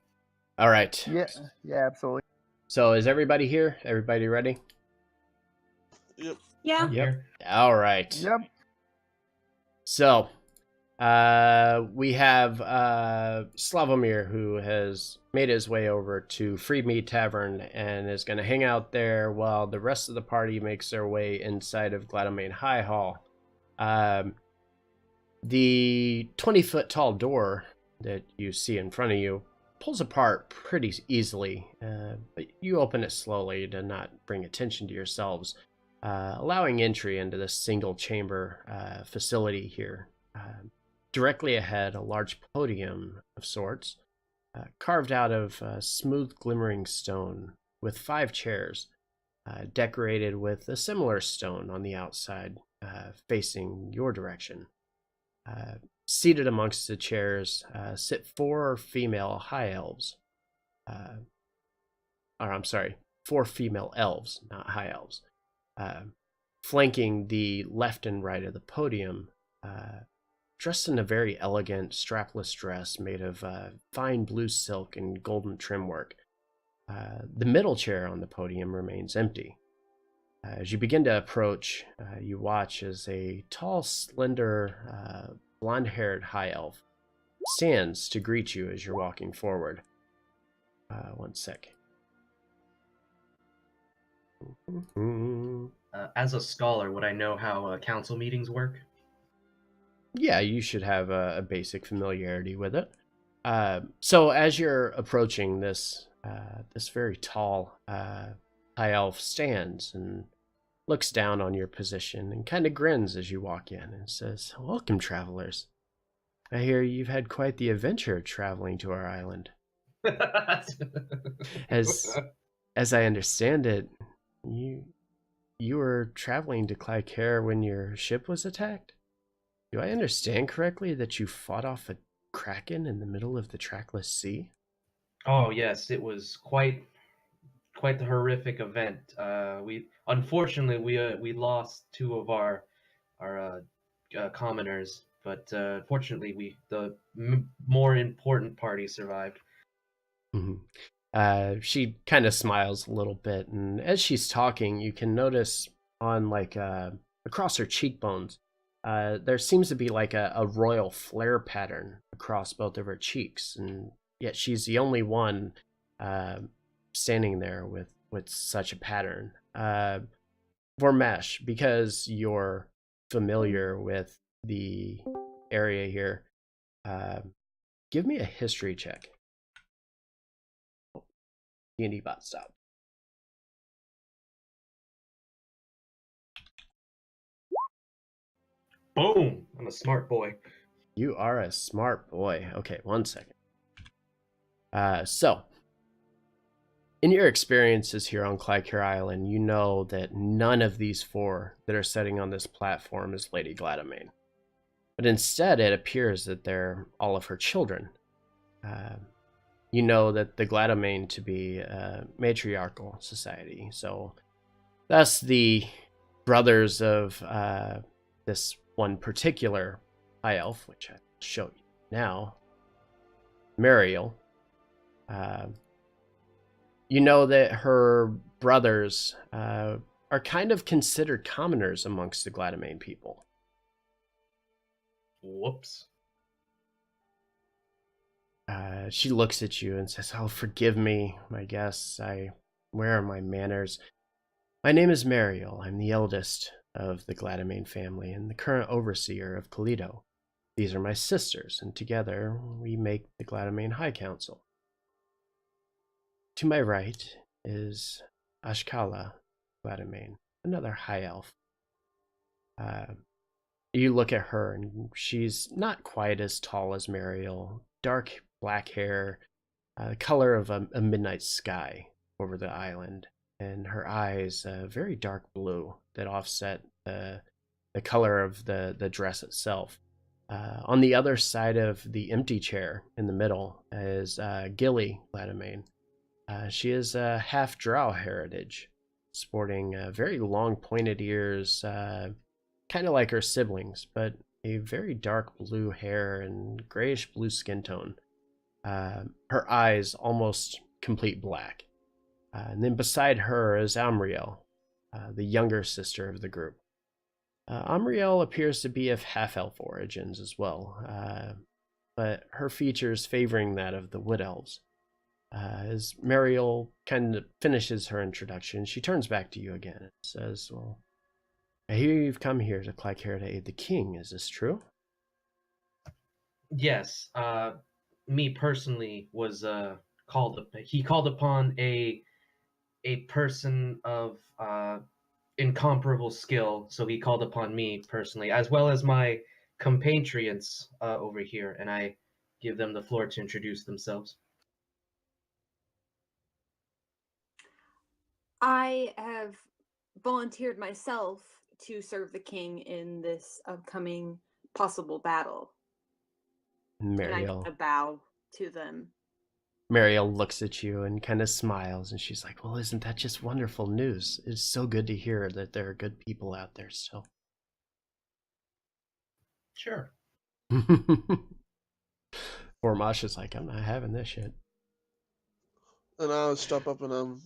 All right. Yeah, absolutely. So is everybody here? Everybody ready? Yep. Yeah. Here. All right. Yep. So, we have Slavomir, who has made his way over to Free Meat Tavern and is going to hang out there while the rest of the party makes their way inside of Gladomain High Hall. The 20-foot tall door that you see in front of you pulls apart pretty easily, but you open it slowly to not bring attention to yourselves, allowing entry into this single chamber facility here. Directly ahead, a large podium of sorts, carved out of smooth glimmering stone, with 5 chairs, decorated with a similar stone on the outside, facing your direction. Seated amongst the chairs sit 4 female high elves. 4 female elves, not high elves. Flanking the left and right of the podium, dressed in a very elegant strapless dress made of fine blue silk and golden trim work. The middle chair on the podium remains empty. As you begin to approach, you watch as a tall, slender, blonde-haired high elf stands to greet you as you're walking forward. One sec. As a scholar, would I know how council meetings work? Yeah, you should have a basic familiarity with it. So as you're approaching this very tall high elf stands and looks down on your position and kind of grins as you walk in and says, "Welcome, travelers. I hear you've had quite the adventure traveling to our island. As I understand it, you were traveling to Clycair when your ship was attacked? Do I understand correctly that you fought off a kraken in the middle of the trackless sea?" Oh yes, it was quite the horrific event. We lost 2 of our commoners, but fortunately the more important party survived. Mm-hmm. She kind of smiles a little bit, and as she's talking, you can notice on across her cheekbones, there seems to be like a royal flare pattern across both of her cheeks, and yet she's the only one standing there with with such a pattern. Vormesh, because you're familiar with the area here, give me a history check. D&D bot stop. Boom! I'm a smart boy. You are a smart boy. Okay, 1 second. So, in your experiences here on Clycare Island, you know that none of these four that are sitting on this platform is Lady Gladamain. But instead, it appears that they're all of her children. You know that the Gladamain to be a matriarchal society. So, thus the brothers of this one particular high elf, which I'll show you now, Mariel. You know that her brothers are kind of considered commoners amongst the Gladamain people. Whoops. She looks at you and says, "Oh, forgive me, my guests. Where are my manners? My name is Mariel. I'm the eldest of the Gladamain family and the current overseer of Kalido. These are my sisters, and together we make the Gladamain High Council. To my right is Ashkala Gladamain, another high elf. You look at her, and she's not quite as tall as Mariel. Dark black hair, the color of a midnight sky over the island, and her eyes very dark blue that offset the color of the dress itself. On the other side of the empty chair in the middle is Gilly Gladamain. She is half drow heritage, sporting very long pointed ears, kind of like her siblings, but a very dark blue hair and grayish blue skin tone. Her eyes almost complete black. And then beside her is Amriel, the younger sister of the group. Amriel appears to be of half-elf origins as well, but her features favoring that of the Wood Elves. As Mariel kind of finishes her introduction, she turns back to you again and says, "Well, I hear you've come here to Clycare to aid the king. Is this true?" Yes. Me personally was he called upon a person of incomparable skill, so he called upon me personally, as well as my compatriots over here, and I give them the floor to introduce themselves. I have volunteered myself to serve the king in this upcoming possible battle. And Mariel I bow to them. Mariel looks at you and kind of smiles, and she's like, "Well, isn't that just wonderful news? It's so good to hear that there are good people out there still." Sure. Formash is like, "I'm not having this shit." And I'll step up and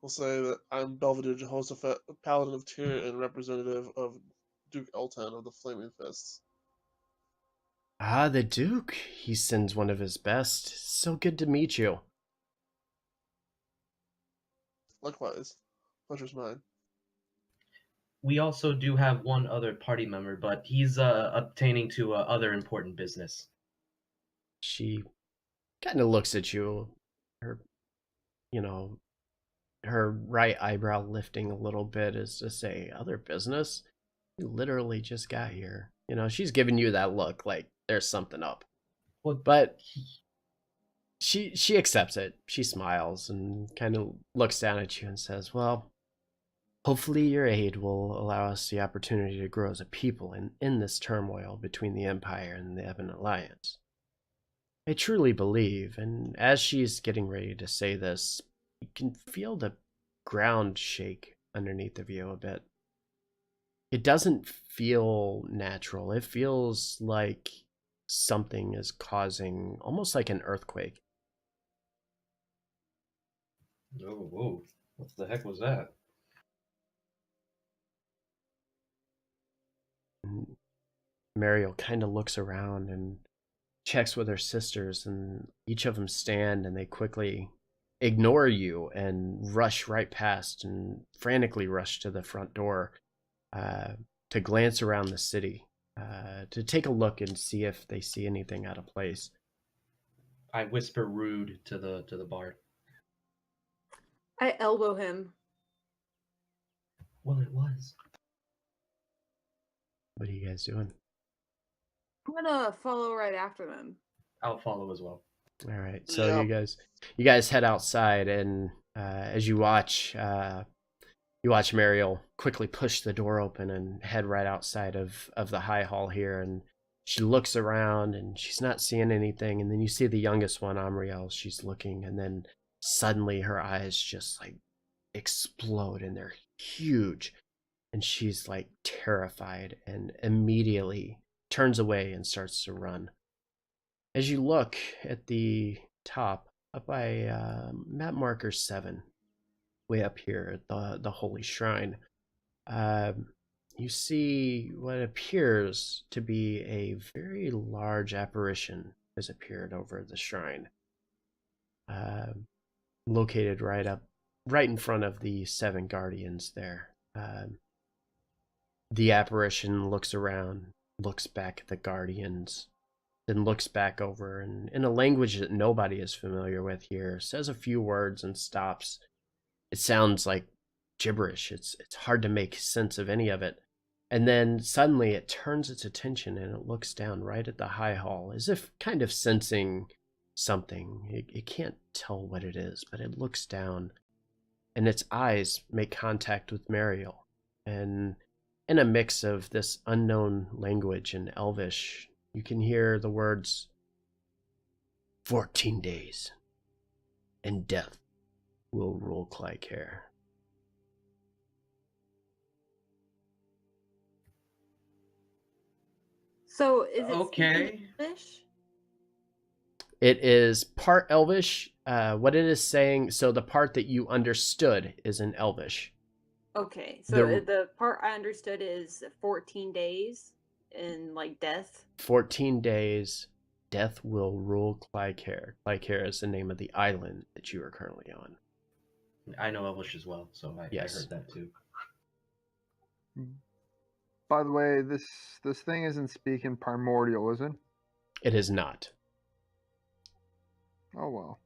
will say that I'm Belvedere Jehoshaphat, Paladin of Tyr and representative of Duke Eltan of the Flaming Fists. Ah, the Duke. He sends one of his best. So good to meet you. Likewise, pleasure's mine. We also do have one other party member, but he's obtaining to other important business. She kind of looks at you, her, her right eyebrow lifting a little bit as to say, "Other business? You literally just got here." She's giving you that look like there's something up. Well, But she accepts it. She smiles and kind of looks down at you and says, "Well, hopefully your aid will allow us the opportunity to grow as a people in this turmoil between the Empire and the Ebon Alliance. I truly believe," and as she's getting ready to say this, you can feel the ground shake underneath of you a bit. It doesn't feel natural. It feels like something is causing almost like an earthquake. Oh, whoa. What the heck was that? And Mariel kind of looks around and checks with her sisters, and each of them stand and they quickly ignore you and rush right past and frantically rush to the front door to glance around the city, to take a look and see if they see anything out of place. I whisper rude to the bard. I elbow him. Well, it was. What are you guys doing? I'm gonna follow right after them. I'll follow as well. All right, so Yeah. you guys head outside, and as you watch Mariel quickly push the door open and head right outside of the high hall here, and she looks around and she's not seeing anything, and then you see the youngest one, Amriel, she's looking, and then suddenly her eyes just like explode and they're huge, and she's like terrified and immediately turns away and starts to run. As you look at the top, up by map marker 7, way up here at the holy shrine, you see what appears to be a very large apparition has appeared over the shrine, located right in front of the 7 guardians there. The apparition looks around, looks back at the guardians, then looks back over, and in a language that nobody is familiar with here, says a few words and stops. It sounds like gibberish. It's hard to make sense of any of it. And then suddenly it turns its attention and it looks down right at the high hall, as if kind of sensing something. It can't tell what it is, but it looks down, and its eyes make contact with Mariel. And in a mix of this unknown language and Elvish, you can hear the words, 14 days, and death will rule Clycair. So is it Okay. English? It is part Elvish. What it is saying, so the part that you understood is in Elvish. Okay, so the part I understood is 14 days and like death. 14 days, death will rule Clycair. Clycair is the name of the island that you are currently on. I know Elvish as well, so I Yes. heard that too. By the way, this thing isn't speaking primordial, is it? It is not. Oh well.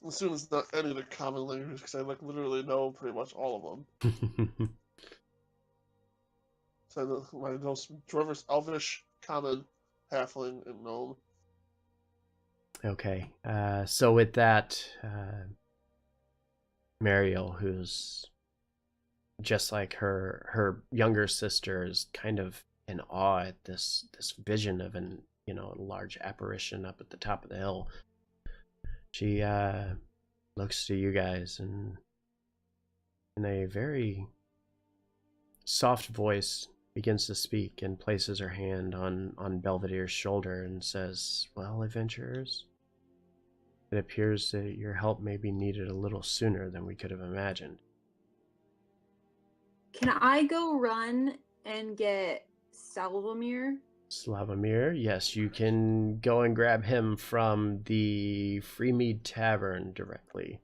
I assume it's not any of the common languages because I like literally know pretty much all of them. So I know some Dwarvish, Elvish, Common, Halfling, and Gnome. Okay, so with that, Mariel, who's just like her younger sister, is kind of in awe at this vision of a large apparition up at the top of the hill. She looks to you guys and in a very soft voice begins to speak and places her hand on Belvedere's shoulder and says, "Well, adventurers, it appears that your help may be needed a little sooner than we could have imagined." Can I go run and get Salvamir? Slavomir, yes, you can go and grab him from the Freemead Tavern directly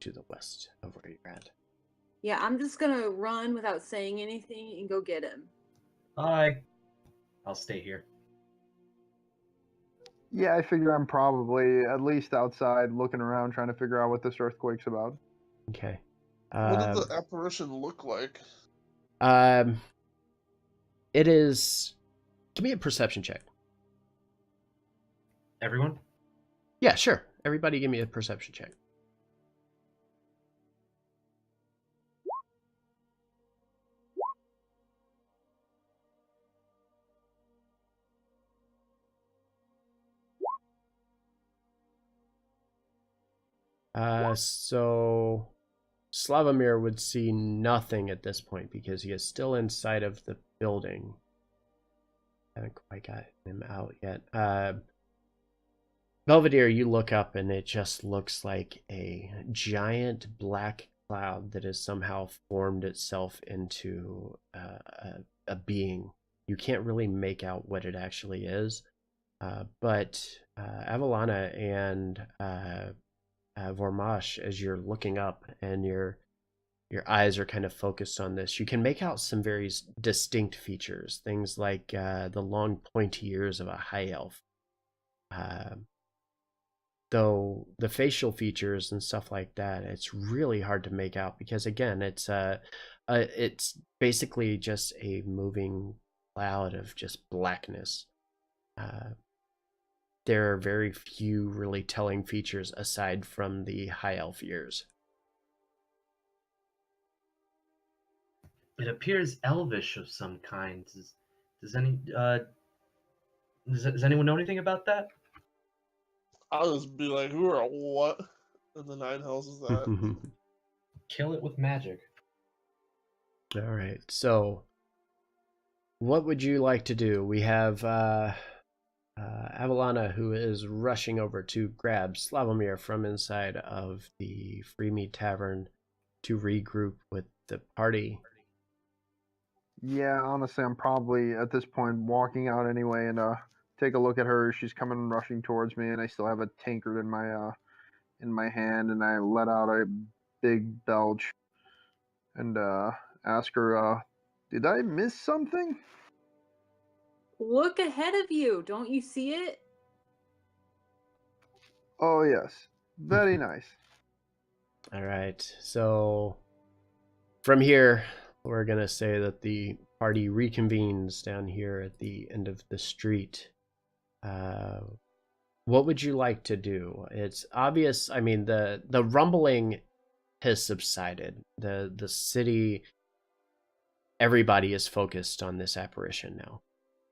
to the west of where you're at. Yeah, I'm just gonna run without saying anything and go get him. I'll stay here. Yeah, I figure I'm probably at least outside looking around trying to figure out what this earthquake's about. Okay. What does the apparition look like? It is. Give me a perception check. Everyone? Yeah, sure. Everybody, give me a perception check. So Slavomir would see nothing at this point because he is still inside of the building. Haven't quite got him out yet. Belvedere, you look up and it just looks like a giant black cloud that has somehow formed itself into a being. You can't really make out what it actually is, But Avalana and Vormash, as you're looking up and your eyes are kind of focused on this, you can make out some very distinct features. Things like the long pointy ears of a high elf. Though the facial features and stuff like that, it's really hard to make out because again, it's basically just a moving cloud of just blackness. There are very few really telling features aside from the high elf ears. It appears elvish of some kind. Does anyone know anything about that? I'll just be like, who are what in the nine hells is that? Kill it with magic. All right, so what would you like to do? We have Avalana, who is rushing over to grab Slavomir from inside of the Free Meat Tavern to regroup with the party. Yeah, honestly, I'm probably at this point walking out anyway, and take a look at her. She's coming rushing towards me, and I still have a tankard in my hand, and I let out a big belch and ask her, "Did I miss something?" Look ahead of you. Don't you see it? Oh yes, very nice. All right, so from here, we're going to say that the party reconvenes down here at the end of the street. What would you like to do? It's obvious, I mean, the rumbling has subsided. The city, everybody is focused on this apparition now.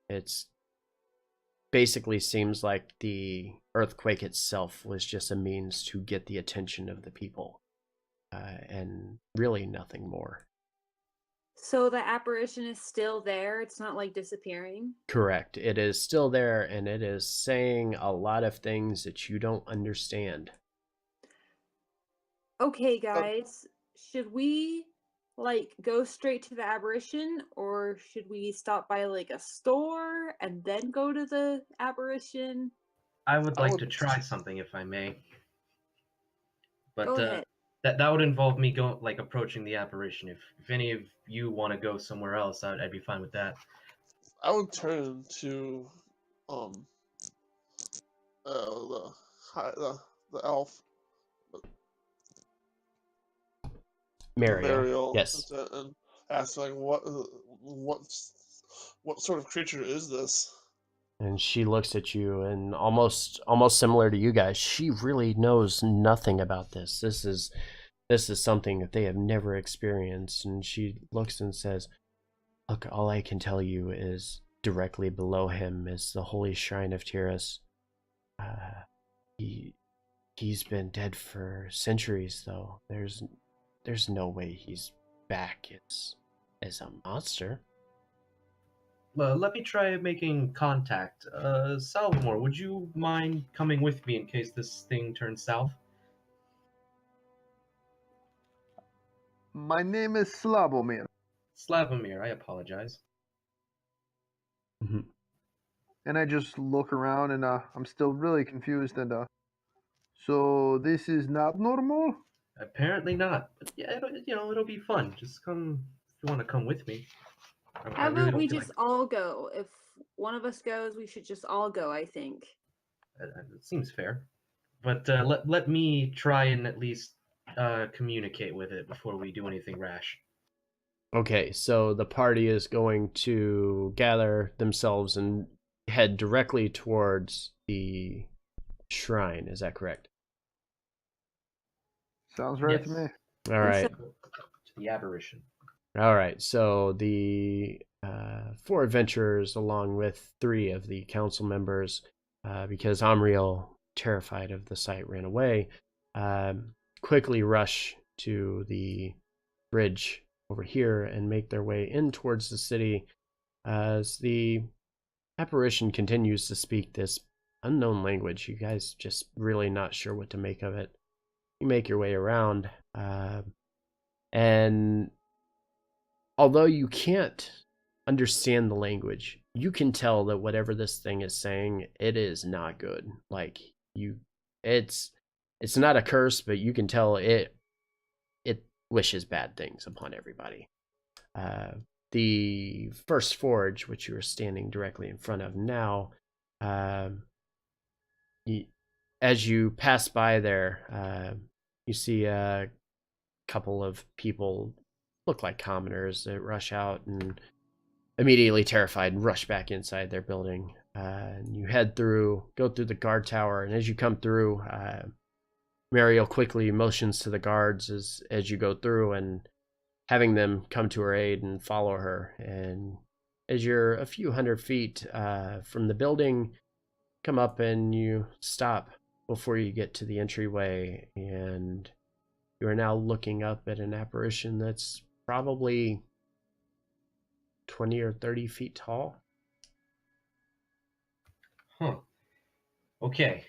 It's basically seems like the earthquake itself was just a means to get the attention of the people, and really nothing more. So the apparition is still there. It's not like disappearing. Correct. It is still there, and it is saying a lot of things that you don't understand. Okay, guys. Should we like go straight to the apparition, or should we stop by like a store and then go to the apparition? I would like to try something if I may. But Go ahead. that would involve me approaching the apparition. If any of you want to go somewhere else, I'd be fine with that. I would turn to the elf. Mariel. Yes. And ask like what sort of creature is this? And she looks at you, and almost similar to you guys, she really knows nothing about this. This is something that they have never experienced. And she looks and says, "Look, all I can tell you is directly below him is the holy shrine of Tyrus. He's been dead for centuries, though. There's no way he's back as a monster." Let me try making contact. Salvamore, would you mind coming with me in case this thing turns south? My name is Slavomir. Slavomir, I apologize. Mm-hmm. And I just look around, and I'm still really confused. And so this is not normal? Apparently not. But yeah, it'll be fun. Just come if you want to come with me. How about we just all go? If one of us goes, we should just all go, I think. It seems fair. But let me try and at least communicate with it before we do anything rash. Okay, so the party is going to gather themselves and head directly towards the shrine. Is that correct? Sounds right Yes. to me. All right. To the apparition. All right, so the 4 adventurers, along with 3 of the council members, because Amriel, terrified of the sight, ran away, quickly rush to the bridge over here and make their way in towards the city as the apparition continues to speak this unknown language. You guys just really not sure what to make of it. You make your way around, and although you can't understand the language, you can tell that whatever this thing is saying, it is not good. Like it's not a curse, but you can tell it wishes bad things upon everybody. The first forge, which you are standing directly in front of now, as you pass by there, you see a couple of people look like commoners that rush out and immediately terrified and rush back inside their building. And you go through the guard tower, and as you come through, Mariel quickly motions to the guards as you go through, and having them come to her aid and follow her. And as you're a few hundred feet from the building, come up and you stop before you get to the entryway, and you are now looking up at an apparition that's probably 20 or 30 feet tall. Huh. Okay.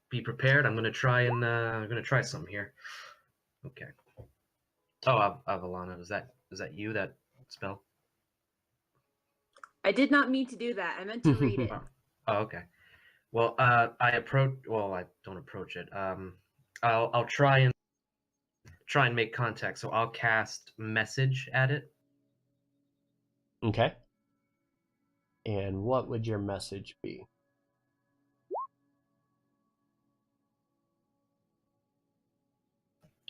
Be prepared. I'm gonna try something here. Okay. Oh, Avalana, is that you, that spell? I did not mean to do that. I meant to read it. Oh, okay. Well, I don't approach it. I'll try and make contact. So I'll cast message at it. Okay. And what would your message be?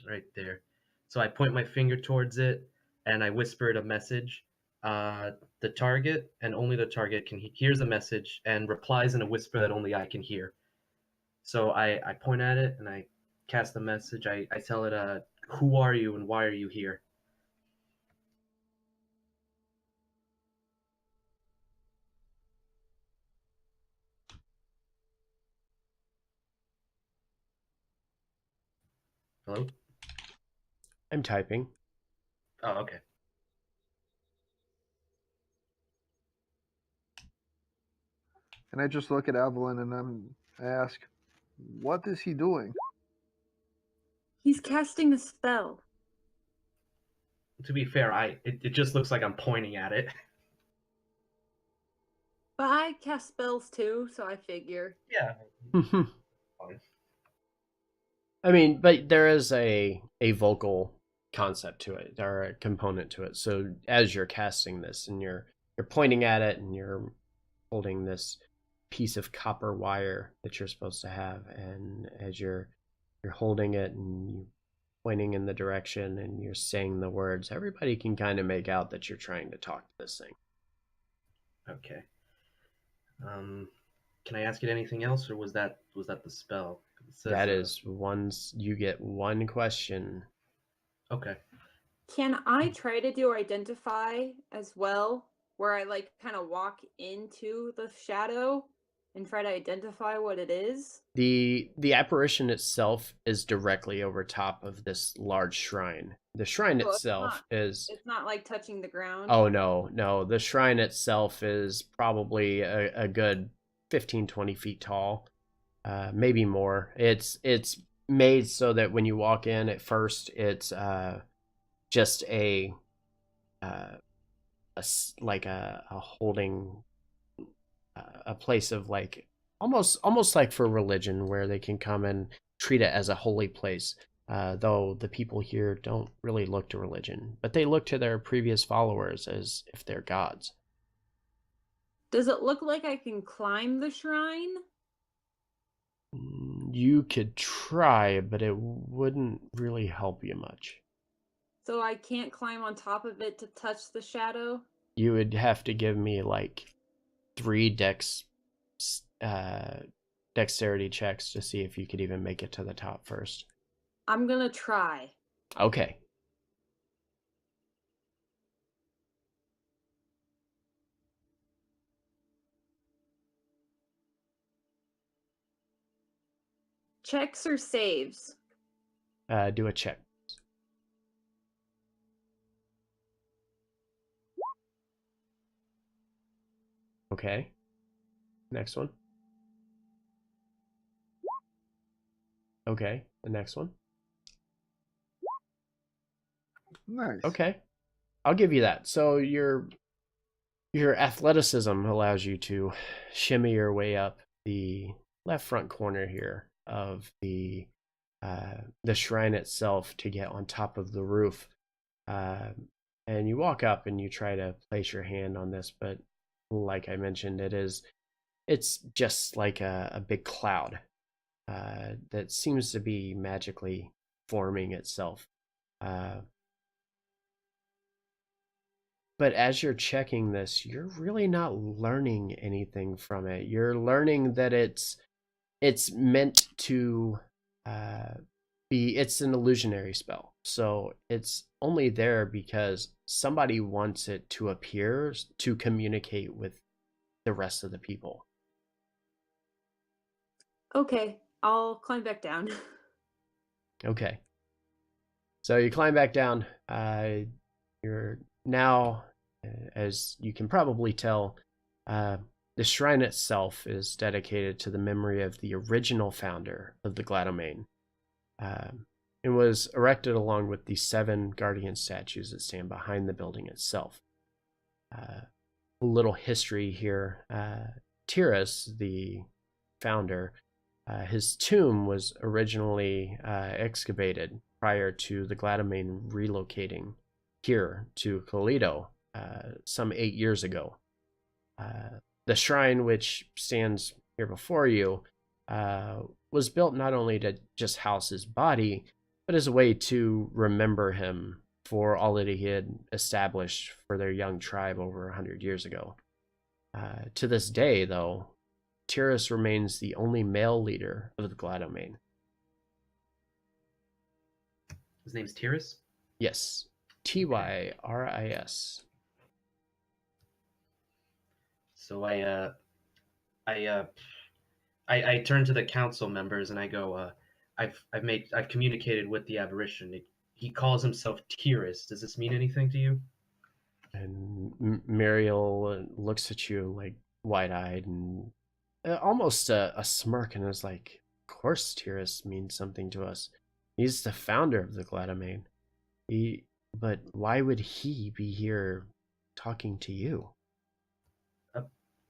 Right there. So I point my finger towards it and I whispered a message. The target, and only the target, hears the message and replies in a whisper that only I can hear. So I point at it and I cast the message. I tell it, who are you and why are you here? Hello? I'm typing. Oh, okay. And I just look at Evelyn and I ask, what is he doing? He's casting a spell. To be fair, it just looks like I'm pointing at it. But I cast spells too, so I figure. Yeah. I mean, but there is a vocal concept to it, or a component to it. So as you're casting this and you're pointing at it and you're holding this piece of copper wire that you're supposed to have, and as you're holding it and you pointing in the direction and you're saying the words, everybody can kind of make out that you're trying to talk to this thing. Okay. Can I ask it anything else, or was that the spell? That is you get one question. Okay. Can I try to do identify as well, where I like kind of walk into the shadow and try to identify what it is? The apparition itself is directly over top of this large shrine. The shrine itself is... It's not like touching the ground? Oh, no. The shrine itself is probably a good 15, 20 feet tall. Maybe more. It's made so that when you walk in at first, it's just a holding a place of like almost like for religion, where they can come and treat it as a holy place. Though the people here don't really look to religion, but they look to their previous followers as if they're gods. Does it look like I can climb the shrine? You could try, but it wouldn't really help you much. So I can't climb on top of it to touch the shadow? You would have to give me like 3 dexterity checks to see if you could even make it to the top first. I'm gonna try. Okay. Checks or saves? Do a check. Okay. Next one. Okay. The next one. Nice. Okay. I'll give you that. So you're Your athleticism allows you to shimmy your way up the left front corner here of the shrine itself to get on top of the roof. And you walk up and you try to place your hand on this, but like I mentioned, it's just like a big cloud that seems to be magically forming itself. But as you're checking this, you're really not learning anything from it. You're learning that it's meant to it's an illusionary spell. So it's only there because somebody wants it to appear to communicate with the rest of the people. Okay, I'll climb back down. Okay. So you climb back down. You're now, as you can probably tell, the shrine itself is dedicated to the memory of the original founder of the Gladomain. It was erected along with the 7 guardian statues that stand behind the building itself. A little history here. Tyrus, the founder, his tomb was originally excavated prior to the Gladomain relocating here to Toledo some 8 years ago. The shrine, which stands here before you, was built not only to just house his body, but as a way to remember him for all that he had established for their young tribe over 100 years ago. To this day, though, Tyrus remains the only male leader of the Gladomain. His name's Tyrus? Yes. Tyris. So I turn to the council members and I go, I've communicated with the apparition. He calls himself Tyrus. Does this mean anything to you? And Muriel looks at you like wide-eyed and almost a smirk, and is like, of course Tyrus means something to us. He's the founder of the Gladomain. But why would he be here talking to you?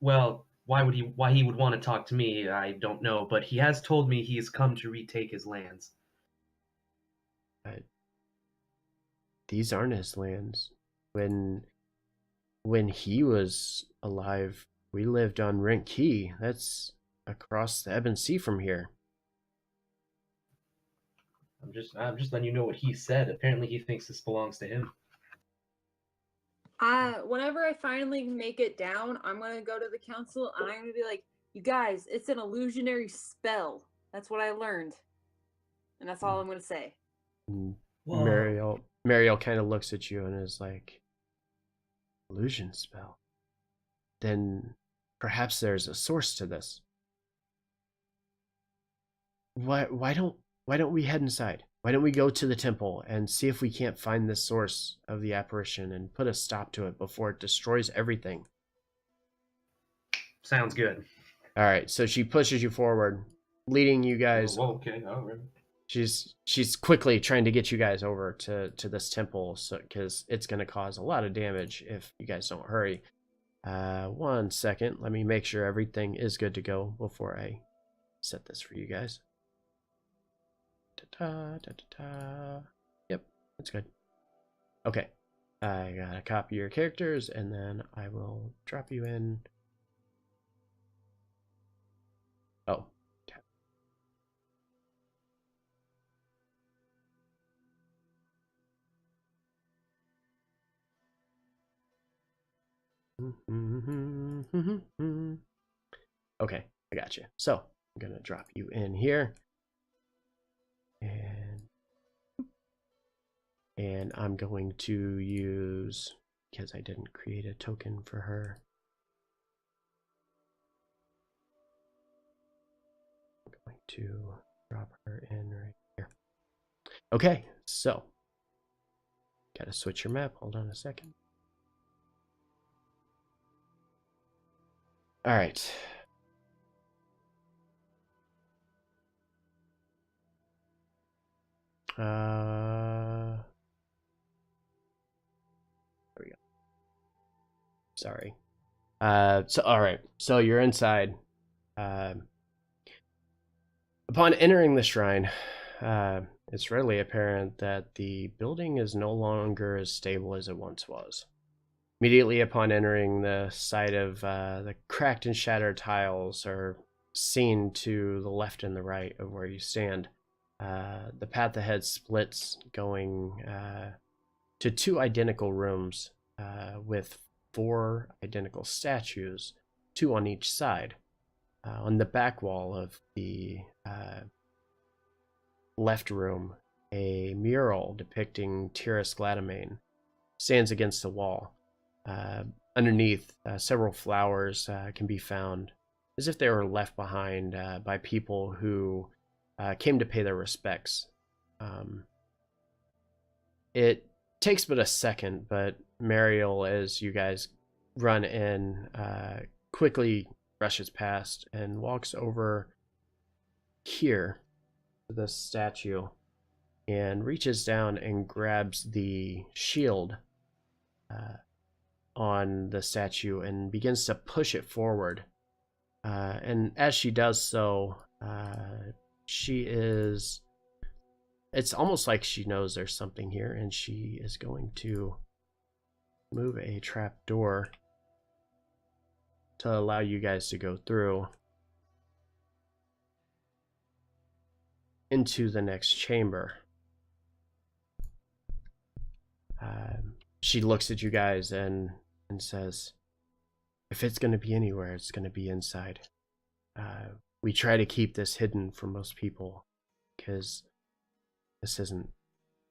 Well, why he would want to talk to me, I don't know, but he has told me he's come to retake his lands. These aren't his lands. When he was alive, we lived on Rent Key. That's across the Ebon Sea from here. I'm just letting you know what he said. Apparently he thinks this belongs to him. Whenever I finally make it down, I'm gonna go to the council and I'm gonna be like, you guys, it's an illusionary spell. That's what I learned. And that's all I'm gonna say. Mariel kind of looks at you and is like, illusion spell? Then perhaps there's a source to this. Why don't we head inside? Why don't we go to the temple and see if we can't find the source of the apparition and put a stop to it before it destroys everything? Sounds good. All right, so she pushes you forward, leading you guys. Oh, okay, all right. She's quickly trying to get you guys over to this temple, so because it's going to cause a lot of damage if you guys don't hurry. 1 second, let me make sure everything is good to go before I set this for you guys. Yep, that's good. Okay, I gotta copy your characters and then I will drop you in. Oh, okay, I got you. So I'm gonna drop you in here, and I'm going to use, because I didn't create a token for her, I'm going to drop her in right here. Okay, so gotta switch your map. Hold on a second. All right. There we go. Sorry. So all right. So you're inside. Upon entering the shrine, it's readily apparent that the building is no longer as stable as it once was. Immediately upon entering, the sight of the cracked and shattered tiles are seen to the left and the right of where you stand. The path ahead splits, going to two identical rooms with four identical statues, two on each side. On the back wall of the left room, a mural depicting Tyrus Gladamain stands against the wall. Underneath, several flowers can be found, as if they were left behind by people who came to pay their respects. It takes but a second, but Mariel, as you guys run in, quickly rushes past and walks over here to the statue and reaches down and grabs the shield on the statue and begins to push it forward. And as she does so, it's almost like she knows there's something here, and she is going to move a trap door to allow you guys to go through into the next chamber. She looks at you guys and says, if it's going to be anywhere, it's going to be inside. We try to keep this hidden from most people because this isn't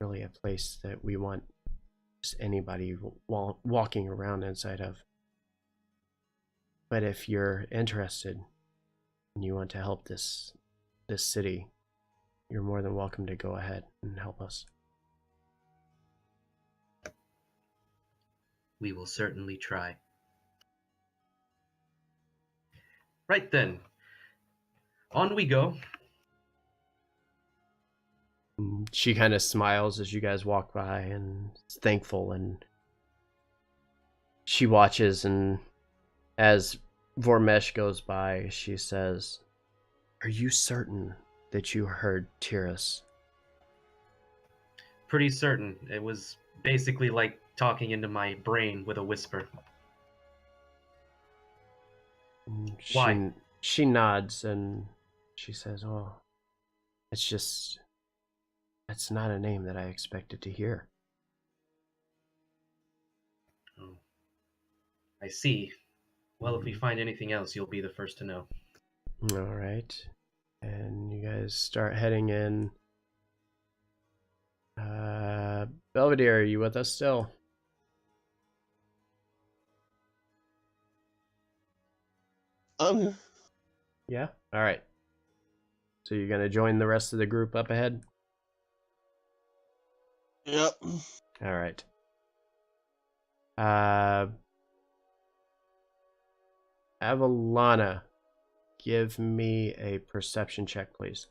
really a place that we want just anybody walking around inside of. But if you're interested and you want to help this city, you're more than welcome to go ahead and help us. We will certainly try. Right then, on we go. She kind of smiles as you guys walk by and is thankful, and she watches, and as Vormesh goes by, she says, are you certain that you heard Tyrus? Pretty certain. It was basically like talking into my brain with a whisper. Why? She nods and she says, oh, that's not a name that I expected to hear. Oh, I see. Well, if we find anything else, you'll be the first to know. All right. And you guys start heading in. Belvedere, are you with us still? Yeah? All right. So you're going to join the rest of the group up ahead? Yep. All right. Avalana, give me a perception check, please.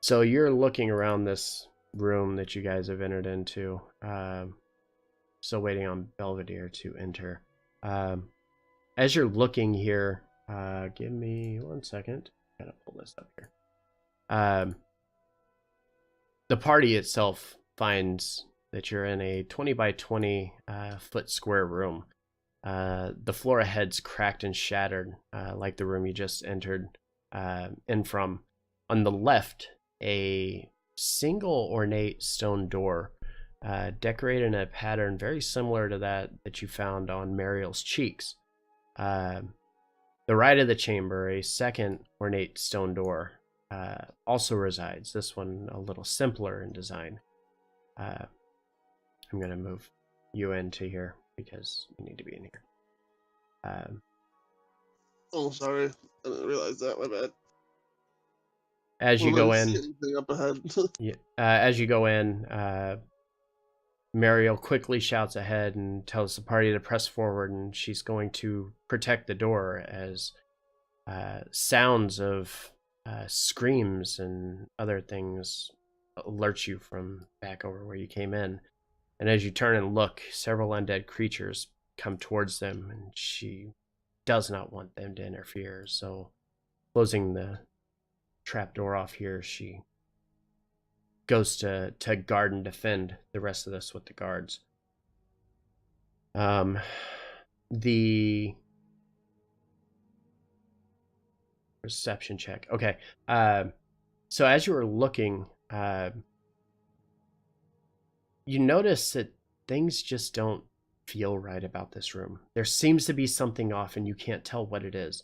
So you're looking around this room that you guys have entered into. Still waiting on Belvedere to enter. As you're looking here, give me 1 second. Gotta pull this up here. The party itself finds that you're in a 20 by 20 foot square room. The floor ahead's cracked and shattered, like the room you just entered in from. On the left, a single ornate stone door, decorated in a pattern very similar to that you found on Mariel's cheeks. The right of the chamber, a second ornate stone door also resides. This one a little simpler in design. I'm going to move you into here because you need to be in here. Oh, sorry. I didn't realize that. My bad. As you go in, up ahead. as you go in, Mariel quickly shouts ahead and tells the party to press forward, and she's going to protect the door as sounds of screams and other things alerts you from back over where you came in. And as you turn and look, several undead creatures come towards them, and she does not want them to interfere. So, closing the trapdoor off here, she goes to guard and defend the rest of this with the guards. The perception check. Okay. So as you were looking, you notice that things just don't feel right about this room. There seems to be something off, and you can't tell what it is.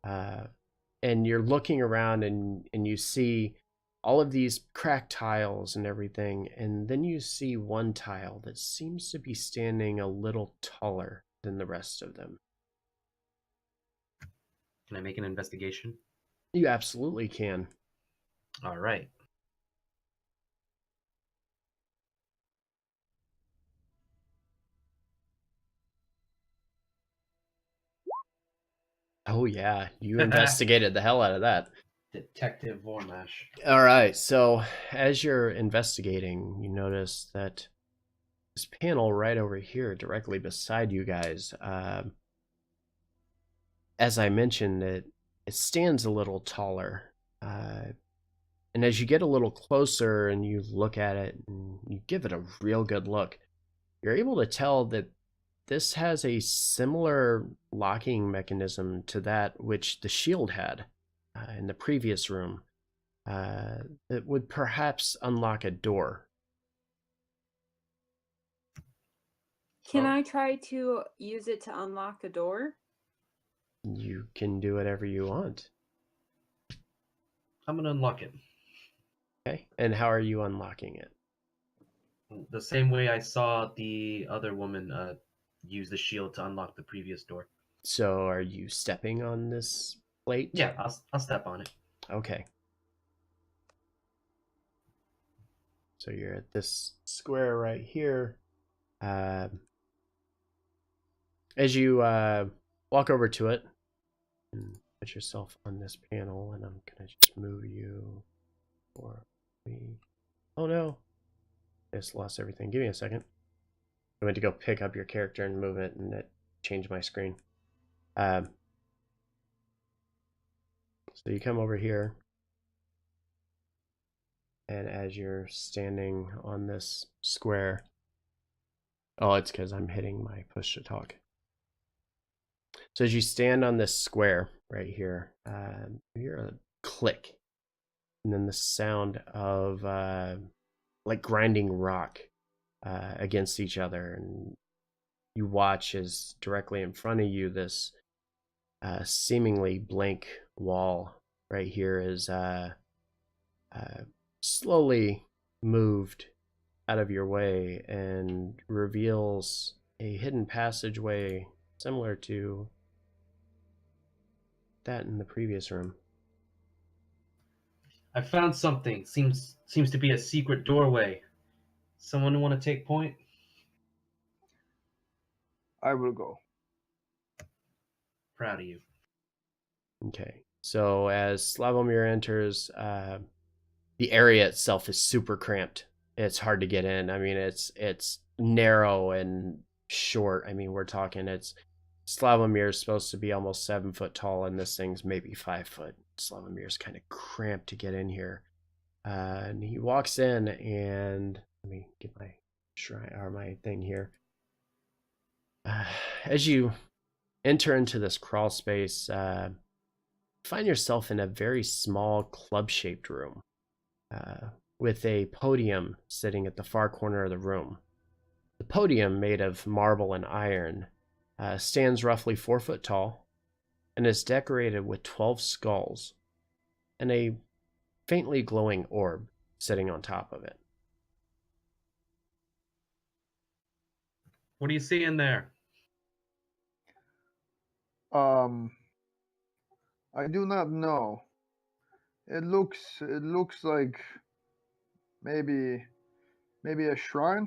And you're looking around, and you see all of these cracked tiles and everything, and then you see one tile that seems to be standing a little taller than the rest of them. Can I make an investigation? You absolutely can. All right. Oh yeah, you investigated the hell out of that. Detective Vormash. All right, so as you're investigating, you notice that this panel right over here, directly beside you guys, as I mentioned, it stands a little taller. And as you get a little closer and you look at it and you give it a real good look, you're able to tell that this has a similar locking mechanism to that which the shield had in the previous room. That would perhaps unlock a door. Can I try to use it to unlock a door? You can do whatever you want. I'm gonna unlock it. Okay. And how are you unlocking it? The same way I saw the other woman use the shield to unlock the previous door. So are you stepping on this plate? Yeah, I'll step on it. Okay. So you're at this square right here. As you walk over to it and put yourself on this panel, and I'm gonna just move you for me. Oh no, I just lost everything. Give me a second. I went to go pick up your character and move it, and it changed my screen. So you come over here, and as you're standing on this square, oh, it's because I'm hitting my push to talk. So as you stand on this square right here, you hear a click, and then the sound of like grinding rock against each other, and you watch as directly in front of you this seemingly blank wall right here is slowly moved out of your way and reveals a hidden passageway similar to that in the previous room. I found something. Seems to be a secret doorway. Someone want to take point? I will go. Proud of you. Okay, so as Slavomir enters, the area itself is super cramped. It's hard to get in. I mean, it's narrow and short. I mean, we're talking Slavomir is supposed to be almost 7 foot tall, and this thing's maybe 5 foot. Slavomir's kind of cramped to get in here. And he walks in, and let me get my shrine or my thing here. As you enter into this crawl space, find yourself in a very small club-shaped room with a podium sitting at the far corner of the room. The podium, made of marble and iron, stands roughly 4 foot tall and is decorated with 12 skulls and a faintly glowing orb sitting on top of it. What do you see in there? I do not know. It looks like maybe a shrine.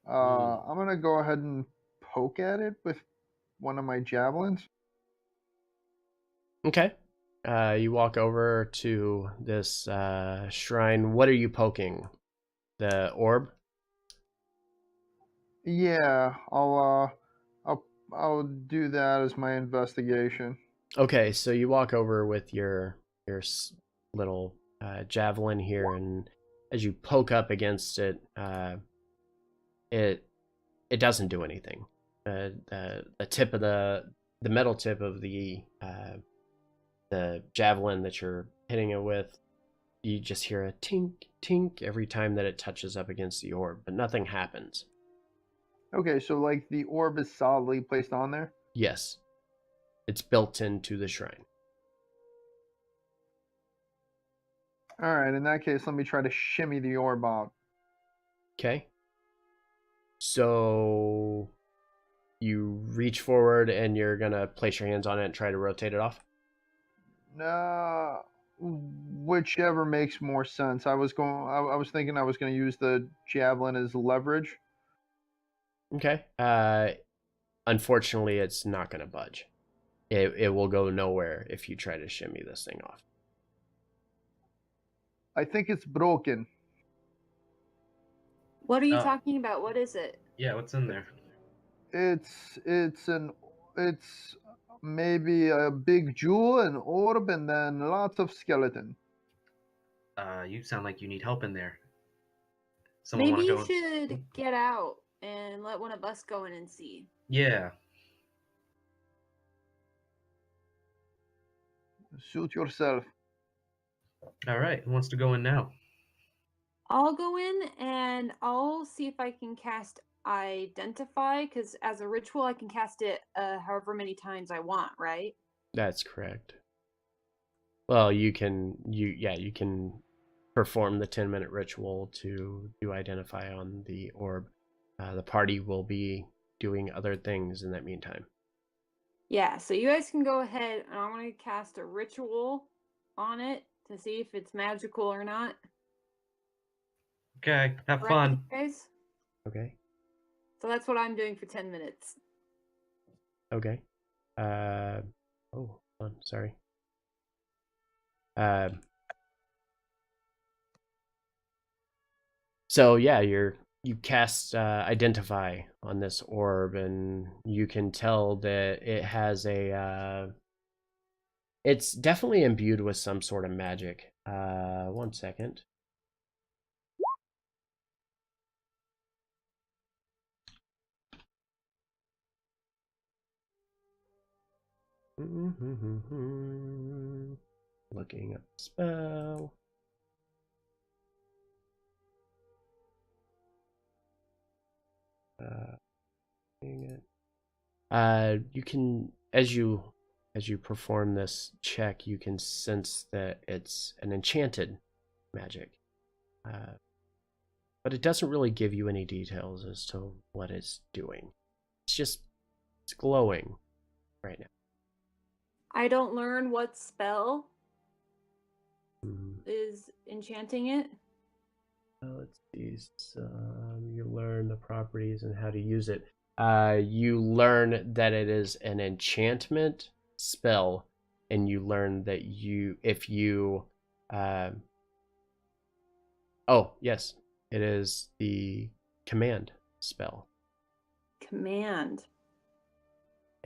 I'm gonna go ahead and poke at it with one of my javelins. Okay. You walk over to this shrine. What are you poking? The orb? Yeah, I'll do that as my investigation. Okay, so you walk over with your little javelin here, and as you poke up against it, it doesn't do anything. The tip of the metal tip of the javelin that you're hitting it with, you just hear a tink tink every time that it touches up against the orb, but nothing happens. Okay, so like the orb is solidly placed on there? Yes, it's built into the shrine. Alright, in that case, let me try to shimmy the orb out. Okay. So you reach forward and you're gonna place your hands on it and try to rotate it off? Whichever makes more sense. I was thinking I was going to use the javelin as leverage. Okay. Unfortunately, it's not gonna budge. It will go nowhere if you try to shimmy this thing off. I think it's broken. What are you Oh. talking about? What is it? Yeah, what's in there? It's maybe a big jewel, an orb, and then lots of skeleton. You sound like you need help in there. Someone Maybe want to you go? should get out and let one of us go in and see. Yeah. Suit yourself. All right. Who wants to go in now? I'll go in and I'll see if I can cast Identify, because as a ritual, I can cast it however many times I want, right? That's correct. Well, you can perform the 10-minute ritual to do identify on the orb. The party will be doing other things in that meantime. Yeah, so you guys can go ahead and I'm going to cast a ritual on it to see if it's magical or not. Okay. Have Right, fun. guys? Okay. So that's what I'm doing for 10 minutes. Okay. Oh, hold on, sorry. So yeah, you cast identify on this orb, and you can tell that it has a it's definitely imbued with some sort of magic. 1 second. Looking up the spell. You can, as you perform this check, you can sense that it's an enchanted magic, but it doesn't really give you any details as to what it's doing. It's glowing right now. I don't learn what spell Mhm. is enchanting it. Let's see. You learn the properties and how to use it. You learn that it is an enchantment spell, and you learn that if you, oh yes, it is the command spell. Command.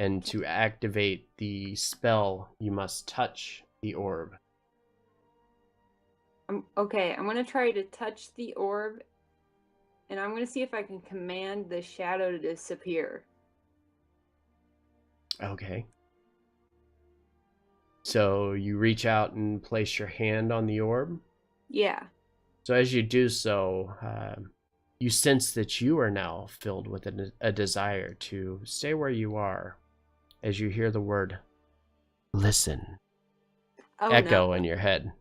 And to activate the spell, you must touch the orb. Okay, I'm going to try to touch the orb, and I'm going to see if I can command the shadow to disappear. Okay. So you reach out and place your hand on the orb. Yeah. So as you do so, you sense that you are now filled with a desire to stay where you are as you hear the word listen echo in your head.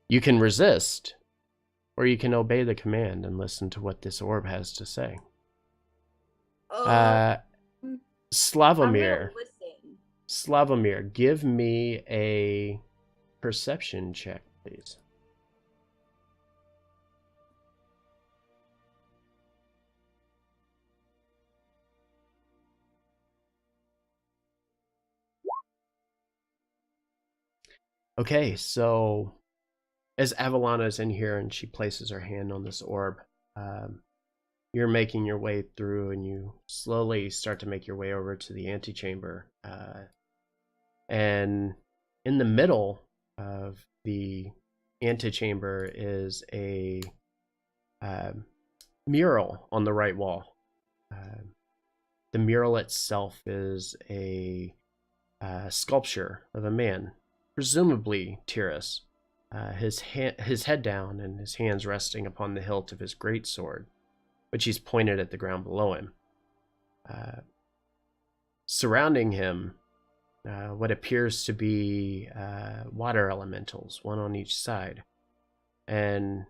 You can resist, or you can obey the command and listen to what this orb has to say. I'm Slavomir, gonna listen. Slavomir, give me a perception check, please. Okay, so as Avalana's in here and she places her hand on this orb, you're making your way through, and you slowly start to make your way over to the antechamber. And in the middle of the antechamber is a mural on the right wall. The mural itself is a sculpture of a man, presumably Tyrus, his head down and his hands resting upon the hilt of his greatsword, which he's pointed at the ground below him. Surrounding him, what appears to be water elementals, one on each side, and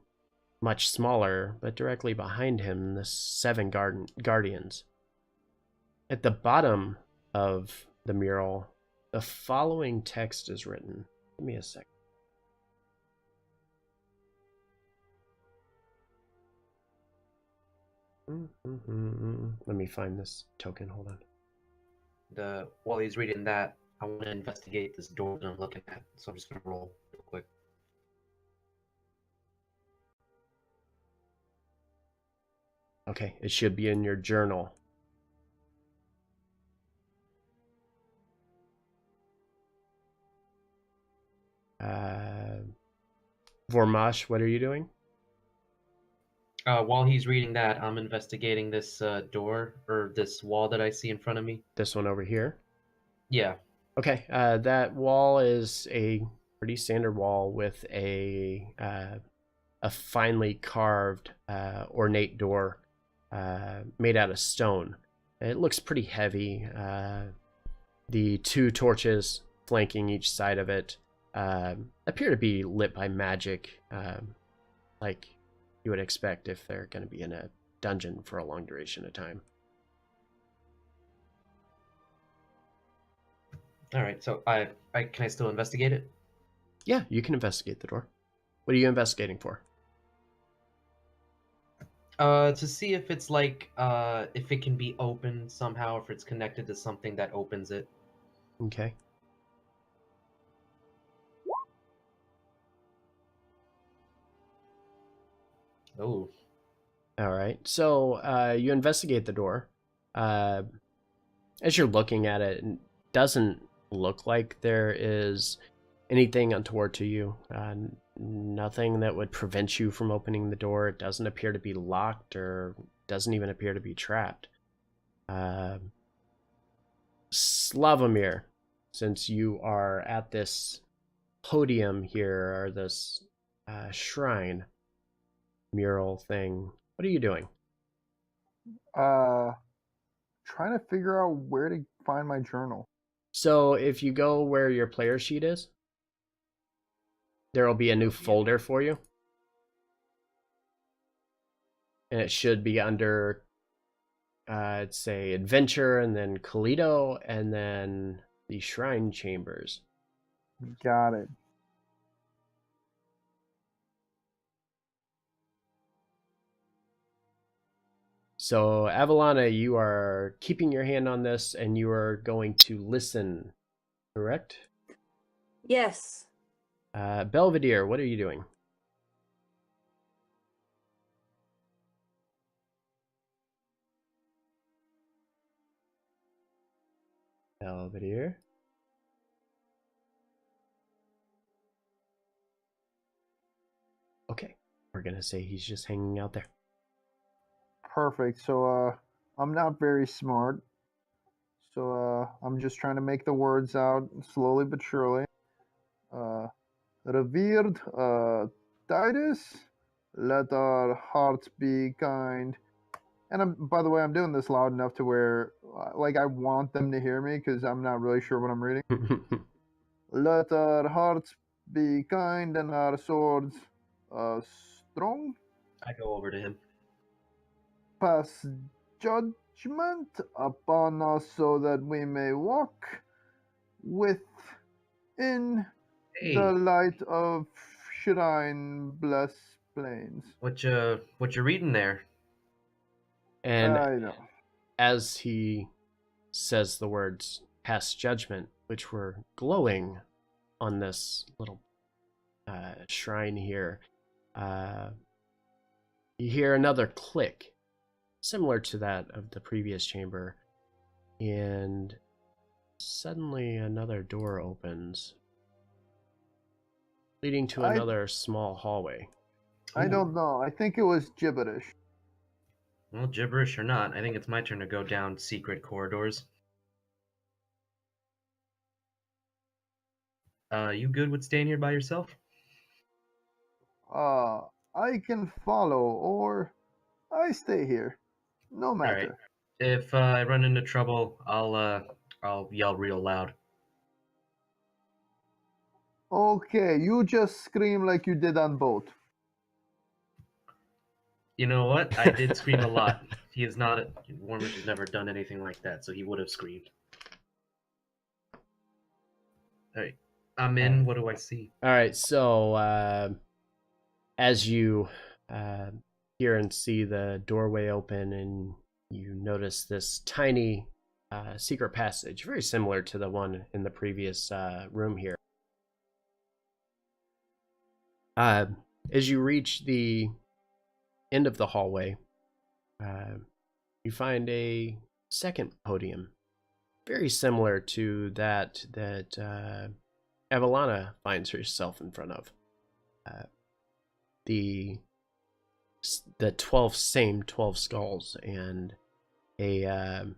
much smaller, but directly behind him, the 7 guardians. At the bottom of the mural, the following text is written. Give me a second. Let me find this token. Hold on. While he's reading that, I want to investigate this door that I'm looking at. So I'm just gonna roll real quick. Okay, it should be in your journal. Vormash, what are you doing? While he's reading that, I'm investigating this door or this wall that I see in front of me. This one over here? Yeah. Okay, that wall is a pretty standard wall with a finely carved, ornate door made out of stone. It looks pretty heavy. The 2 torches flanking each side of it appear to be lit by magic, like you would expect if they're going to be in a dungeon for a long duration of time. All right, so I can I still investigate it? Yeah, you can investigate the door. What are you investigating for? To see if it's like if it can be opened somehow, if it's connected to something that opens it. Okay. Oh. All right. So you investigate the door. As you're looking at it, it doesn't look like there is anything untoward to you. Nothing that would prevent you from opening the door. It doesn't appear to be locked, or doesn't even appear to be trapped. Slavomir, since you are at this podium here, or this shrine mural thing, what are you doing? Trying to figure out where to find my journal. So if you go where your player sheet is, there will be a new folder for you. And it should be under, I'd say, Adventure, and then Kalido, and then the Shrine Chambers. Got it. So, Avalana, you are keeping your hand on this, and you are going to listen, correct? Yes. Belvedere, what are you doing? Belvedere. Okay, we're gonna say he's just hanging out there. Perfect. So I'm not very smart. So I'm just trying to make the words out slowly but surely. Revered Titus, let our hearts be kind. And by the way, I'm doing this loud enough to where, like, I want them to hear me because I'm not really sure what I'm reading. Let our hearts be kind and our swords strong. I go over to him. Pass judgment upon us so that we may walk within the light of Shrine Blessed Plains. What you reading there? And I know. as he says the words "pass judgment," which were glowing on this little shrine here, you hear another click, similar to that of the previous chamber, and suddenly another door opens, leading to another small hallway. I don't know. I think it was gibberish. Well, gibberish or not, I think it's my turn to go down secret corridors. You good with staying here by yourself? I can follow, or I stay here. No matter. All right. If I run into trouble, I'll yell real loud. Okay, you just scream like you did on boat. You know what? I did scream a lot. He is not. Warmish has never done anything like that, so he would have screamed. All right, I'm in. What do I see? All right, so as you hear and see the doorway open, and you notice this tiny secret passage, very similar to the one in the previous room here. As you reach the end of the hallway, you find a second podium, very similar to that Evelana finds herself in front of. The 12 skulls and a oh,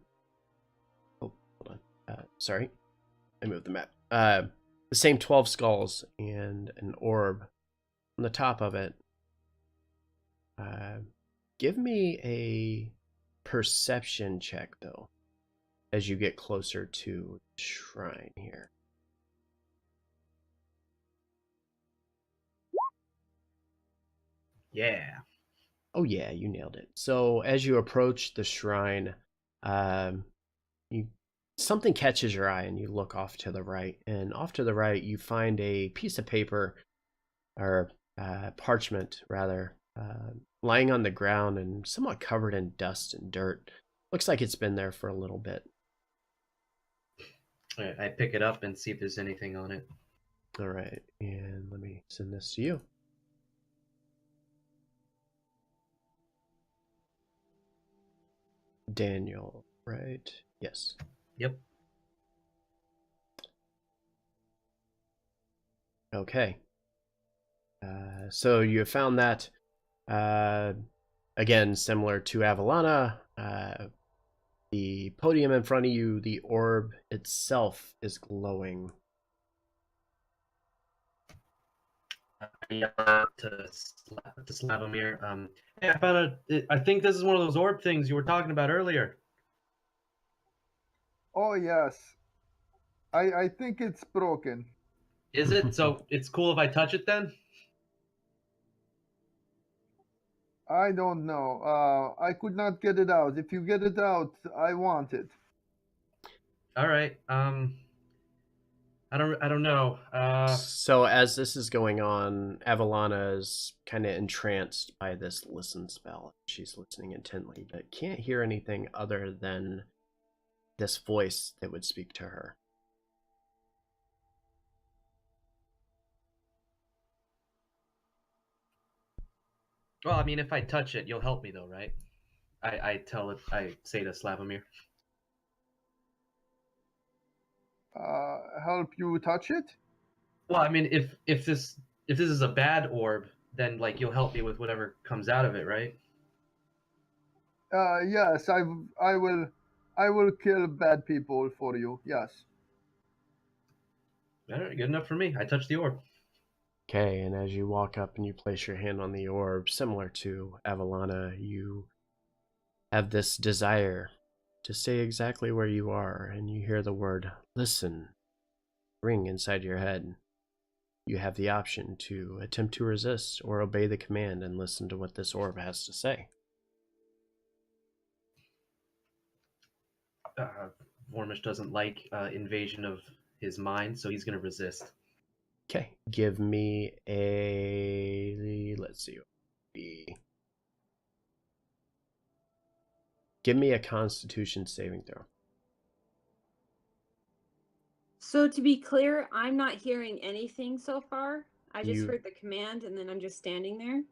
hold on, sorry, I moved the map. The same 12 skulls and an orb on the top of it. Give me a perception check though, as you get closer to the shrine here. Yeah. Oh yeah, you nailed it. So as you approach the shrine, something catches your eye and you look off to the right. And off to the right, you find a piece of paper, or parchment rather, lying on the ground and somewhat covered in dust and dirt. Looks like it's been there for a little bit. All right, I pick it up and see if there's anything on it. All right, and let me send this to you. Daniel, right? Yes. Yep. Okay. So you found that, again, similar to Avalana, the podium in front of you, the orb itself is glowing. To Slavomir. Hey, I found I think this is one of those orb things you were talking about earlier. Oh yes. I think it's broken. Is it? So it's cool if I touch it then? I don't know. I could not get it out. If you get it out, I want it. All right. I don't know. So as this is going on, Avalana is kind of entranced by this listen spell. She's listening intently, but can't hear anything other than this voice that would speak to her. Well, I mean, if I touch it, you'll help me though, right? I say to Slavomir. Help you touch it? Well, I mean, if this is a bad orb, then like you'll help me with whatever comes out of it, right? Yes, I will kill bad people for you. Yes. All right, good enough for me. I touched the orb. Okay, and as you walk up and you place your hand on the orb, similar to Avalana, you have this desire to stay exactly where you are, and you hear the word listen ring inside your head. You have the option to attempt to resist or obey the command and listen to what this orb has to say. Vormish doesn't like invasion of his mind, so he's going to resist. Okay, give me a, let's see, give me a Constitution saving throw. So to be clear, I'm not hearing anything so far. I just You- heard the command and then I'm just standing there.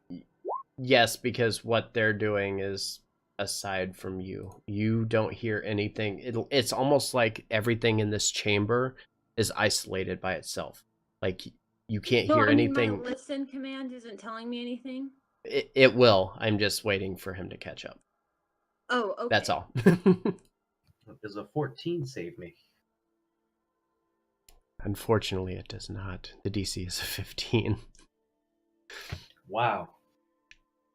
Yes, because what they're doing is aside from you. You don't hear anything. It's almost like everything in this chamber is isolated by itself. Like you can't No, hear I mean my anything. listen command isn't telling me anything. It will. I'm just waiting for him to catch up. Oh, okay. That's all. Does a 14 save me? Unfortunately, it does not. The DC is a 15. Wow.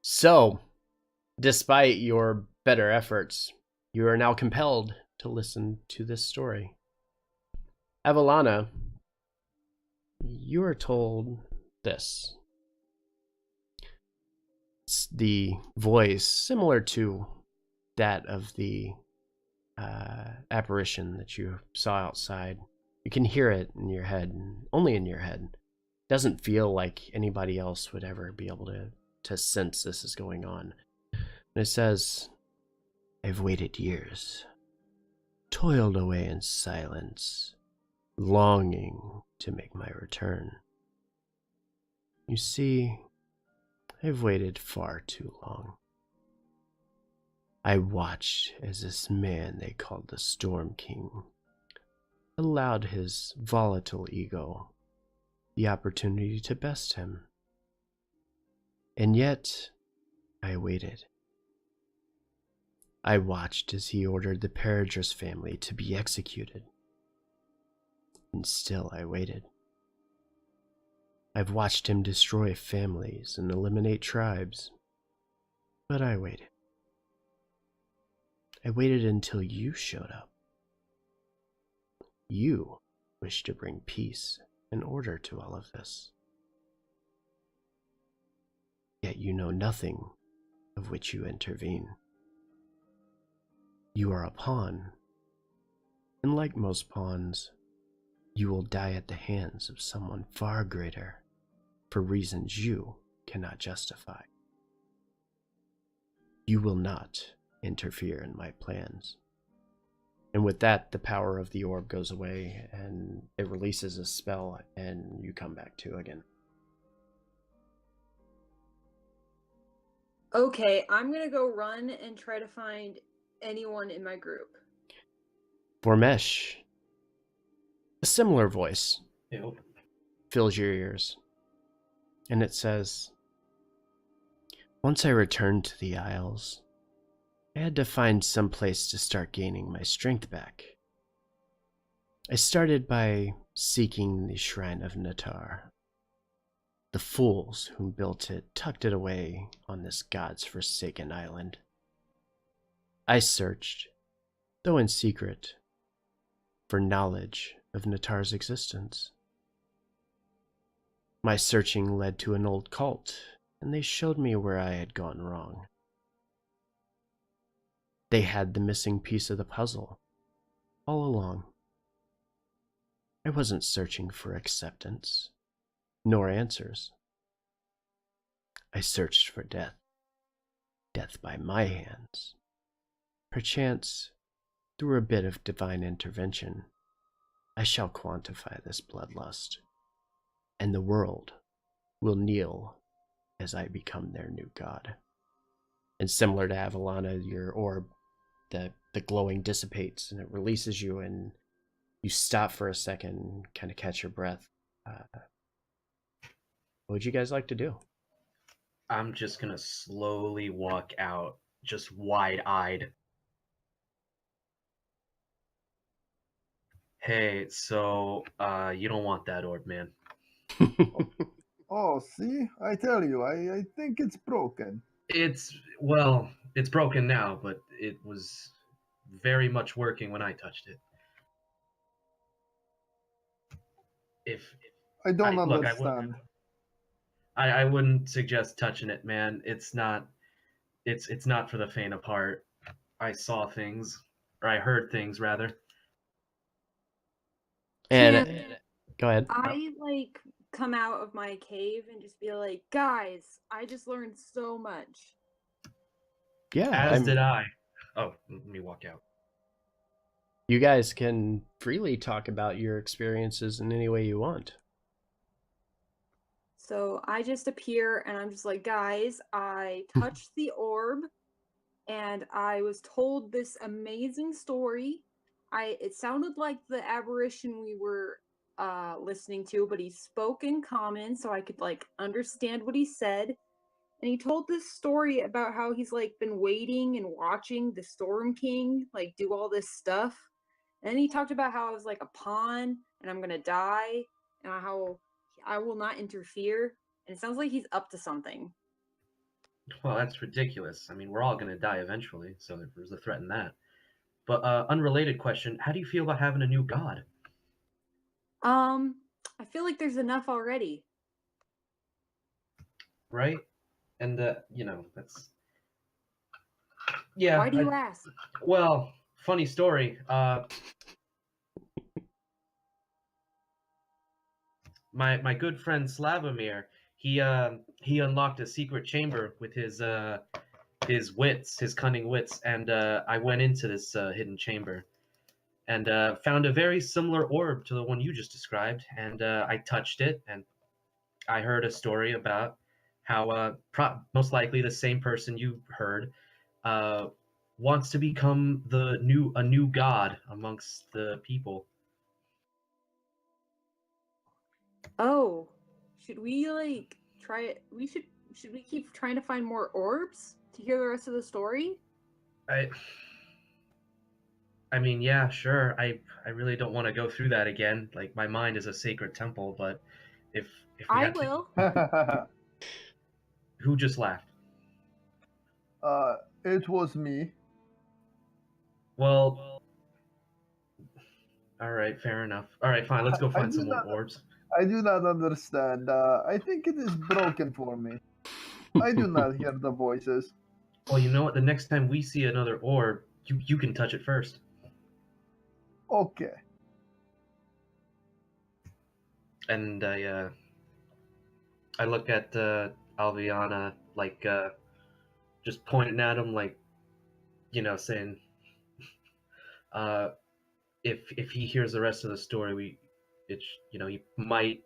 So, despite your better efforts, you are now compelled to listen to this story. Avalana, you are told this. It's the voice similar to that of the apparition that you saw outside. You can hear it in your head, only in your head. It doesn't feel like anybody else would ever be able to sense this is going on. And it says, I've waited years, toiled away in silence, longing to make my return. You see, I've waited far too long. I watched as this man they called the Storm King allowed his volatile ego the opportunity to best him. And yet, I waited. I watched as he ordered the Peridras family to be executed. And still I waited. I've watched him destroy families and eliminate tribes. But I waited. I waited until you showed up. You wish to bring peace and order to all of this. Yet you know nothing of which you intervene. You are a pawn, and like most pawns, you will die at the hands of someone far greater for reasons you cannot justify. You will not interfere in my plans. And with that, the power of the orb goes away, and it releases a spell, and you come back to again. Okay, I'm gonna go run and try to find anyone in my group. For Mesh, a similar voice Ew. fills your ears, and it says, once I returned to the Isles, I had to find some place to start gaining my strength back. I started by seeking the Shrine of Natar. The fools who built it tucked it away on this god's forsaken island. I searched, though in secret, for knowledge of Natar's existence. My searching led to an old cult, and they showed me where I had gone wrong. They had the missing piece of the puzzle, all along. I wasn't searching for acceptance, nor answers. I searched for death, death by my hands. Perchance, through a bit of divine intervention, I shall quantify this bloodlust, and the world will kneel as I become their new god. And similar to Avalana, your orb, the glowing dissipates and it releases you, and you stop for a second, kind of catch your breath. What would you guys like to do? I'm just gonna slowly walk out, just wide-eyed. Hey, so, you don't want that orb, man. Oh, see? I tell you, I think it's broken. Well, it's broken now, but it was very much working when I touched it. I don't Look, understand. I wouldn't suggest touching it, man. It's not for the faint of heart. I saw things, or I heard things rather. And Can go ahead. I like come out of my cave and just be like, guys, I just learned so much. Yeah, As did I. Oh, let me walk out. You guys can freely talk about your experiences in any way you want. So I just appear and I'm just like, guys, I touched the orb and I was told this amazing story. It sounded like the apparition we were listening to, but he spoke in common so I could like understand what he said. And he told this story about how he's like been waiting and watching the Storm King like do all this stuff. And then he talked about how I was like a pawn and I'm gonna die and how I will not interfere. And it sounds like he's up to something. Well, that's ridiculous. I mean, we're all gonna die eventually, so there's a threat in that. But unrelated question: how do you feel about having a new god? I feel like there's enough already. Right? And that's yeah. Why do you ask? Well, funny story. My good friend Slavomir, he unlocked a secret chamber with his wits, his cunning wits, and I went into this hidden chamber and found a very similar orb to the one you just described, and I touched it, and I heard a story about how most likely the same person you heard uh, wants to become a new god amongst the people. Oh, should we like try it? Should we keep trying to find more orbs to hear the rest of the story? I mean, yeah, sure. I really don't want to go through that again. Like my mind is a sacred temple, but if we I had to, will. who just laughed? It was me. Well, all right, fair enough. All right, fine. Let's go find some more orbs. I do not understand. I think it is broken for me. I do not hear the voices. Well, you know what? The next time we see another orb, you can touch it first. Okay. And I look at Alviana like just pointing at him like saying if he hears the rest of the story, he might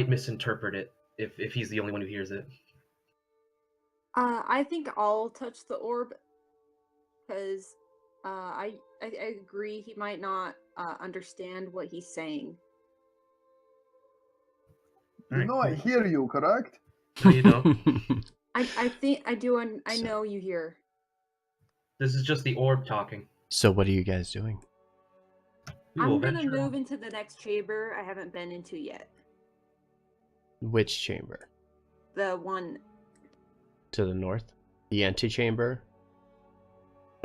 misinterpret it if he's the only one who hears it. I think I'll touch the orb because I agree he might not understand what he's saying. You know, I hear you, correct? No, you don't. I think I do. I know you hear. This is just the orb talking. So what are you guys doing? I'm gonna move into the next chamber I haven't been into yet. Which chamber? The one to the north? The antechamber?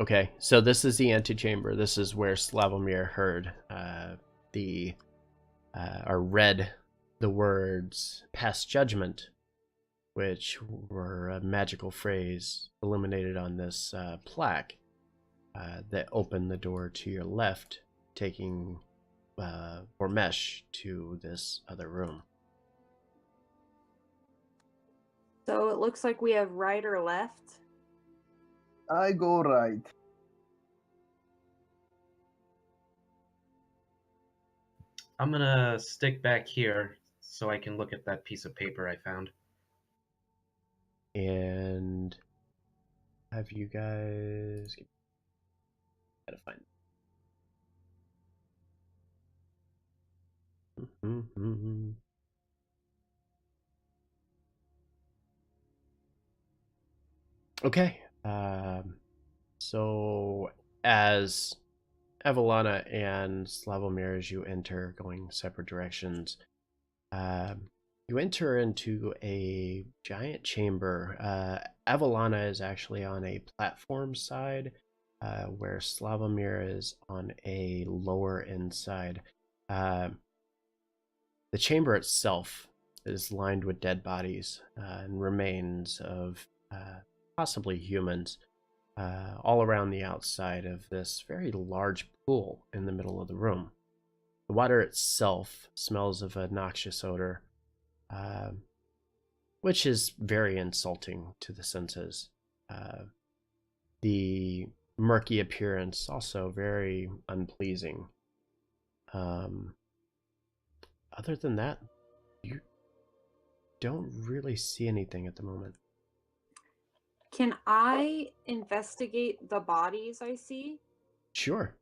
Okay, so this is the antechamber. This is where Slavomir heard or read the words "past judgment," which were a magical phrase illuminated on this plaque that opened the door to your left, taking Ormesh to this other room. So it looks like we have right or left. I go right. I'm gonna stick back here so I can look at that piece of paper I found. And have you guys gotta find it. Okay. So as Evelana and Slavomir, as you enter, going separate directions, you enter into a giant chamber. Evelana is actually on a platform side, where Slavomir is on a lower inside. The chamber itself is lined with dead bodies and remains of possibly humans, all around the outside of this very large pool in the middle of the room. The water itself smells of a noxious odor, which is very insulting to the senses. The murky appearance, also very unpleasing. Other than that, you don't really see anything at the moment. Can I investigate the bodies I see? Sure.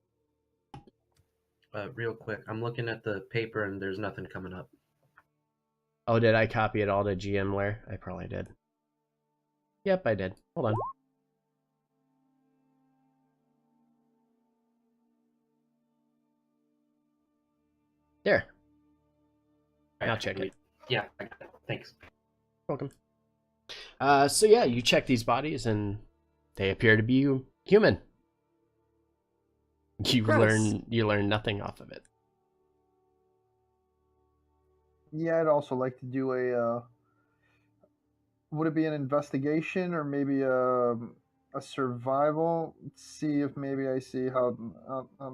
Real quick, I'm looking at the paper and there's nothing coming up. Oh, did I copy it all to GM layer? I probably did. Yep, I did. Hold on. There. Now check it. Yeah, I got it. Thanks. Welcome. So yeah, you check these bodies and they appear to be human. You Gross. learn nothing off of it. Yeah, I'd also like to do a. Would it be an investigation or maybe a survival? See if maybe I see how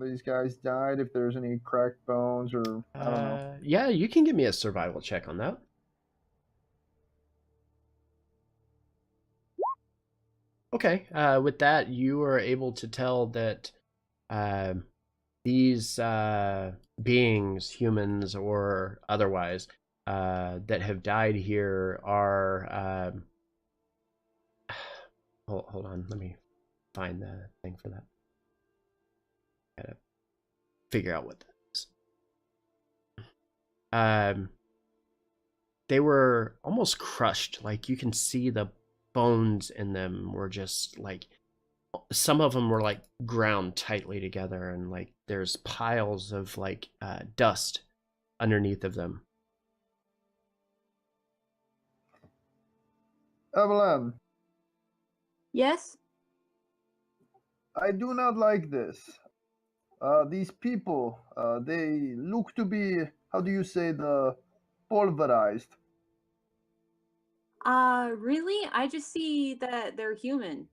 these guys died. If there's any cracked bones or I don't know. Yeah, you can give me a survival check on that. Okay. With that, you are able to tell that these beings, humans or otherwise, that have died here are. Hold on, let me find the thing for that. Gotta figure out what that is. They were almost crushed. Like you can see the bones in them were just like, some of them were like ground tightly together, and like there's piles of like dust underneath of them. Evelyn, Yes? I do not like this. These people, they look to be, how do you say, the pulverized. Really? I just see that they're human.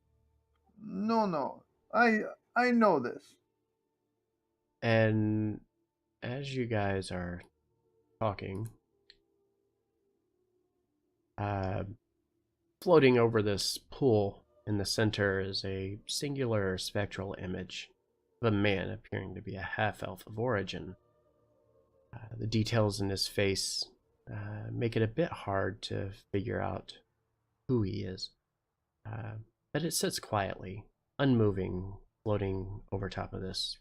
No. I know this. And as you guys are talking, floating over this pool in the center is a singular spectral image of a man appearing to be a half-elf of origin. The details in his face make it a bit hard to figure out who he is. But it sits quietly, unmoving, floating over top of this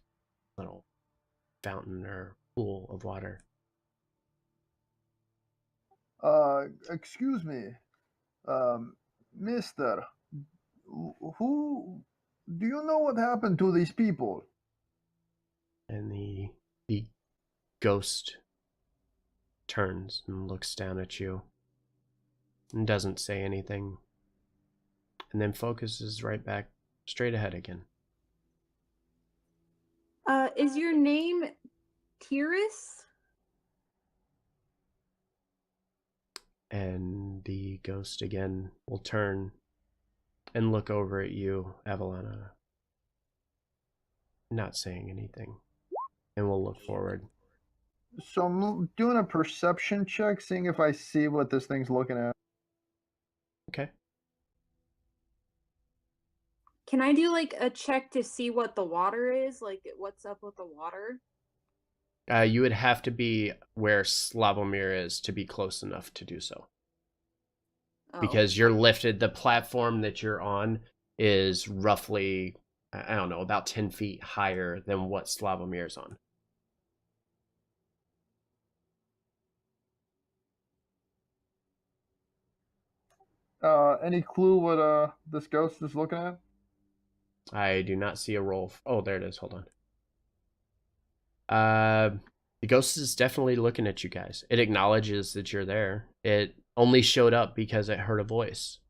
little fountain or pool of water. Excuse me, Mister. Who? Do you know what happened to these people? And the ghost turns and looks down at you and doesn't say anything, and then focuses right back straight ahead again. Is your name Tiris? And the ghost again will turn and look over at you, Avalana, not saying anything, and we'll look forward. So I'm doing a perception check, seeing if I see what this thing's looking at. Okay. Can I do like a check to see what the water is? Like what's up with the water? You would have to be where Slavomir is to be close enough to do so. Oh. Because you're lifted, the platform that you're on is roughly, I don't know, about 10 feet higher than what Slavomir's on. Any clue what this ghost is looking at? I do not see a roll. Oh, there it is. Hold on. The ghost is definitely looking at you guys. It acknowledges that you're there. It only showed up because it heard a voice.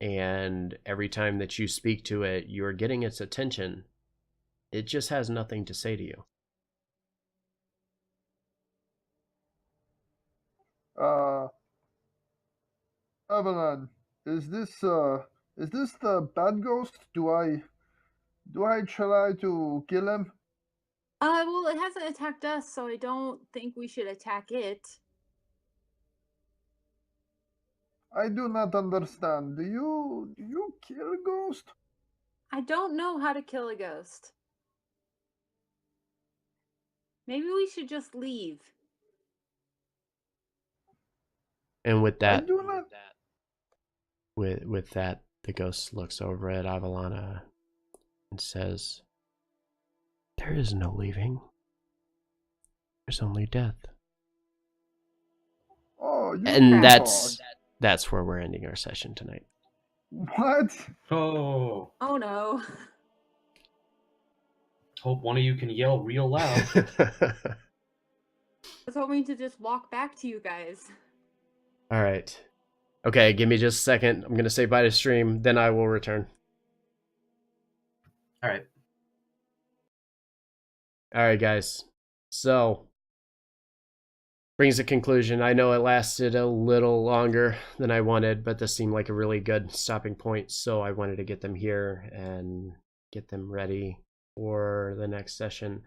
And every time that you speak to it, you're getting its attention. It just has nothing to say to you. Evelyn, is this the bad ghost? Do I try to kill him? Well, it hasn't attacked us, so I don't think we should attack it. I do not understand. Do you kill ghost? I don't know how to kill a ghost. Maybe we should just leave. And with I that, do not. with that, the ghost looks over at Avalana and says, "There is no leaving. There's only death." Oh, you And dog. that's where we're ending our session tonight. What? Oh, Oh no. hope one of you can yell real loud. I was hoping to just walk back to you guys. All right. Okay, give me just a second. I'm going to say bye to stream, then I will return. All right. All right, guys. So, brings a conclusion. I know it lasted a little longer than I wanted, but this seemed like a really good stopping point, so I wanted to get them here and get them ready for the next session.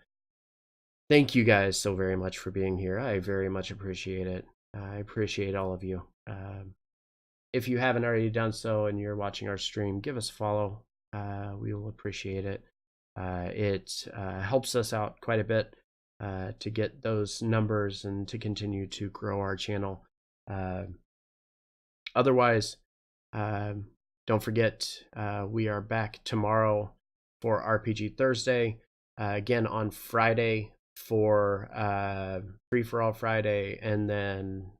Thank you guys so very much for being here. I very much appreciate it. I appreciate all of you. If you haven't already done so and you're watching our stream, give us a follow. We will appreciate it. It helps us out quite a bit to get those numbers and to continue to grow our channel. Otherwise, don't forget, we are back tomorrow for RPG Thursday. Again on Friday for Free for All Friday, and then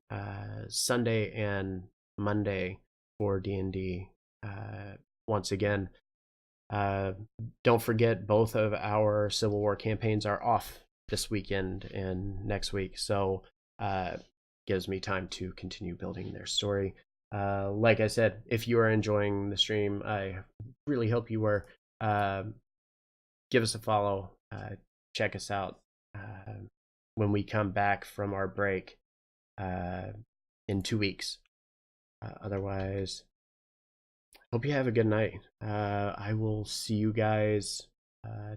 Sunday and Monday for D&D. Once again, don't forget, both of our Civil War campaigns are off this weekend and next week, so gives me time to continue building their story. Like I said, if you are enjoying the stream, I really hope you were. Give us a follow. Check us out when we come back from our break in 2 weeks. Otherwise, hope you have a good night. I will see you guys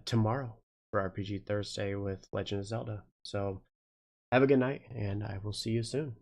tomorrow for RPG Thursday with Legend of Zelda. So have a good night, and I will see you soon.